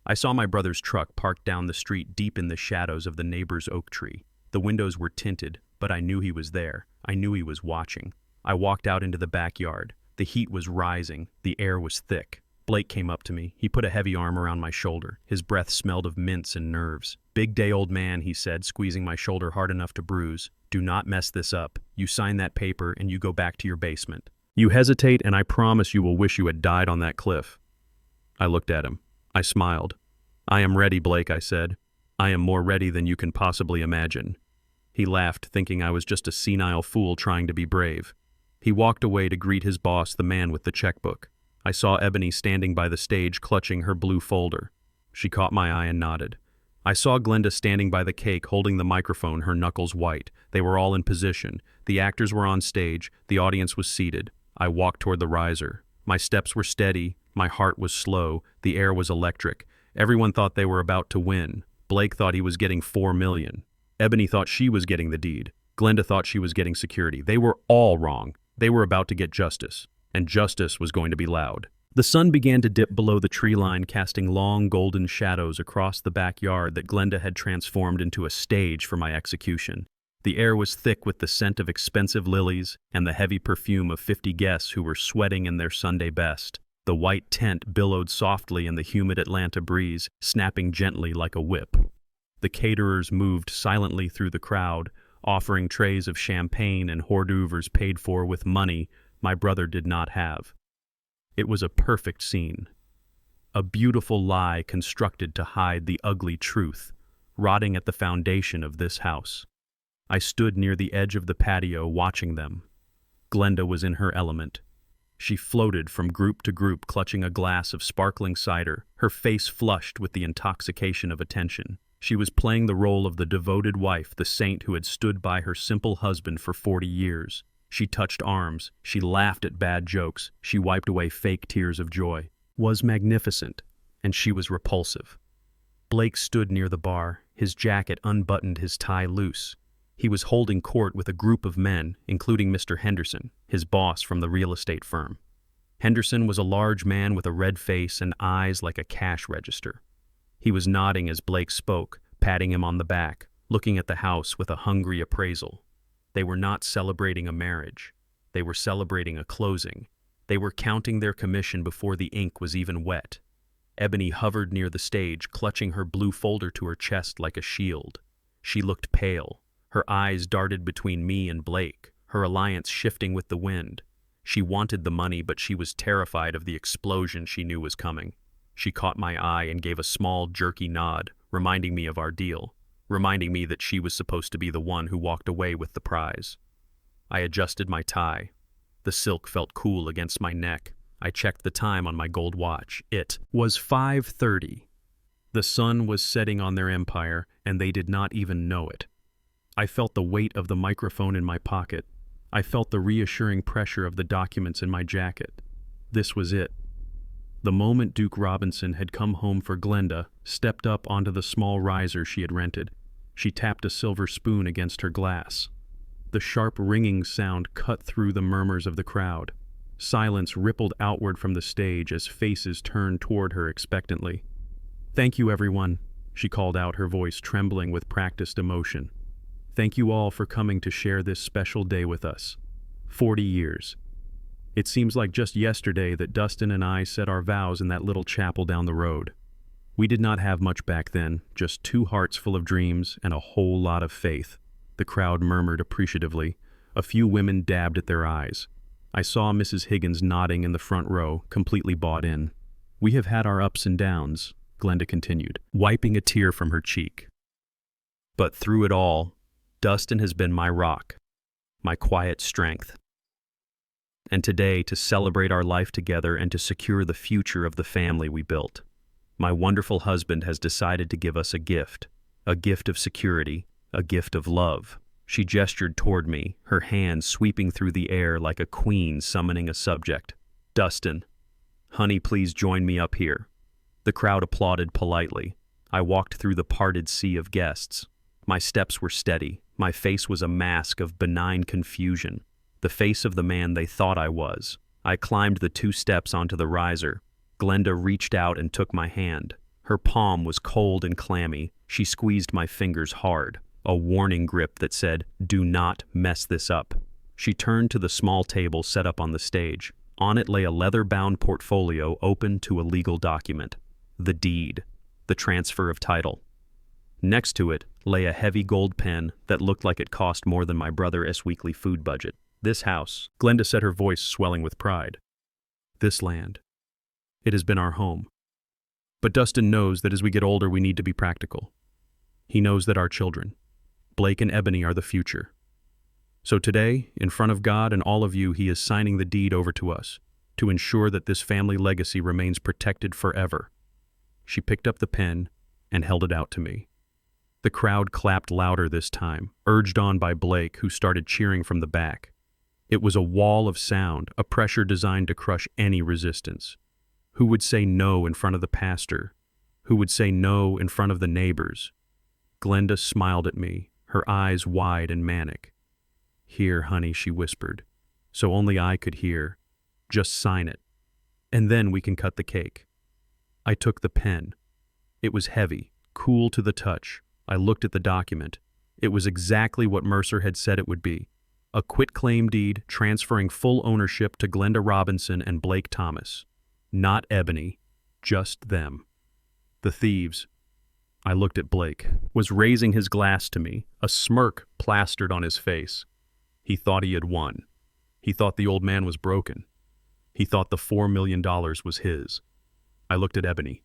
I saw my brother's truck parked down the street, deep in the shadows of the neighbor's oak tree. The windows were tinted, but I knew he was there. I knew he was watching. I walked out into the backyard. The heat was rising. The air was thick. Blake came up to me. He put a heavy arm around my shoulder. His breath smelled of mints and nerves. "Big day, old man," he said, squeezing my shoulder hard enough to bruise. "Do not mess this up. You sign that paper and you go back to your basement. You hesitate and I promise you will wish you had died on that cliff." I looked at him. I smiled. "I am ready, Blake," I said. "I am more ready than you can possibly imagine." He laughed, thinking I was just a senile fool trying to be brave. He walked away to greet his boss, the man with the checkbook. I saw Ebony standing by the stage, clutching her blue folder. She caught my eye and nodded. I saw Glenda standing by the cake, holding the microphone, her knuckles white. They were all in position. The actors were on stage. The audience was seated. I walked toward the riser. My steps were steady. My heart was slow. The air was electric. Everyone thought they were about to win. Blake thought he was getting $4 million. Ebony thought she was getting the deed. Glenda thought she was getting security. They were all wrong. They were about to get justice. And justice was going to be loud. The sun began to dip below the tree line, casting long golden shadows across the backyard that Glenda had transformed into a stage for my execution. The air was thick with the scent of expensive lilies and the heavy perfume of 50 guests who were sweating in their Sunday best. The white tent billowed softly in the humid Atlanta breeze, snapping gently like a whip. The caterers moved silently through the crowd, offering trays of champagne and hors d'oeuvres paid for with money my brother did not have. It was a perfect scene. A beautiful lie constructed to hide the ugly truth, rotting at the foundation of this house. I stood near the edge of the patio watching them. Glenda was in her element. She floated from group to group, clutching a glass of sparkling cider, her face flushed with the intoxication of attention. She was playing the role of the devoted wife, the saint who had stood by her simple husband for 40 years. She touched arms, she laughed at bad jokes, she wiped away fake tears of joy. Was magnificent, and she was repulsive. Blake stood near the bar, his jacket unbuttoned, his tie loose. He was holding court with a group of men, including Mr. Henderson, his boss from the real estate firm. Henderson was a large man with a red face and eyes like a cash register. He was nodding as Blake spoke, patting him on the back, looking at the house with a hungry appraisal. They were not celebrating a marriage. They were celebrating a closing. They were counting their commission before the ink was even wet. Ebony hovered near the stage, clutching her blue folder to her chest like a shield. She looked pale. Her eyes darted between me and Blake, her alliance shifting with the wind. She wanted the money, but she was terrified of the explosion she knew was coming. She caught my eye and gave a small, jerky nod, reminding me of our deal, reminding me that she was supposed to be the one who walked away with the prize. I adjusted my tie. The silk felt cool against my neck. I checked the time on my gold watch. It was 5:30. The sun was setting on their empire, and they did not even know it. I felt the weight of the microphone in my pocket. I felt the reassuring pressure of the documents in my jacket. This was it. The moment Duke Robinson had come home for Glenda, stepped up onto the small riser she had rented. She tapped a silver spoon against her glass. The sharp ringing sound cut through the murmurs of the crowd. Silence rippled outward from the stage as faces turned toward her expectantly. "Thank you, everyone," she called out, her voice trembling with practiced emotion. "Thank you all for coming to share this special day with us. 40 years. It seems like just yesterday that Dustin and I said our vows in that little chapel down the road. We did not have much back then, just two hearts full of dreams and a whole lot of faith." The crowd murmured appreciatively. A few women dabbed at their eyes. I saw Mrs. Higgins nodding in the front row, completely bought in. "We have had our ups and downs," Glenda continued, wiping a tear from her cheek. "But through it all, Dustin has been my rock, my quiet strength. And today, to celebrate our life together and to secure the future of the family we built, my wonderful husband has decided to give us a gift of security, a gift of love." She gestured toward me, her hand sweeping through the air like a queen summoning a subject. "Dustin, honey, please join me up here." The crowd applauded politely. I walked through the parted sea of guests. My steps were steady. My face was a mask of benign confusion, the face of the man they thought I was. I climbed the 2 steps onto the riser. Glenda reached out and took my hand. Her palm was cold and clammy. She squeezed my fingers hard, a warning grip that said, "Do not mess this up." She turned to the small table set up on the stage. On it lay a leather-bound portfolio open to a legal document. The deed, the transfer of title. Next to it lay a heavy gold pen that looked like it cost more than my brother's weekly food budget. "This house," Glenda said, her voice swelling with pride. "This land. It has been our home. But Dustin knows that as we get older we need to be practical. He knows that our children, Blake and Ebony, are the future. So today, in front of God and all of you, he is signing the deed over to us to ensure that this family legacy remains protected forever." She picked up the pen and held it out to me. The crowd clapped louder this time, urged on by Blake, who started cheering from the back. It was a wall of sound, a pressure designed to crush any resistance. Who would say no in front of the pastor? Who would say no in front of the neighbors? Glenda smiled at me, her eyes wide and manic. "Here, honey," she whispered, so only I could hear. "Just sign it, and then we can cut the cake." I took the pen. It was heavy, cool to the touch. I looked at the document. It was exactly what Mercer had said it would be. A quitclaim deed transferring full ownership to Glenda Robinson and Blake Thomas. Not Ebony, just them. The thieves, I looked at Blake, was raising his glass to me, a smirk plastered on his face. He thought he had won. He thought the old man was broken. He thought the $4 million was his. I looked at Ebony.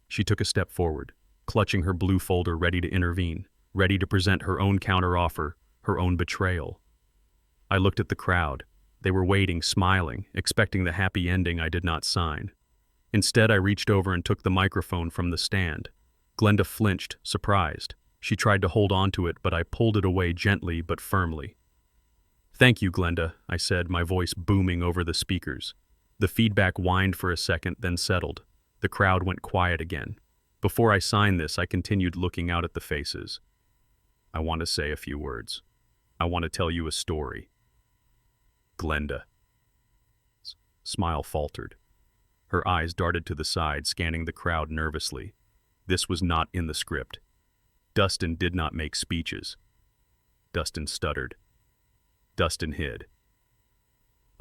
She took a step forward, clutching her blue folder, ready to intervene, ready to present her own counteroffer, her own betrayal. I looked at the crowd. They were waiting, smiling, expecting the happy ending I did not sign. Instead, I reached over and took the microphone from the stand. Glenda flinched, surprised. She tried to hold on to it, but I pulled it away gently but firmly. "Thank you, Glenda," I said, my voice booming over the speakers. The feedback whined for a second, then settled. The crowd went quiet again. Before I signed this, I continued looking out at the faces. "I want to say a few words. I want to tell you a story." Glenda. Smile faltered. Her eyes darted to the side, scanning the crowd nervously. This was not in the script. Dustin did not make speeches. Dustin stuttered. Dustin hid.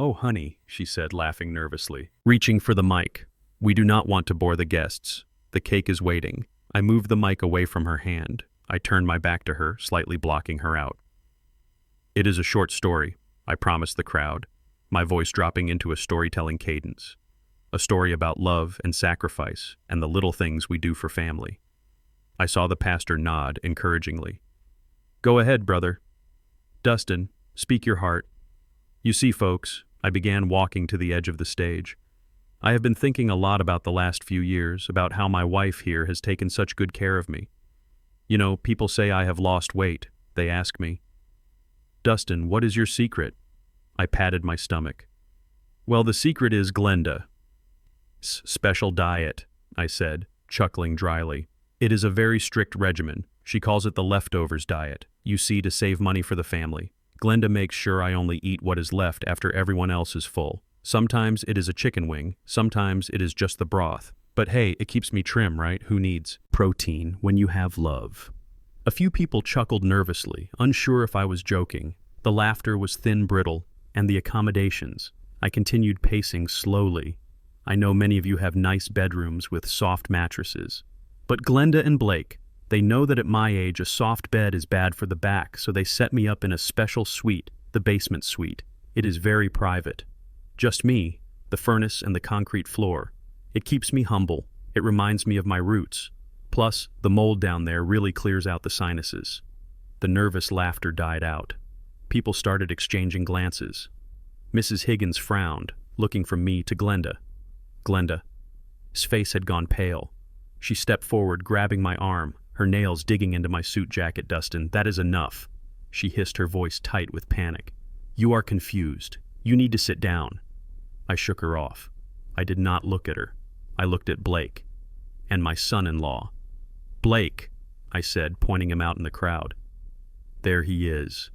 "Oh, honey," she said, laughing nervously, reaching for the mic. "We do not want to bore the guests. The cake is waiting." I moved the mic away from her hand. I turned my back to her, slightly blocking her out. "It is a short story," I promised the crowd, my voice dropping into a storytelling cadence. A story about love and sacrifice and the little things we do for family. I saw the pastor nod encouragingly. "Go ahead, brother. Dustin, speak your heart." "You see, folks," I began, walking to the edge of the stage, I have been thinking a lot about the last few years, about how my wife here has taken such good care of me. You know, people say I have lost weight. They ask me, "Dustin, what is your secret?" I patted my stomach. "Well, the secret is Glenda. Special diet," I said, chuckling dryly. "It is a very strict regimen. She calls it the leftovers diet. You see, to save money for the family. Glenda makes sure I only eat what is left after everyone else is full. Sometimes it is a chicken wing, sometimes it is just the broth. But hey, it keeps me trim, right? Who needs protein when you have love?" A few people chuckled nervously, unsure if I was joking. The laughter was thin brittle, and the accommodations. I continued pacing slowly. I know many of you have nice bedrooms with soft mattresses. But Glenda and Blake, they know that at my age a soft bed is bad for the back, so they set me up in a special suite, the basement suite. It is very private. Just me, the furnace and the concrete floor. It keeps me humble. It reminds me of my roots. Plus, the mold down there really clears out the sinuses. The nervous laughter died out. People started exchanging glances. Mrs. Higgins frowned, looking from me to Glenda. His face had gone pale. She stepped forward, grabbing my arm, her nails digging into my suit jacket. "Dustin, that is enough," she hissed, her voice tight with panic. "You are confused. You need to sit down." I shook her off. I did not look at her. I looked at Blake. And my son-in-law. "Blake," I said, pointing him out in the crowd. "There he is,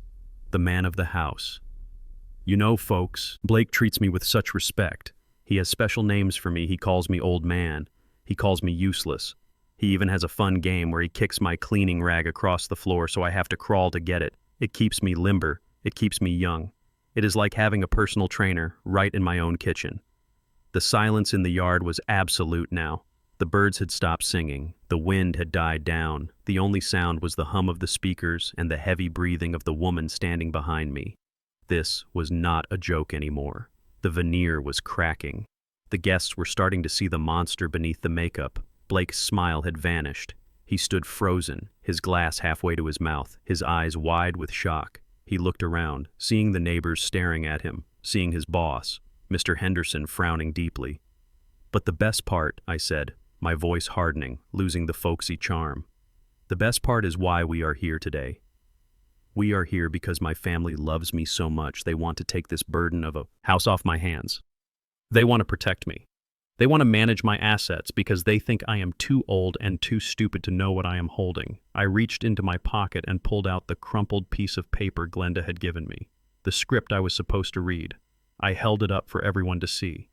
the man of the house. You know, folks, Blake treats me with such respect. He has special names for me. He calls me old man. He calls me useless. He even has a fun game where he kicks my cleaning rag across the floor so I have to crawl to get it. It keeps me limber. It keeps me young. It is like having a personal trainer right in my own kitchen." The silence in the yard was absolute now. The birds had stopped singing. The wind had died down. The only sound was the hum of the speakers and the heavy breathing of the woman standing behind me. This was not a joke anymore. The veneer was cracking. The guests were starting to see the monster beneath the makeup. Blake's smile had vanished. He stood frozen, his glass halfway to his mouth, his eyes wide with shock. He looked around, seeing the neighbors staring at him, seeing his boss, Mr. Henderson, frowning deeply. "But the best part," I said, my voice hardening, losing the folksy charm. "The best part is why we are here today. We are here because my family loves me so much they want to take this burden of a house off my hands. They want to protect me. They want to manage my assets because they think I am too old and too stupid to know what I am holding." I reached into my pocket and pulled out the crumpled piece of paper Glenda had given me, the script I was supposed to read. I held it up for everyone to see.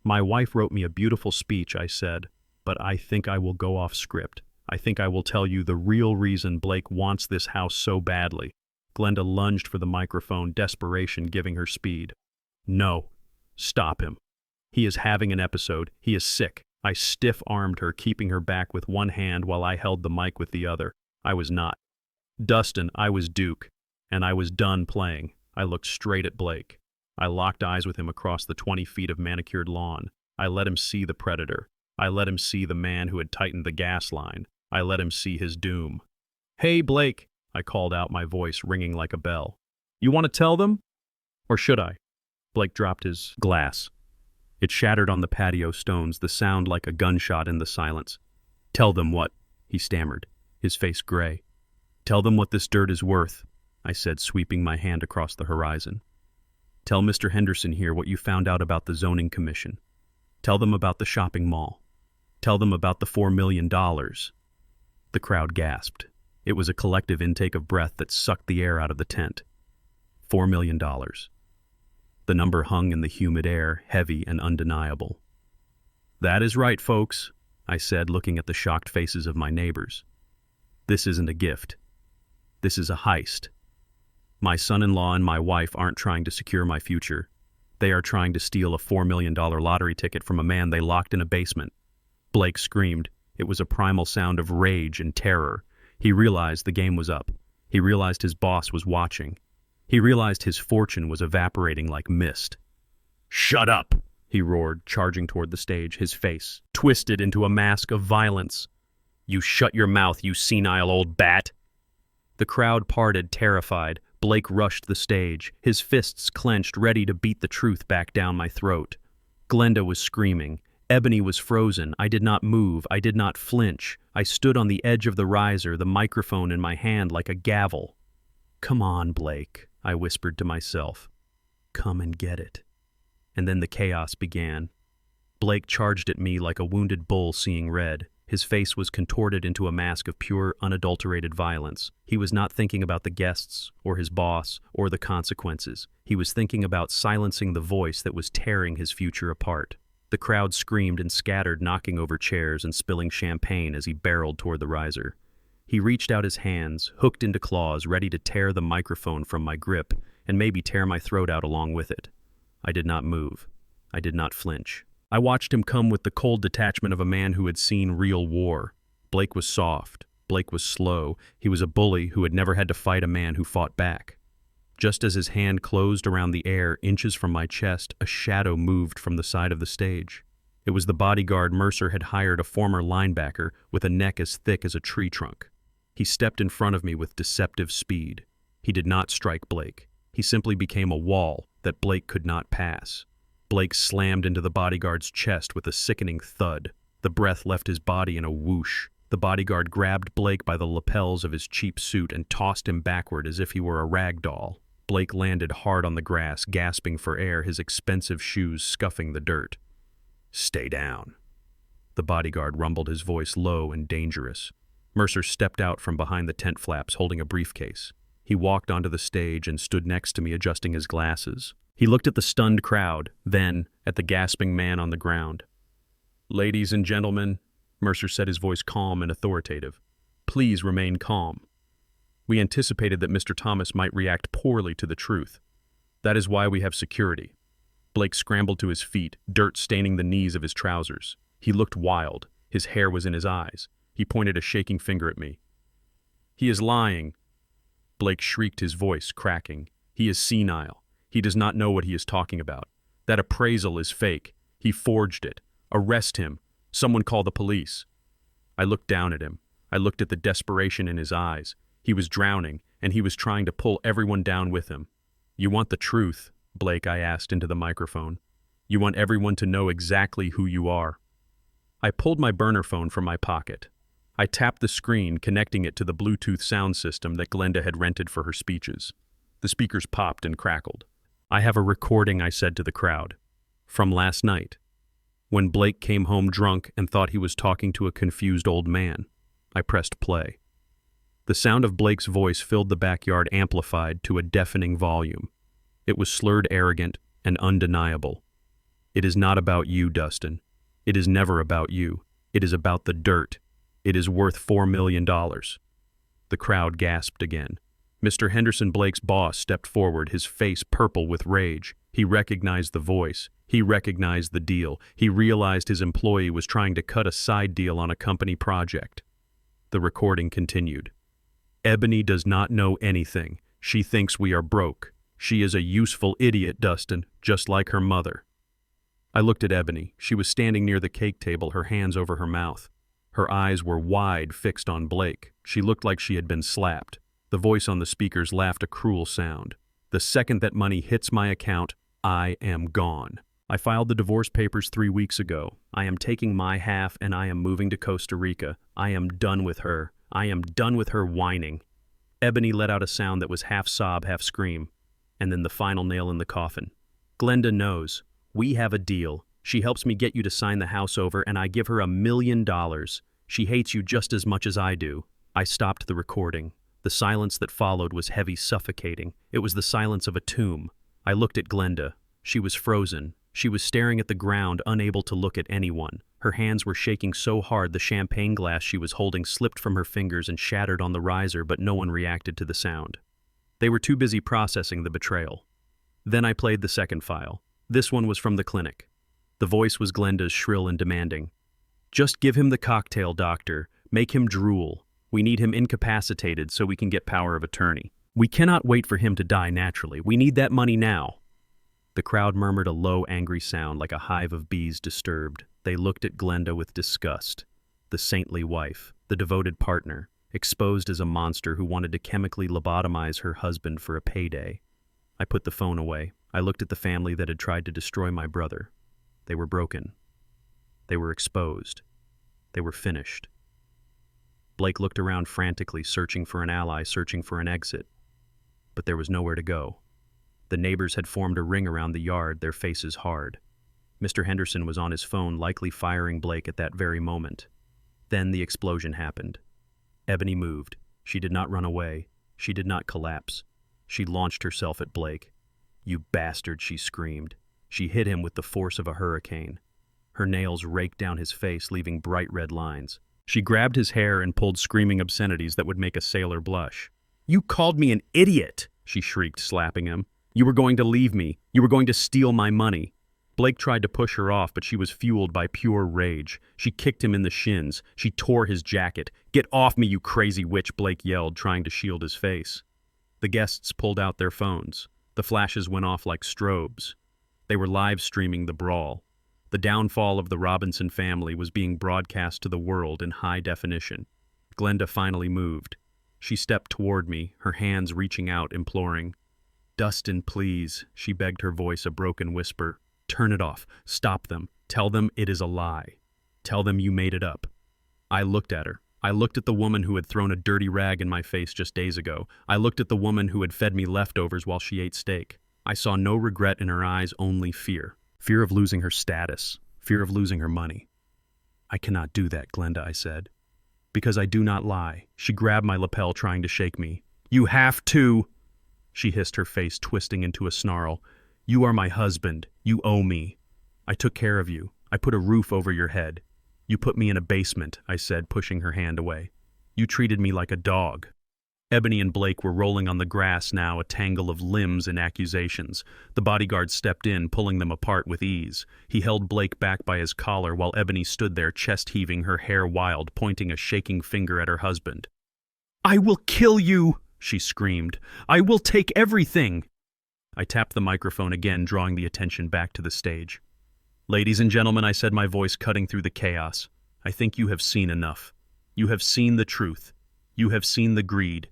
"My wife wrote me a beautiful speech," I said, "but I think I will go off script. I think I will tell you the real reason Blake wants this house so badly." Glenda lunged for the microphone, desperation giving her speed. "No, stop him. He is having an episode. He is sick." I stiff-armed her, keeping her back with one hand while I held the mic with the other. I was not. "Dustin, I was Duke, and I was done playing." I looked straight at Blake. I locked eyes with him across the 20 feet of manicured lawn. I let him see the predator. I let him see the man who had tightened the gas line. I let him see his doom. "Hey, Blake," I called out, my voice ringing like a bell. "You want to tell them? Or should I?" Blake dropped his glass. It shattered on the patio stones, the sound like a gunshot in the silence. "Tell them what?" he stammered, his face gray. "Tell them what this dirt is worth," I said, sweeping my hand across the horizon. "Tell Mr. Henderson here what you found out about the zoning commission. Tell them about the shopping mall. Tell them about the $4 million. The crowd gasped. It was a collective intake of breath that sucked the air out of the tent. $4 million. The number hung in the humid air, heavy and undeniable. "That is right, folks," I said, looking at the shocked faces of my neighbors. "This isn't a gift. This is a heist. My son-in-law and my wife aren't trying to secure my future. They are trying to steal a $4 million lottery ticket from a man they locked in a basement." Blake screamed. It was a primal sound of rage and terror. He realized the game was up. He realized his boss was watching. He realized his fortune was evaporating like mist. "Shut up!" he roared, charging toward the stage, his face twisted into a mask of violence. "You shut your mouth, you senile old bat!" The crowd parted, terrified. Blake rushed the stage, his fists clenched, ready to beat the truth back down my throat. Glenda was screaming. Ebony was frozen. I did not move. I did not flinch. I stood on the edge of the riser, the microphone in my hand like a gavel. "Come on, Blake," I whispered to myself. "Come and get it." And then the chaos began. Blake charged at me like a wounded bull seeing red. His face was contorted into a mask of pure, unadulterated violence. He was not thinking about the guests, or his boss, or the consequences. He was thinking about silencing the voice that was tearing his future apart. The crowd screamed and scattered, knocking over chairs and spilling champagne as he barreled toward the riser. He reached out his hands, hooked into claws, ready to tear the microphone from my grip and maybe tear my throat out along with it. I did not move. I did not flinch. I watched him come with the cold detachment of a man who had seen real war. Blake was soft. Blake was slow. He was a bully who had never had to fight a man who fought back. Just as his hand closed around the air inches from my chest, a shadow moved from the side of the stage. It was the bodyguard Mercer had hired, a former linebacker with a neck as thick as a tree trunk. He stepped in front of me with deceptive speed. He did not strike Blake. He simply became a wall that Blake could not pass. Blake slammed into the bodyguard's chest with a sickening thud. The breath left his body in a whoosh. The bodyguard grabbed Blake by the lapels of his cheap suit and tossed him backward as if he were a rag doll. Blake landed hard on the grass, gasping for air, his expensive shoes scuffing the dirt. "Stay down." The bodyguard rumbled, his voice low and dangerous. Mercer stepped out from behind the tent flaps, holding a briefcase. He walked onto the stage and stood next to me, adjusting his glasses. He looked at the stunned crowd, then at the gasping man on the ground. "Ladies and gentlemen," Mercer said, his voice calm and authoritative, "please remain calm. We anticipated that Mr. Thomas might react poorly to the truth. That is why we have security." Blake scrambled to his feet, dirt staining the knees of his trousers. He looked wild. His hair was in his eyes. He pointed a shaking finger at me. "He is lying." Blake shrieked, his voice cracking. "He is senile. He does not know what he is talking about. That appraisal is fake. He forged it. Arrest him. Someone call the police." I looked down at him. I looked at the desperation in his eyes. He was drowning, and he was trying to pull everyone down with him. "You want the truth, Blake?" I asked into the microphone. "You want everyone to know exactly who you are." I pulled my burner phone from my pocket. I tapped the screen, connecting it to the Bluetooth sound system that Glenda had rented for her speeches. The speakers popped and crackled. "I have a recording," I said to the crowd, "from last night, when Blake came home drunk and thought he was talking to a confused old man." I pressed play. The sound of Blake's voice filled the backyard, amplified to a deafening volume. It was slurred, arrogant, and undeniable. "It is not about you, Dustin. It is never about you. It is about the dirt. It is worth $4 million. The crowd gasped again. Mr. Henderson Blake's boss stepped forward, his face purple with rage. He recognized the voice. He recognized the deal. He realized his employee was trying to cut a side deal on a company project. The recording continued. "Ebony does not know anything. She thinks we are broke. She is a useful idiot, Dustin, just like her mother." I looked at Ebony. She was standing near the cake table, her hands over her mouth. Her eyes were wide, fixed on Blake. She looked like she had been slapped. The voice on the speakers laughed a cruel sound. "The second that money hits my account, I am gone. I filed the divorce papers 3 weeks ago. I am taking my half and I am moving to Costa Rica. I am done with her. I am done with her whining." Ebony let out a sound that was half sob, half scream, and then the final nail in the coffin. "Glenda knows. We have a deal. She helps me get you to sign the house over, and I give her $1 million. She hates you just as much as I do." I stopped the recording. The silence that followed was heavy, suffocating. It was the silence of a tomb. I looked at Glenda. She was frozen. She was staring at the ground, unable to look at anyone. Her hands were shaking so hard the champagne glass she was holding slipped from her fingers and shattered on the riser, but no one reacted to the sound. They were too busy processing the betrayal. Then I played the second file. This one was from the clinic. The voice was Glenda's, shrill and demanding. "Just give him the cocktail, doctor. Make him drool. We need him incapacitated so we can get power of attorney. We cannot wait for him to die naturally. We need that money now." The crowd murmured a low, angry sound like a hive of bees disturbed. They looked at Glenda with disgust. The saintly wife, the devoted partner, exposed as a monster who wanted to chemically lobotomize her husband for a payday. I put the phone away. I looked at the family that had tried to destroy my brother. They were broken. They were exposed. They were finished. Blake looked around frantically, searching for an ally, searching for an exit. But there was nowhere to go. The neighbors had formed a ring around the yard, their faces hard. Mr. Henderson was on his phone, likely firing Blake at that very moment. Then the explosion happened. Ebony moved. She did not run away. She did not collapse. She launched herself at Blake. "You bastard," she screamed. She hit him with the force of a hurricane. Her nails raked down his face, leaving bright red lines. She grabbed his hair and pulled screaming obscenities that would make a sailor blush. "You called me an idiot," she shrieked, slapping him. "You were going to leave me. You were going to steal my money." Blake tried to push her off, but she was fueled by pure rage. She kicked him in the shins. She tore his jacket. "Get off me, you crazy witch," Blake yelled, trying to shield his face. The guests pulled out their phones. The flashes went off like strobes. They were live streaming the brawl. The downfall of the Robinson family was being broadcast to the world in high definition. Glenda finally moved. She stepped toward me, her hands reaching out, imploring. "Dustin, please," she begged, her voice a broken whisper. "Turn it off. Stop them. Tell them it is a lie. Tell them you made it up." I looked at her. I looked at the woman who had thrown a dirty rag in my face just days ago. I looked at the woman who had fed me leftovers while she ate steak. I saw no regret in her eyes, only fear. Fear of losing her status. Fear of losing her money. "I cannot do that, Glenda," I said. "Because I do not lie." She grabbed my lapel, trying to shake me. "You have to!" She hissed, her face twisting into a snarl. "You are my husband. You owe me. I took care of you. I put a roof over your head. You put me in a basement," I said, pushing her hand away. "You treated me like a dog." Ebony and Blake were rolling on the grass now, a tangle of limbs and accusations. The bodyguard stepped in, pulling them apart with ease. He held Blake back by his collar while Ebony stood there, chest heaving, her hair wild, pointing a shaking finger at her husband. "I will kill you!" she screamed. "I will take everything!" I tapped the microphone again, drawing the attention back to the stage. "Ladies and gentlemen," I said, my voice cutting through the chaos, "I think you have seen enough. You have seen the truth. You have seen the greed.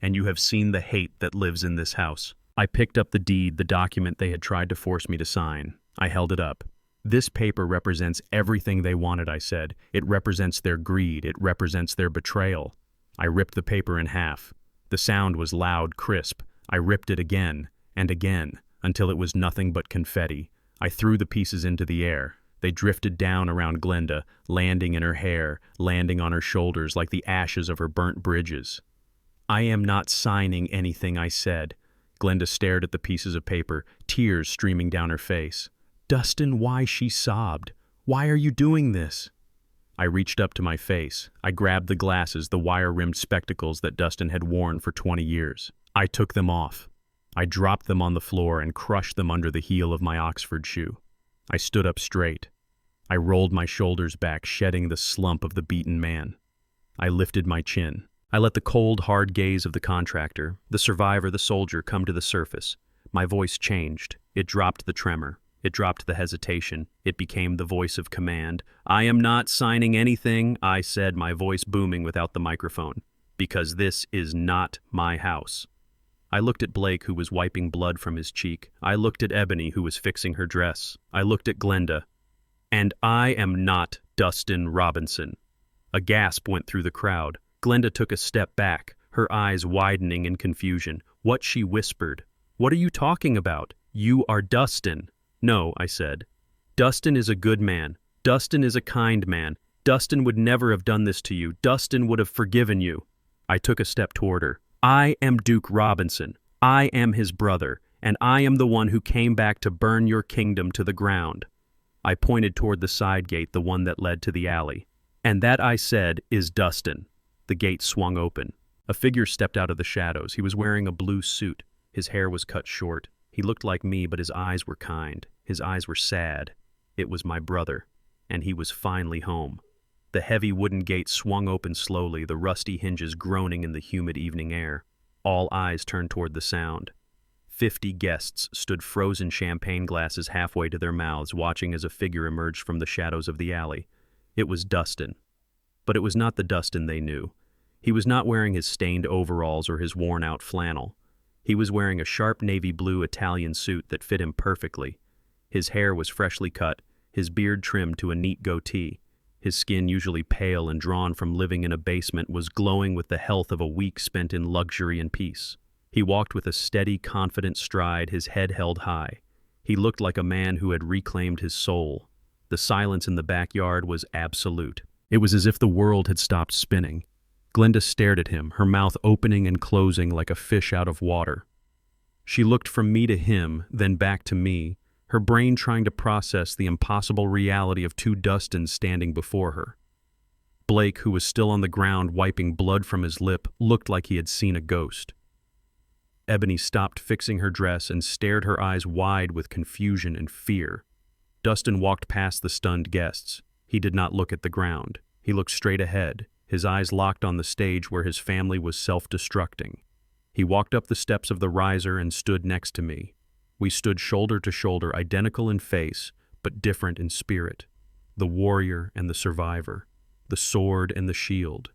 And you have seen the hate that lives in this house." I picked up the deed, the document they had tried to force me to sign. I held it up. "This paper represents everything they wanted," I said. "It represents their greed. It represents their betrayal." I ripped the paper in half. The sound was loud, crisp. I ripped it again and again until it was nothing but confetti. I threw the pieces into the air. They drifted down around Glenda, landing in her hair, landing on her shoulders like the ashes of her burnt bridges. "I am not signing anything," I said. Glenda stared at the pieces of paper, tears streaming down her face. "Dustin, why?" she sobbed. "Why are you doing this?" I reached up to my face. I grabbed the glasses, the wire-rimmed spectacles that Dustin had worn for 20 years. I took them off. I dropped them on the floor and crushed them under the heel of my Oxford shoe. I stood up straight. I rolled my shoulders back, shedding the slump of the beaten man. I lifted my chin. I let the cold, hard gaze of the contractor, the survivor, the soldier, come to the surface. My voice changed. It dropped the tremor. It dropped the hesitation. It became the voice of command. "I am not signing anything," I said, my voice booming without the microphone, "because this is not my house." I looked at Blake, who was wiping blood from his cheek. I looked at Ebony, who was fixing her dress. I looked at Glenda. "And I am not Dustin Robinson." A gasp went through the crowd. Glenda took a step back, her eyes widening in confusion. What, she whispered. "What are you talking about? You are Dustin." "No," I said. "Dustin is a good man. Dustin is a kind man. Dustin would never have done this to you. Dustin would have forgiven you." I took a step toward her. "I am Duke Robinson. I am his brother, and I am the one who came back to burn your kingdom to the ground." I pointed toward the side gate, the one that led to the alley. "And that," I said, "is Dustin." The gate swung open. A figure stepped out of the shadows. He was wearing a blue suit. His hair was cut short. He looked like me, but his eyes were kind. His eyes were sad. It was my brother, and he was finally home. The heavy wooden gate swung open slowly, the rusty hinges groaning in the humid evening air. All eyes turned toward the sound. 50 guests stood, frozen champagne glasses halfway to their mouths, watching as a figure emerged from the shadows of the alley. It was Dustin. But it was not the Dustin they knew. He was not wearing his stained overalls or his worn-out flannel. He was wearing a sharp navy blue Italian suit that fit him perfectly. His hair was freshly cut, his beard trimmed to a neat goatee. His skin, usually pale and drawn from living in a basement, was glowing with the health of a week spent in luxury and peace. He walked with a steady, confident stride, his head held high. He looked like a man who had reclaimed his soul. The silence in the backyard was absolute. It was as if the world had stopped spinning. Glenda stared at him, her mouth opening and closing like a fish out of water. She looked from me to him, then back to me, her brain trying to process the impossible reality of two Dustins standing before her. Blake, who was still on the ground wiping blood from his lip, looked like he had seen a ghost. Ebony stopped fixing her dress and stared, her eyes wide with confusion and fear. Dustin walked past the stunned guests. He did not look at the ground. He looked straight ahead, his eyes locked on the stage where his family was self-destructing. He walked up the steps of the riser and stood next to me. We stood shoulder to shoulder, identical in face, but different in spirit. The warrior and the survivor. The sword and the shield.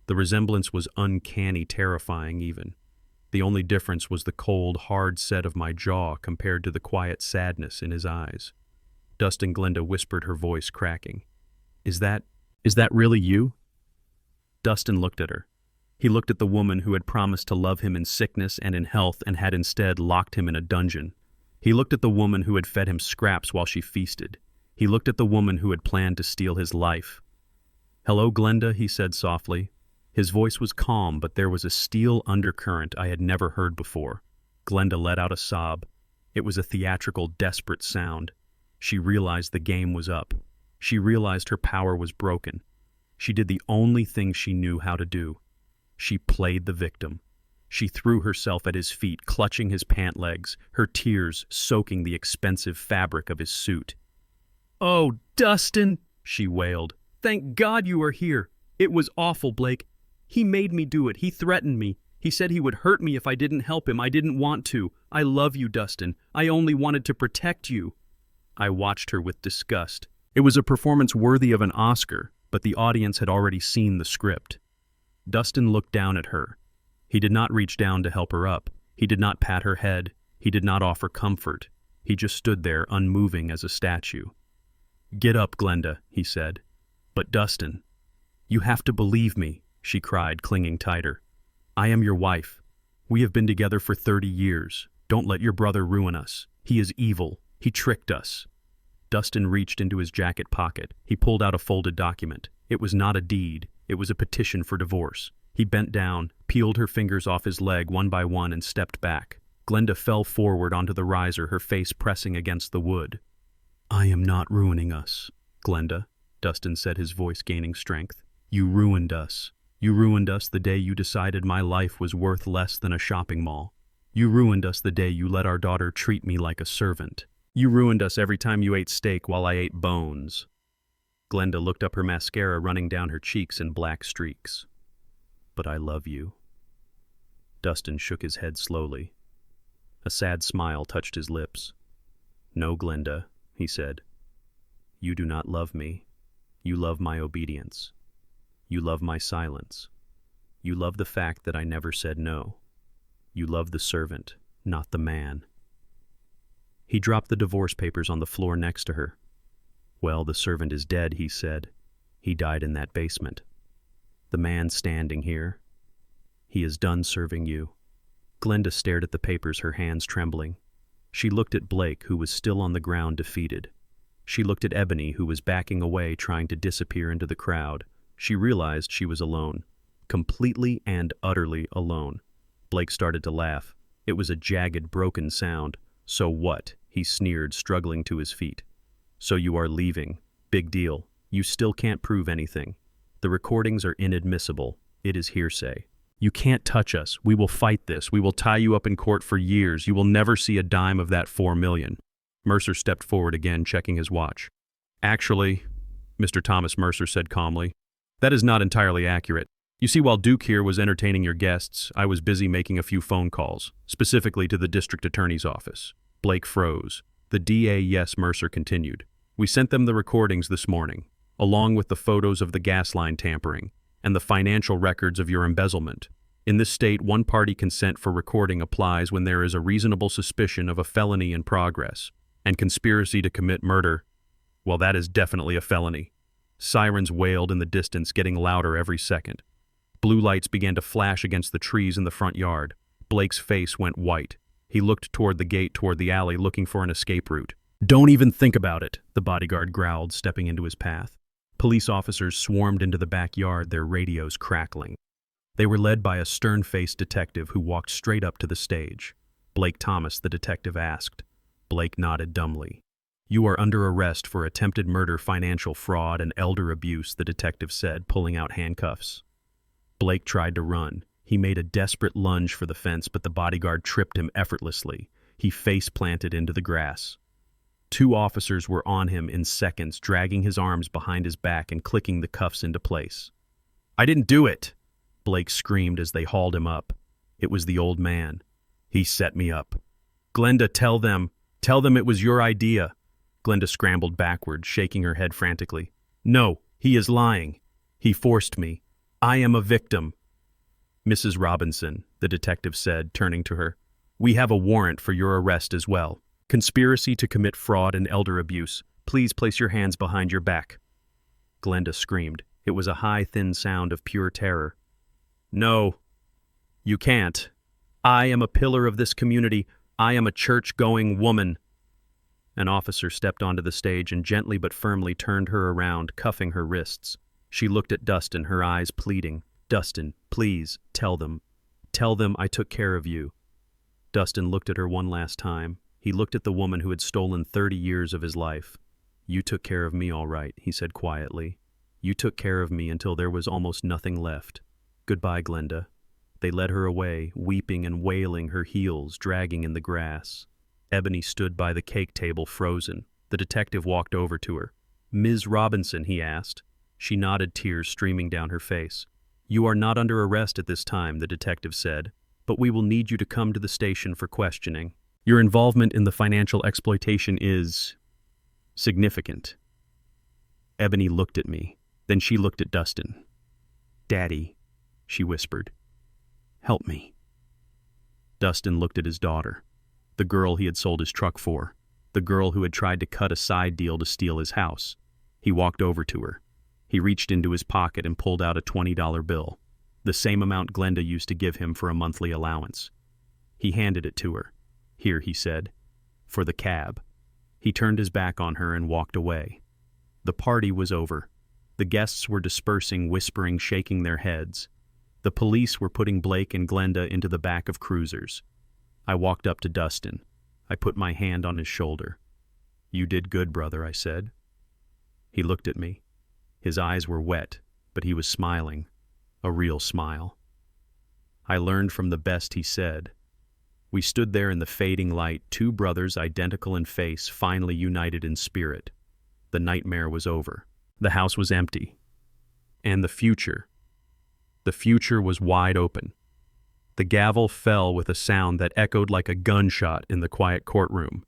The resemblance was uncanny, terrifying even. The only difference was the cold, hard set of my jaw compared to the quiet sadness in his eyes. Dustin, Glenda whispered, her voice cracking. Is that really you?" Dustin looked at her. He looked at the woman who had promised to love him in sickness and in health and had instead locked him in a dungeon. He looked at the woman who had fed him scraps while she feasted. He looked at the woman who had planned to steal his life. "Hello, Glenda," he said softly. His voice was calm, but there was a steel undercurrent I had never heard before. Glenda let out a sob. It was a theatrical, desperate sound. She realized the game was up. She realized her power was broken. She did the only thing she knew how to do. She played the victim. She threw herself at his feet, clutching his pant legs, her tears soaking the expensive fabric of his suit. "Oh, Dustin," she wailed. "Thank God you are here. It was awful, Blake. He made me do it. He threatened me. He said he would hurt me if I didn't help him. I didn't want to. I love you, Dustin. I only wanted to protect you." I watched her with disgust. It was a performance worthy of an Oscar, but the audience had already seen the script. Dustin looked down at her. He did not reach down to help her up. He did not pat her head. He did not offer comfort. He just stood there, unmoving as a statue. "Get up, Glenda," he said. "But Dustin, you have to believe me," she cried, clinging tighter. "I am your wife. We have been together for 30 years. Don't let your brother ruin us. He is evil. He tricked us." Dustin reached into his jacket pocket. He pulled out a folded document. It was not a deed. It was a petition for divorce. He bent down, peeled her fingers off his leg one by one, and stepped back. Glenda fell forward onto the riser, her face pressing against the wood. "I am not ruining us, Glenda," Dustin said, his voice gaining strength. "You ruined us. You ruined us the day you decided my life was worth less than a shopping mall. You ruined us the day you let our daughter treat me like a servant. You ruined us every time you ate steak while I ate bones." Glenda looked up, her mascara running down her cheeks in black streaks. "But I love you." Dustin shook his head slowly. A sad smile touched his lips. "No, Glenda," he said. "You do not love me. You love my obedience. You love my silence. You love the fact that I never said no. You love the servant, not the man." He dropped the divorce papers on the floor next to her. "Well, the servant is dead," he said. "He died in that basement. The man standing here, he is done serving you." Glenda stared at the papers, her hands trembling. She looked at Blake, who was still on the ground, defeated. She looked at Ebony, who was backing away, trying to disappear into the crowd. She realized she was alone. Completely and utterly alone. Blake started to laugh. It was a jagged, broken sound. "So what?" he sneered, struggling to his feet. "So you are leaving. Big deal. You still can't prove anything. The recordings are inadmissible. It is hearsay. You can't touch us. We will fight this. We will tie you up in court for years. You will never see a dime of that $4 million. Mercer stepped forward again, checking his watch. "Actually," Mr. Thomas Mercer said calmly, "that is not entirely accurate. You see, while Duke here was entertaining your guests, I was busy making a few phone calls, specifically to the district attorney's office." Blake froze. "The DA, yes," Mercer continued. "We sent them the recordings this morning, along with the photos of the gas line tampering and the financial records of your embezzlement. In this state, one-party consent for recording applies when there is a reasonable suspicion of a felony in progress and conspiracy to commit murder." Well, that is definitely a felony. Sirens wailed in the distance, getting louder every second. Blue lights began to flash against the trees in the front yard. Blake's face went white. He looked toward the gate toward the alley, looking for an escape route. "Don't even think about it," the bodyguard growled, stepping into his path. Police officers swarmed into the backyard, their radios crackling. They were led by a stern-faced detective who walked straight up to the stage. "Blake Thomas," the detective asked. Blake nodded dumbly. "You are under arrest for attempted murder, financial fraud, and elder abuse," the detective said, pulling out handcuffs. Blake tried to run. He made a desperate lunge for the fence, but the bodyguard tripped him effortlessly. He face-planted into the grass. 2 officers were on him in seconds, dragging his arms behind his back and clicking the cuffs into place. "I didn't do it!" Blake screamed as they hauled him up. It was the old man. "He set me up." "Glenda, tell them it was your idea." Glenda scrambled backward, shaking her head frantically. "No, he is lying. He forced me. I am a victim." "Mrs. Robinson," the detective said, turning to her, "we have a warrant for your arrest as well. Conspiracy to commit fraud and elder abuse. Please place your hands behind your back." Glenda screamed. It was a high, thin sound of pure terror. "No, you can't. I am a pillar of this community. I am a church-going woman." An officer stepped onto the stage and gently but firmly turned her around, cuffing her wrists. She looked at Dustin, her eyes pleading. "Dustin, please, tell them. Tell them I took care of you." Dustin looked at her one last time. He looked at the woman who had stolen 30 years of his life. "You took care of me, all right," he said quietly. "You took care of me until there was almost nothing left. Goodbye, Glenda." They led her away, weeping and wailing, her heels dragging in the grass. Ebony stood by the cake table, frozen. The detective walked over to her. "Ms. Robinson," he asked. She nodded, tears streaming down her face. "You are not under arrest at this time," the detective said, "but we will need you to come to the station for questioning. Your involvement in the financial exploitation is significant." Ebony looked at me. Then she looked at Dustin. "Daddy," she whispered, "help me." Dustin looked at his daughter, the girl he had sold his truck for, the girl who had tried to cut a side deal to steal his house. He walked over to her. He reached into his pocket and pulled out a $20 bill, the same amount Glenda used to give him for a monthly allowance. He handed it to her. "Here," he said, "for the cab." He turned his back on her and walked away. The party was over. The guests were dispersing, whispering, shaking their heads. The police were putting Blake and Glenda into the back of cruisers. I walked up to Dustin. I put my hand on his shoulder. "You did good, brother," I said. He looked at me. His eyes were wet, but he was smiling, a real smile. I learned from the best he said. We stood there in the fading light, 2 brothers identical in face, finally united in spirit. The nightmare was over. The house was empty. And the future was wide open. The gavel fell with a sound that echoed like a gunshot in the quiet courtroom.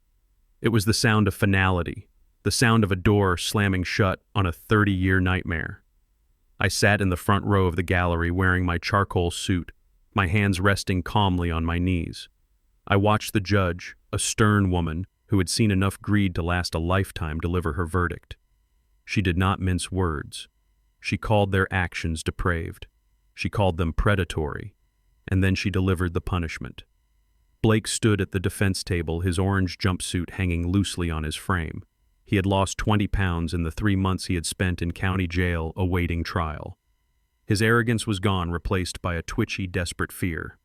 It was the sound of finality, the sound of a door slamming shut on a 30-year nightmare. I sat in the front row of the gallery wearing my charcoal suit, my hands resting calmly on my knees. I watched the judge, a stern woman who had seen enough greed to last a lifetime, deliver her verdict. She did not mince words. She called their actions depraved. She called them predatory. And then she delivered the punishment. Blake stood at the defense table, his orange jumpsuit hanging loosely on his frame. He had lost 20 pounds in the 3 months he had spent in county jail awaiting trial. His arrogance was gone, replaced by a twitchy, desperate fear.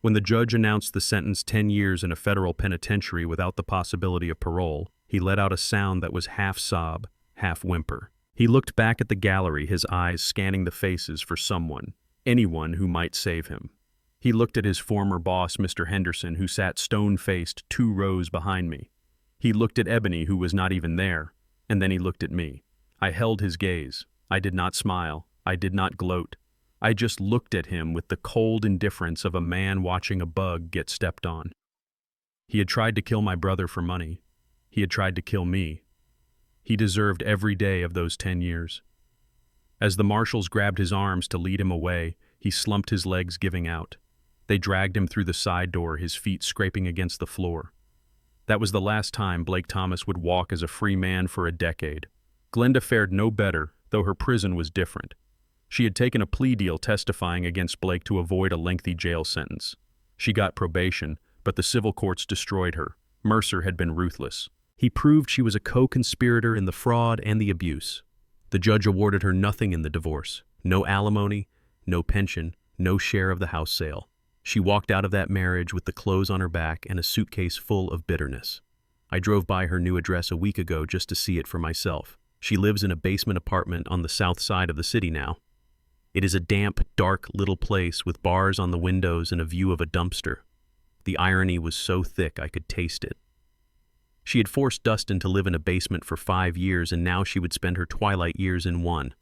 When the judge announced the sentence 10 years in a federal penitentiary without the possibility of parole, he let out a sound that was half sob, half whimper. He looked back at the gallery, his eyes scanning the faces for someone, anyone who might save him. He looked at his former boss, Mr. Henderson, who sat stone-faced 2 rows behind me. He looked at Ebony, who was not even there, and then he looked at me. I held his gaze. I did not smile. I did not gloat. I just looked at him with the cold indifference of a man watching a bug get stepped on. He had tried to kill my brother for money. He had tried to kill me. He deserved every day of those 10 years. As the marshals grabbed his arms to lead him away, he slumped, his legs giving out. They dragged him through the side door, his feet scraping against the floor. That was the last time Blake Thomas would walk as a free man for a decade. Glenda fared no better, though her prison was different. She had taken a plea deal testifying against Blake to avoid a lengthy jail sentence. She got probation, but the civil courts destroyed her. Mercer had been ruthless. He proved she was a co-conspirator in the fraud and the abuse. The judge awarded her nothing in the divorce. No alimony, no pension, no share of the house sale. She walked out of that marriage with the clothes on her back and a suitcase full of bitterness. I drove by her new address a week ago just to see it for myself. She lives in a basement apartment on the south side of the city now. It is a damp, dark little place with bars on the windows and a view of a dumpster. The irony was so thick I could taste it. She had forced Dustin to live in a basement for 5 years, and now she would spend her twilight years in one.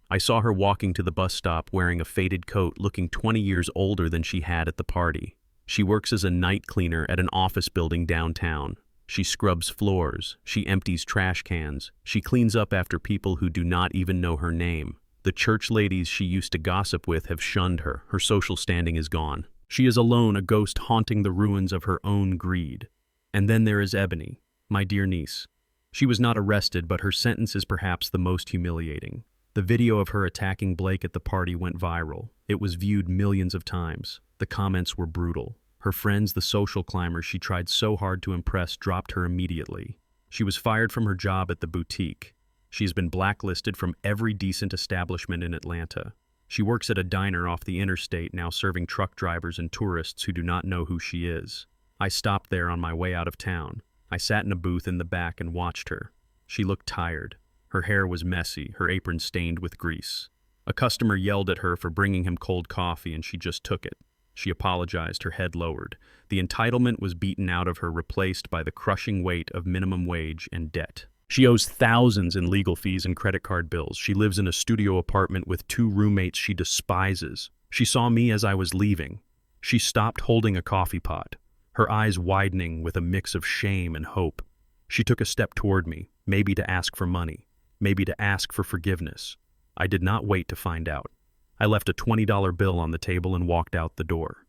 I saw her walking to the bus stop wearing a faded coat, looking 20 years older than she had at the party. She works as a night cleaner at an office building downtown. She scrubs floors, she empties trash cans, she cleans up after people who do not even know her name. The church ladies she used to gossip with have shunned her. Her social standing is gone. She is alone, a ghost haunting the ruins of her own greed. And then there is Ebony, my dear niece. She was not arrested, but her sentence is perhaps the most humiliating. The video of her attacking Blake at the party went viral. It was viewed millions of times. The comments were brutal. Her friends, the social climbers she tried so hard to impress, dropped her immediately. She was fired from her job at the boutique. She has been blacklisted from every decent establishment in Atlanta. She works at a diner off the interstate, now serving truck drivers and tourists who do not know who she is. I stopped there on my way out of town. I sat in a booth in the back and watched her. She looked tired. Her hair was messy, her apron stained with grease. A customer yelled at her for bringing him cold coffee, and she just took it. She apologized, her head lowered. The entitlement was beaten out of her, replaced by the crushing weight of minimum wage and debt. She owes thousands in legal fees and credit card bills. She lives in a studio apartment with 2 roommates she despises. She saw me as I was leaving. She stopped holding a coffee pot, her eyes widening with a mix of shame and hope. She took a step toward me, maybe to ask for money, maybe to ask for forgiveness. I did not wait to find out. I left a $20 bill on the table and walked out the door.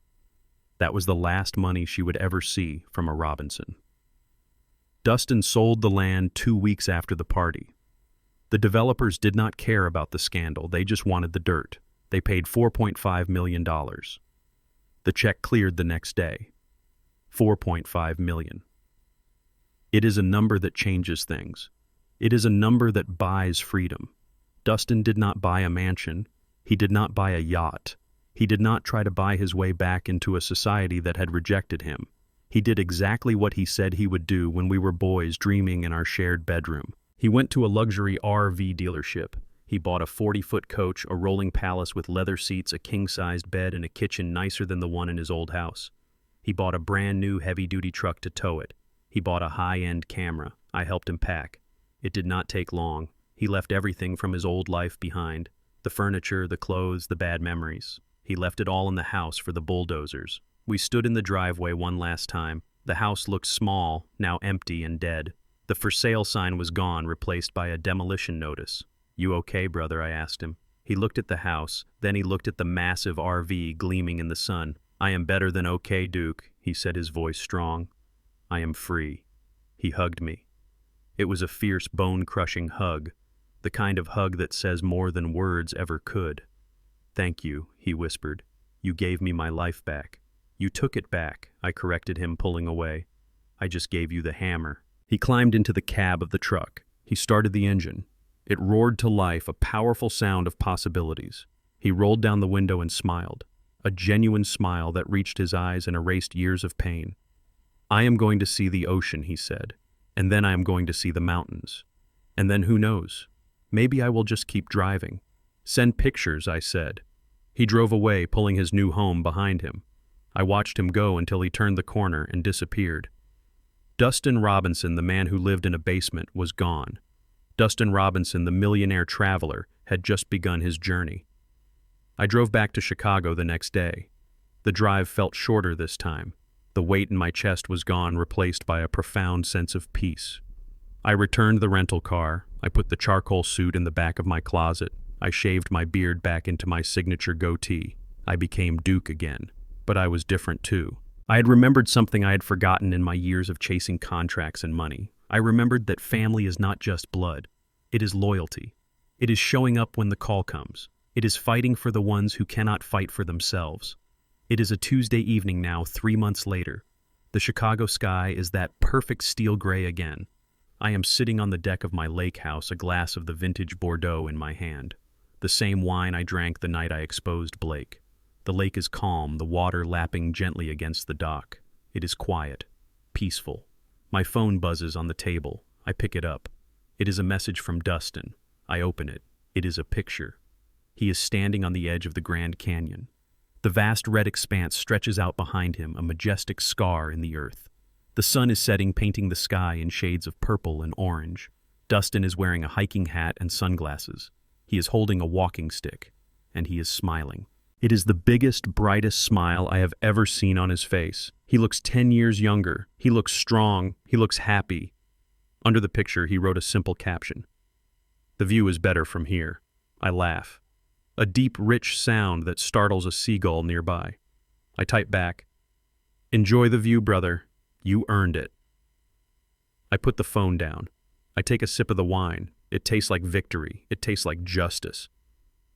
That was the last money she would ever see from a Robinson. Dustin sold the land 2 weeks after the party. The developers did not care about the scandal, they just wanted the dirt. They paid $4.5 million. The check cleared the next day. $4.5 million. It is a number that changes things. It is a number that buys freedom. Dustin did not buy a mansion. He did not buy a yacht. He did not try to buy his way back into a society that had rejected him. He did exactly what he said he would do when we were boys dreaming in our shared bedroom. He went to a luxury RV dealership. He bought a 40-foot coach, a rolling palace with leather seats, a king-sized bed, and a kitchen nicer than the one in his old house. He bought a brand-new heavy-duty truck to tow it. He bought a high-end camera. I helped him pack. It did not take long. He left everything from his old life behind. The furniture, the clothes, the bad memories. He left it all in the house for the bulldozers. We stood in the driveway one last time. The house looked small, now empty and dead. The for sale sign was gone, replaced by a demolition notice. "You okay, brother?" I asked him. He looked at the house, then he looked at the massive RV gleaming in the sun. "I am better than okay, Duke," he said, his voice strong. "I am free." He hugged me. It was a fierce, bone-crushing hug, the kind of hug that says more than words ever could. "Thank you," he whispered. "You gave me my life back." "You took it back," I corrected him, pulling away. "I just gave you the hammer." He climbed into the cab of the truck. He started the engine. It roared to life, a powerful sound of possibilities. He rolled down the window and smiled, a genuine smile that reached his eyes and erased years of pain. "I am going to see the ocean," he said, "and then I am going to see the mountains. And then who knows? Maybe I will just keep driving." "Send pictures," I said. He drove away, pulling his new home behind him. I watched him go until he turned the corner and disappeared. Dustin Robinson, the man who lived in a basement, was gone. Dustin Robinson, the millionaire traveler, had just begun his journey. I drove back to Chicago the next day. The drive felt shorter this time. The weight in my chest was gone, replaced by a profound sense of peace. I returned the rental car. I put the charcoal suit in the back of my closet. I shaved my beard back into my signature goatee. I became Duke again. But I was different too. I had remembered something I had forgotten in my years of chasing contracts and money. I remembered that family is not just blood. It is loyalty. It is showing up when the call comes. It is fighting for the ones who cannot fight for themselves. It is a Tuesday evening now, 3 months later. The Chicago sky is that perfect steel gray again. I am sitting on the deck of my lake house, a glass of the vintage Bordeaux in my hand. The same wine I drank the night I exposed Blake. The lake is calm, the water lapping gently against the dock. It is quiet, peaceful. My phone buzzes on the table. I pick it up. It is a message from Dustin. I open it. It is a picture. He is standing on the edge of the Grand Canyon. The vast red expanse stretches out behind him, a majestic scar in the earth. The sun is setting, painting the sky in shades of purple and orange. Dustin is wearing a hiking hat and sunglasses. He is holding a walking stick, and he is smiling. It is the biggest, brightest smile I have ever seen on his face. He looks 10 years younger. He looks strong. He looks happy. Under the picture, he wrote a simple caption. "The view is better from here." I laugh. A deep, rich sound that startles a seagull nearby. I type back, "Enjoy the view, brother. You earned it." I put the phone down. I take a sip of the wine. It tastes like victory. It tastes like justice.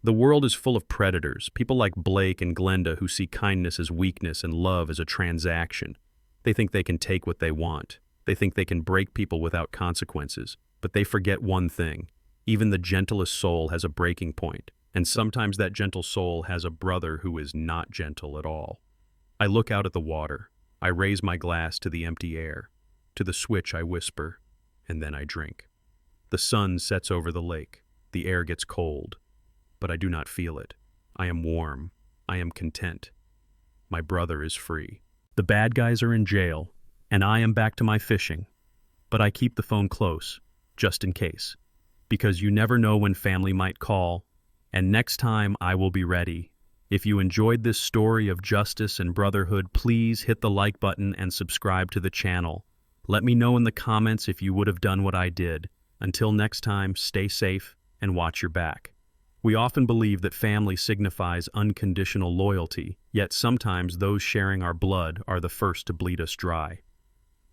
The world is full of predators, people like Blake and Glenda who see kindness as weakness and love as a transaction. They think they can take what they want. They think they can break people without consequences. But they forget one thing. Even the gentlest soul has a breaking point. And sometimes that gentle soul has a brother who is not gentle at all. I look out at the water. I raise my glass to the empty air. To the switch I whisper, and then I drink. The sun sets over the lake. The air gets cold. But I do not feel it. I am warm. I am content. My brother is free. The bad guys are in jail, and I am back to my fishing. But I keep the phone close, just in case. Because you never know when family might call, and next time I will be ready. If you enjoyed this story of justice and brotherhood, please hit the like button and subscribe to the channel. Let me know in the comments if you would have done what I did. Until next time, stay safe and watch your back. We often believe that family signifies unconditional loyalty, yet sometimes those sharing our blood are the first to bleed us dry.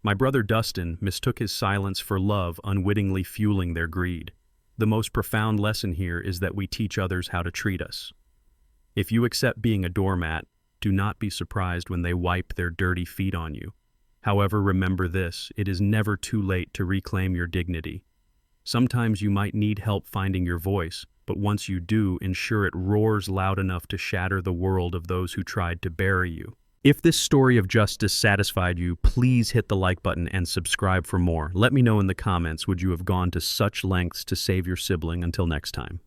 My brother Dustin mistook his silence for love, unwittingly fueling their greed. The most profound lesson here is that we teach others how to treat us. If you accept being a doormat, do not be surprised when they wipe their dirty feet on you. However, remember this, it is never too late to reclaim your dignity. Sometimes you might need help finding your voice, but once you do, ensure it roars loud enough to shatter the world of those who tried to bury you. If this story of justice satisfied you, please hit the like button and subscribe for more. Let me know in the comments, would you have gone to such lengths to save your sibling? Until next time.